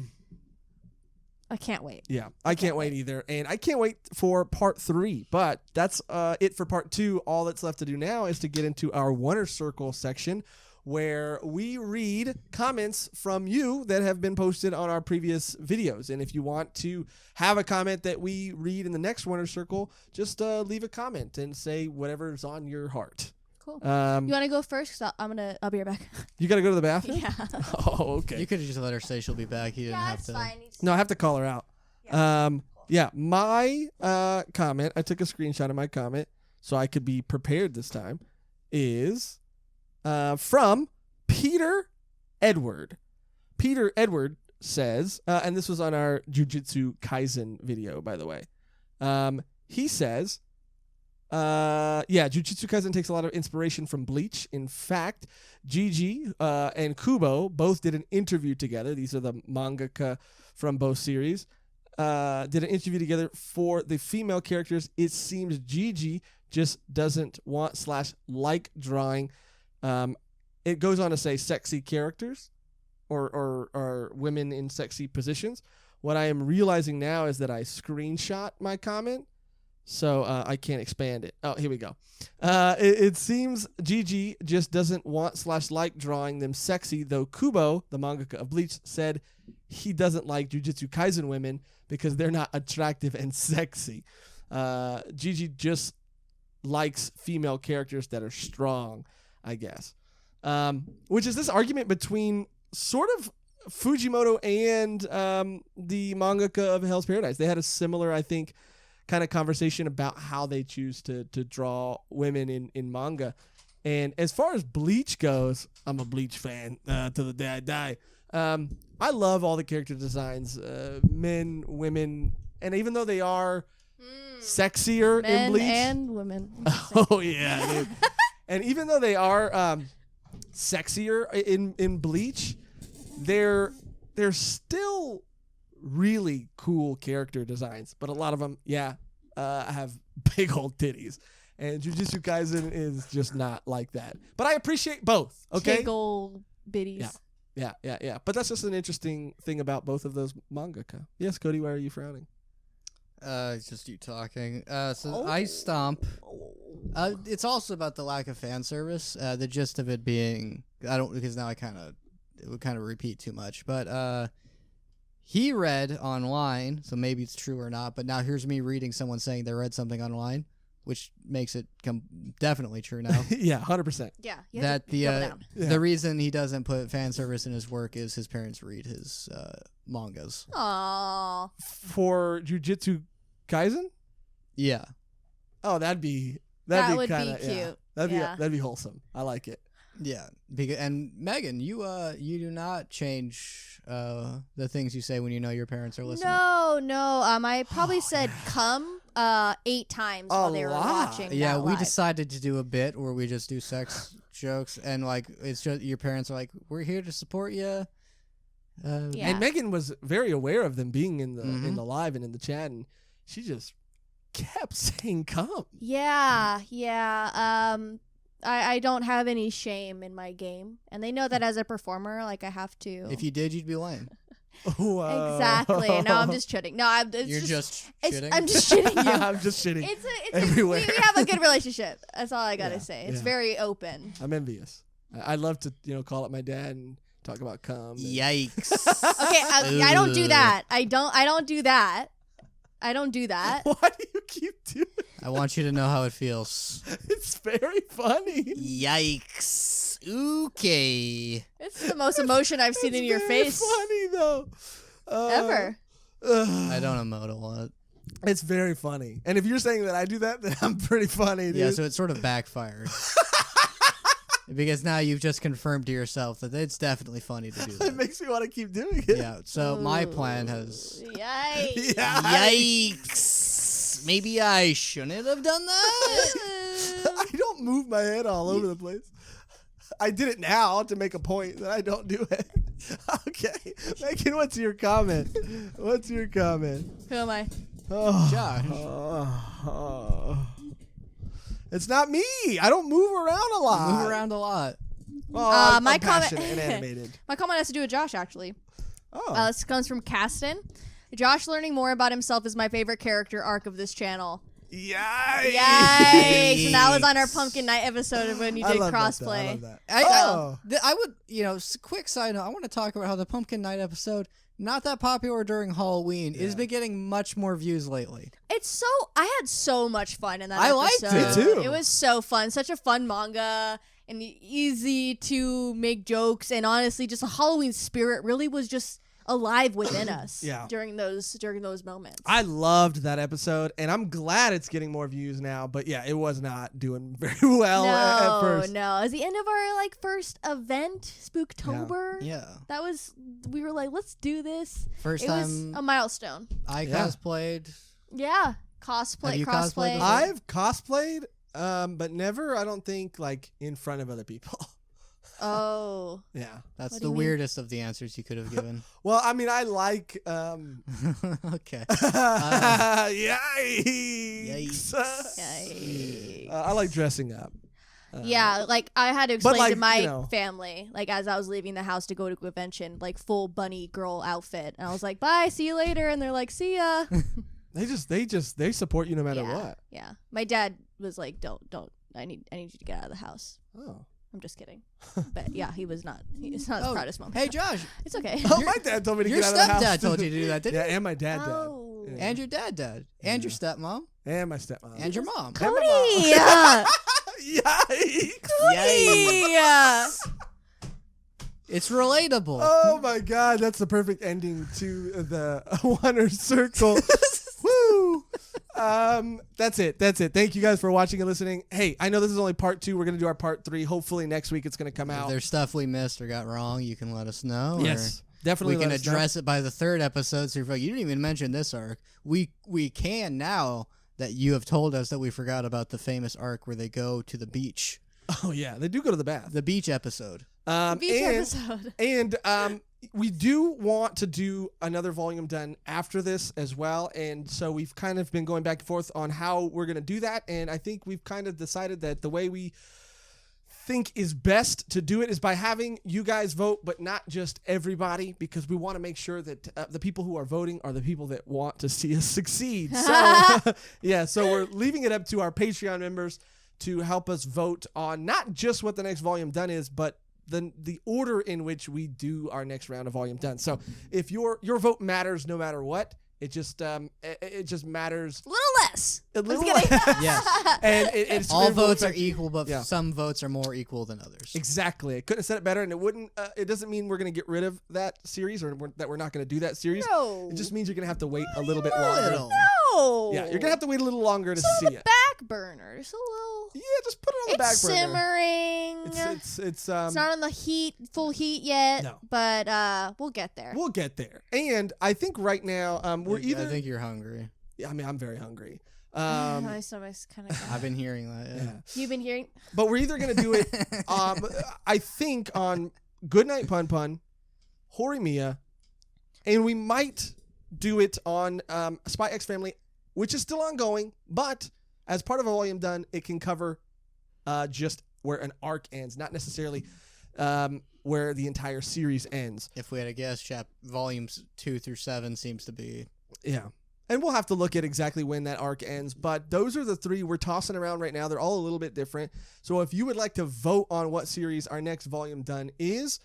I can't wait. Yeah, I can't wait either. And I can't wait for part 3. But that's it for part 2. All that's left to do now is to get into our Wonder Circle section where we read comments from you that have been posted on our previous videos. And if you want to have a comment that we read in the next Wonder Circle, just leave a comment and say whatever's on your heart. Cool. You want to go first? Cause I'll be right back. You got to go to the bathroom? Yeah. Oh, okay. You could have just let her say she'll be back. You didn't Yeah, have it's to. fine. No, I have to call her out. Yeah, my comment, I took a screenshot of my comment so I could be prepared this time, is from Peter Edward. Peter Edward says, and this was on our Jujutsu Kaisen video, by the way. He says, Jujutsu Kaisen takes a lot of inspiration from Bleach. In fact, Gigi and Kubo both did an interview together. These are the mangaka from both series. Did an interview together for the female characters. It seems Gigi just doesn't want / like drawing. It goes on to say sexy characters or women in sexy positions. What I am realizing now is that I screenshot my comment, so I can't expand it. Oh, here we go. It seems Gigi just doesn't want / like drawing them sexy, though Kubo, the mangaka of Bleach, said he doesn't like Jujutsu Kaisen women because they're not attractive and sexy. Gigi just likes female characters that are strong, I guess. Which is this argument between sort of Fujimoto and the mangaka of Hell's Paradise. They had a similar, I think, kind of conversation about how they choose to draw women in manga. And as far as Bleach goes, I'm a Bleach fan till the day I die. I love all the character designs, men, women, and even though they are sexier Men in Bleach. and women. Oh, yeah, dude. And even though they are sexier in Bleach, they're still really cool character designs, but a lot of them, have big old titties. And Jujutsu Kaisen is just not like that. But I appreciate both, okay? Big old bitties. Yeah. Yeah. But that's just an interesting thing about both of those mangaka. Yes, Cody, why are you frowning? It's just you talking. I Stomp. It's also about the lack of fan service. The gist of it being, because now it would kind of repeat too much. But he read online, so maybe it's true or not. But now here's me reading someone saying they read something online, which makes it definitely true now. Yeah, 100%. Yeah. You have That to double down. the reason he doesn't put fan service in his work is his parents read his mangas. Aww. For Jujutsu Kaisen? Yeah. Oh, that would be That would be kinda, cute. Yeah. That'd be wholesome. I like it. Yeah, and Megan, you do not change the things you say when you know your parents are listening. No. I probably said come 8 times while they were lot. watching. Yeah, that we live. decided to do a bit where we just do sex jokes, and like it's just your parents are like, "We're here to support you." Yeah. And Megan was very aware of them being in the live and in the chat, and she just kept saying come. Yeah. I don't have any shame in my game, and they know that as a performer, like I have to. If you did, you'd be lame. Whoa. Exactly. No, I'm just kidding. No, You're just shitting. I'm just shitting you. I'm just shitting. It's everywhere. We have a good relationship. That's all I gotta Yeah, say. It's yeah. very open. I'm envious. I love to call up my dad and talk about cum. and- Yikes! Okay, I don't do that. I don't do that. I don't do that. Why do you keep doing it? I want you to know how it feels. It's very funny. Yikes! Okay. It's the most emotion I've seen in your face Funny though. ever. I don't emote a lot. It's very funny. And if you're saying that I do that, then I'm pretty funny, dude. Yeah, so it sort of backfired. Because now you've just confirmed to yourself that it's definitely funny to do It that. makes me want to keep doing it. Yeah, so my plan has... Yikes. Yikes! Maybe I shouldn't have done that? I don't move my head all over the place. I did it now to make a point that I don't do it. Okay. Megan, what's your comment? What's your comment? Who am I? Oh, Josh. It's not me. I don't move around a lot. Move around a lot. Oh, my I'm passionate and animated. My comment has to do with Josh, actually. Oh. This comes from Caston. Josh learning more about himself is my favorite character arc of this channel. Yikes. Yikes! And that was on our Pumpkin Night episode of when you I did love that, crossplay. though. I love that. I would, quick side note, I want to talk about how the Pumpkin Night episode, not that popular during Halloween, has been getting much more views lately. I had so much fun in that I episode. liked it. Me too. It was so fun. Such a fun manga and easy to make jokes, and honestly, just a Halloween spirit really was just alive within us during those moments. I loved that episode, and I'm glad it's getting more views now. But yeah, it was not doing very well at first. No, as the end of our first event, Spooktober. Yeah. That was, we were like, let's do this. First it time was a milestone. I cosplayed. Yeah, cosplay, Have you crossplay. cosplayed before? I've cosplayed, but never, I don't think, in front of other people. Oh. Yeah. That's What do the you mean? weirdest of the answers you could have given. Well, I mean, I like. Okay. Yikes! Yikes. I like dressing up. Yeah, I had to explain to my you know. family, as I was leaving the house to go to convention, full bunny girl outfit, and I was like, "Bye, see you later," and they're like, "See ya." They support you no matter what. Yeah, my dad was like, "Don't, I need you to get out of the house." Oh. I'm just kidding, but yeah, he's not his proudest moment. Hey, Josh. It's okay. Oh, my dad told me to Your get out of the house. stepdad told you to do that, didn't Yeah, and my dad did. Oh. Yeah. And your dad did. And your stepmom. And my stepmom. And your mom. Cody. Yikes! Yeah. It's relatable. Oh my God, that's the perfect ending to the Wonder Circle. Woo! That's it. Thank you guys for watching and listening. Hey, I know this is only part 2. We're gonna do our part 3. Hopefully next week it's gonna come If out. there's stuff we missed or got wrong, you can let us know. Yes, or definitely. we can let us know. address it by the 3rd episode. So you're like, you didn't even mention this arc. We can now that you have told us that we forgot about the famous arc where they go to the beach. Oh yeah, they do go to the bath. The beach episode. Beach episode. And we do want to do another volume done after this as well. And so we've kind of been going back and forth on how we're going to do that. And I think we've kind of decided that the way we think is best to do it is by having you guys vote, but not just everybody, because we want to make sure that the people who are voting are the people that want to see us succeed. So yeah, so we're leaving it up to our Patreon members to help us vote on not just what the next volume done is, but the order in which we do our next round of volume done. So if your vote matters no matter what, it just matters A little less. a little. kidding. Yes. And it's All it will votes are affect- equal, but Yeah. some votes are more equal than others. Exactly. I couldn't have said it better, and it wouldn't. It doesn't mean we're going to get rid of that series or that we're not going to do that series. No. It just means you're going to have to wait a little bit longer. Little. No. Yeah, you're going to have to wait a little longer to It's see on the it. back burner. It's a little. Yeah, just put it on the back It's burner. simmering. It's It's not on the full heat yet. No. But we'll get there. we'll get there. And I think right now we're either. I think you're hungry. Yeah, I mean, I'm very hungry. My stomach's kind of. I've been hearing that. Yeah. Yeah. You've been hearing. But we're either going to do it, I think, on Goodnight Pun Pun, Horimiya, and we might do it on Spy X Family, which is still ongoing, but as part of a volume done, it can cover just where an arc ends, not necessarily where the entire series ends. If we had a guess, volumes 2 through 7 seems to be. Yeah. And we'll have to look at exactly when that arc ends. But those are the 3 we're tossing around right now. They're all a little bit different. So if you would like to vote on what series our next volume done is,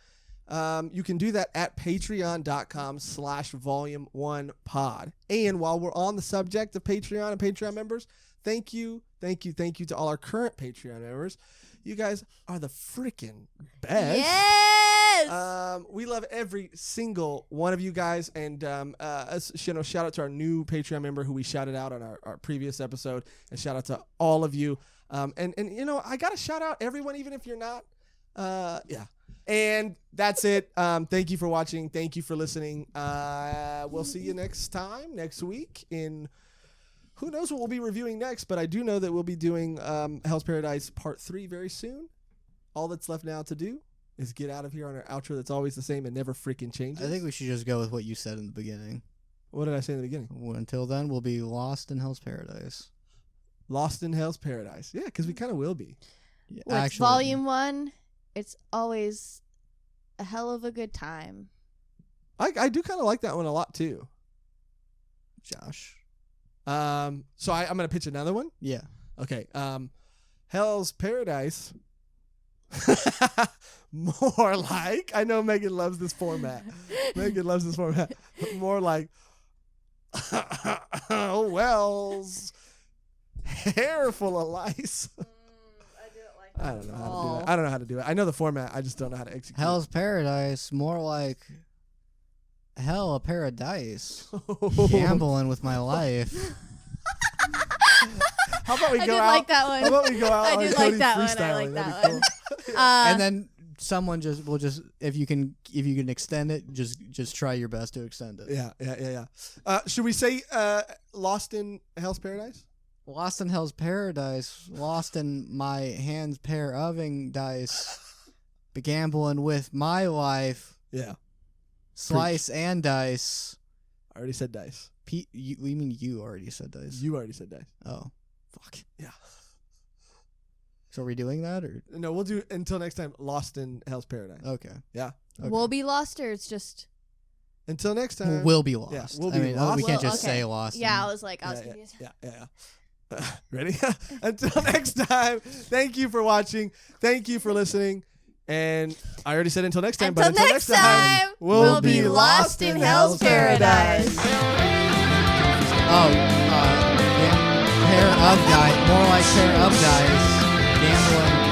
you can do that at patreon.com/volume1pod. And while we're on the subject of Patreon and Patreon members, thank you to all our current Patreon members. You guys are the freaking best. Yes. We love every single one of you guys, and shout out to our new Patreon member who we shouted out on our previous episode, and shout out to all of you. And I gotta shout out everyone, even if you're not. Yeah. And that's it. Thank you for watching. Thank you for listening. We'll see you next week in. Who knows what we'll be reviewing next, but I do know that we'll be doing Hell's Paradise Part 3 very soon. All that's left now to do is get out of here on our outro that's always the same and never freaking changes. I think we should just go with what you said in the beginning. What did I say in the beginning? Until then, we'll be lost in Hell's Paradise. Lost in Hell's Paradise. Yeah, because we kind of will be. Yeah, With actually, Volume 1, it's always a hell of a good time. I do kind of like that one a lot, too. Josh. So I'm going to pitch another one. Yeah. Okay. Hell's Paradise. More like, I know Megan loves this format. More like, Wells, hair full of lice. I don't know how to do that. I don't know how to do it. I know the format. I just don't know how to execute. Hell's Paradise, more like hell, a paradise. Gambling with my life. How about we I go did out? like that one. How about we go out? I on did Cody like that one. I freestyling? like That'd that be one. cool. And then someone will just if you can extend it, just try your best to extend it. Yeah. Should we say Lost in Hell's Paradise? Lost in Hell's Paradise, lost in my hands pair of dice, be gambling with my life, Yeah. slice and dice. I already said dice. You mean you already said dice? You already said dice. Oh, fuck. Yeah. So are we doing that or? No, we'll do until next time. Lost in Hell's Paradise. Okay. Yeah. Okay. We'll be lost, or it's just. Until next time. We'll be lost. Yeah, we'll be we lost. can't just okay. say lost. Yeah, I was confused. Yeah. Ready? Until next time. Thank you for watching. Thank you for listening. And I already said until next time. Until but until next time, we'll be lost in Hell's Paradise. Oh, pair of dice. More like pair of dice. Gambling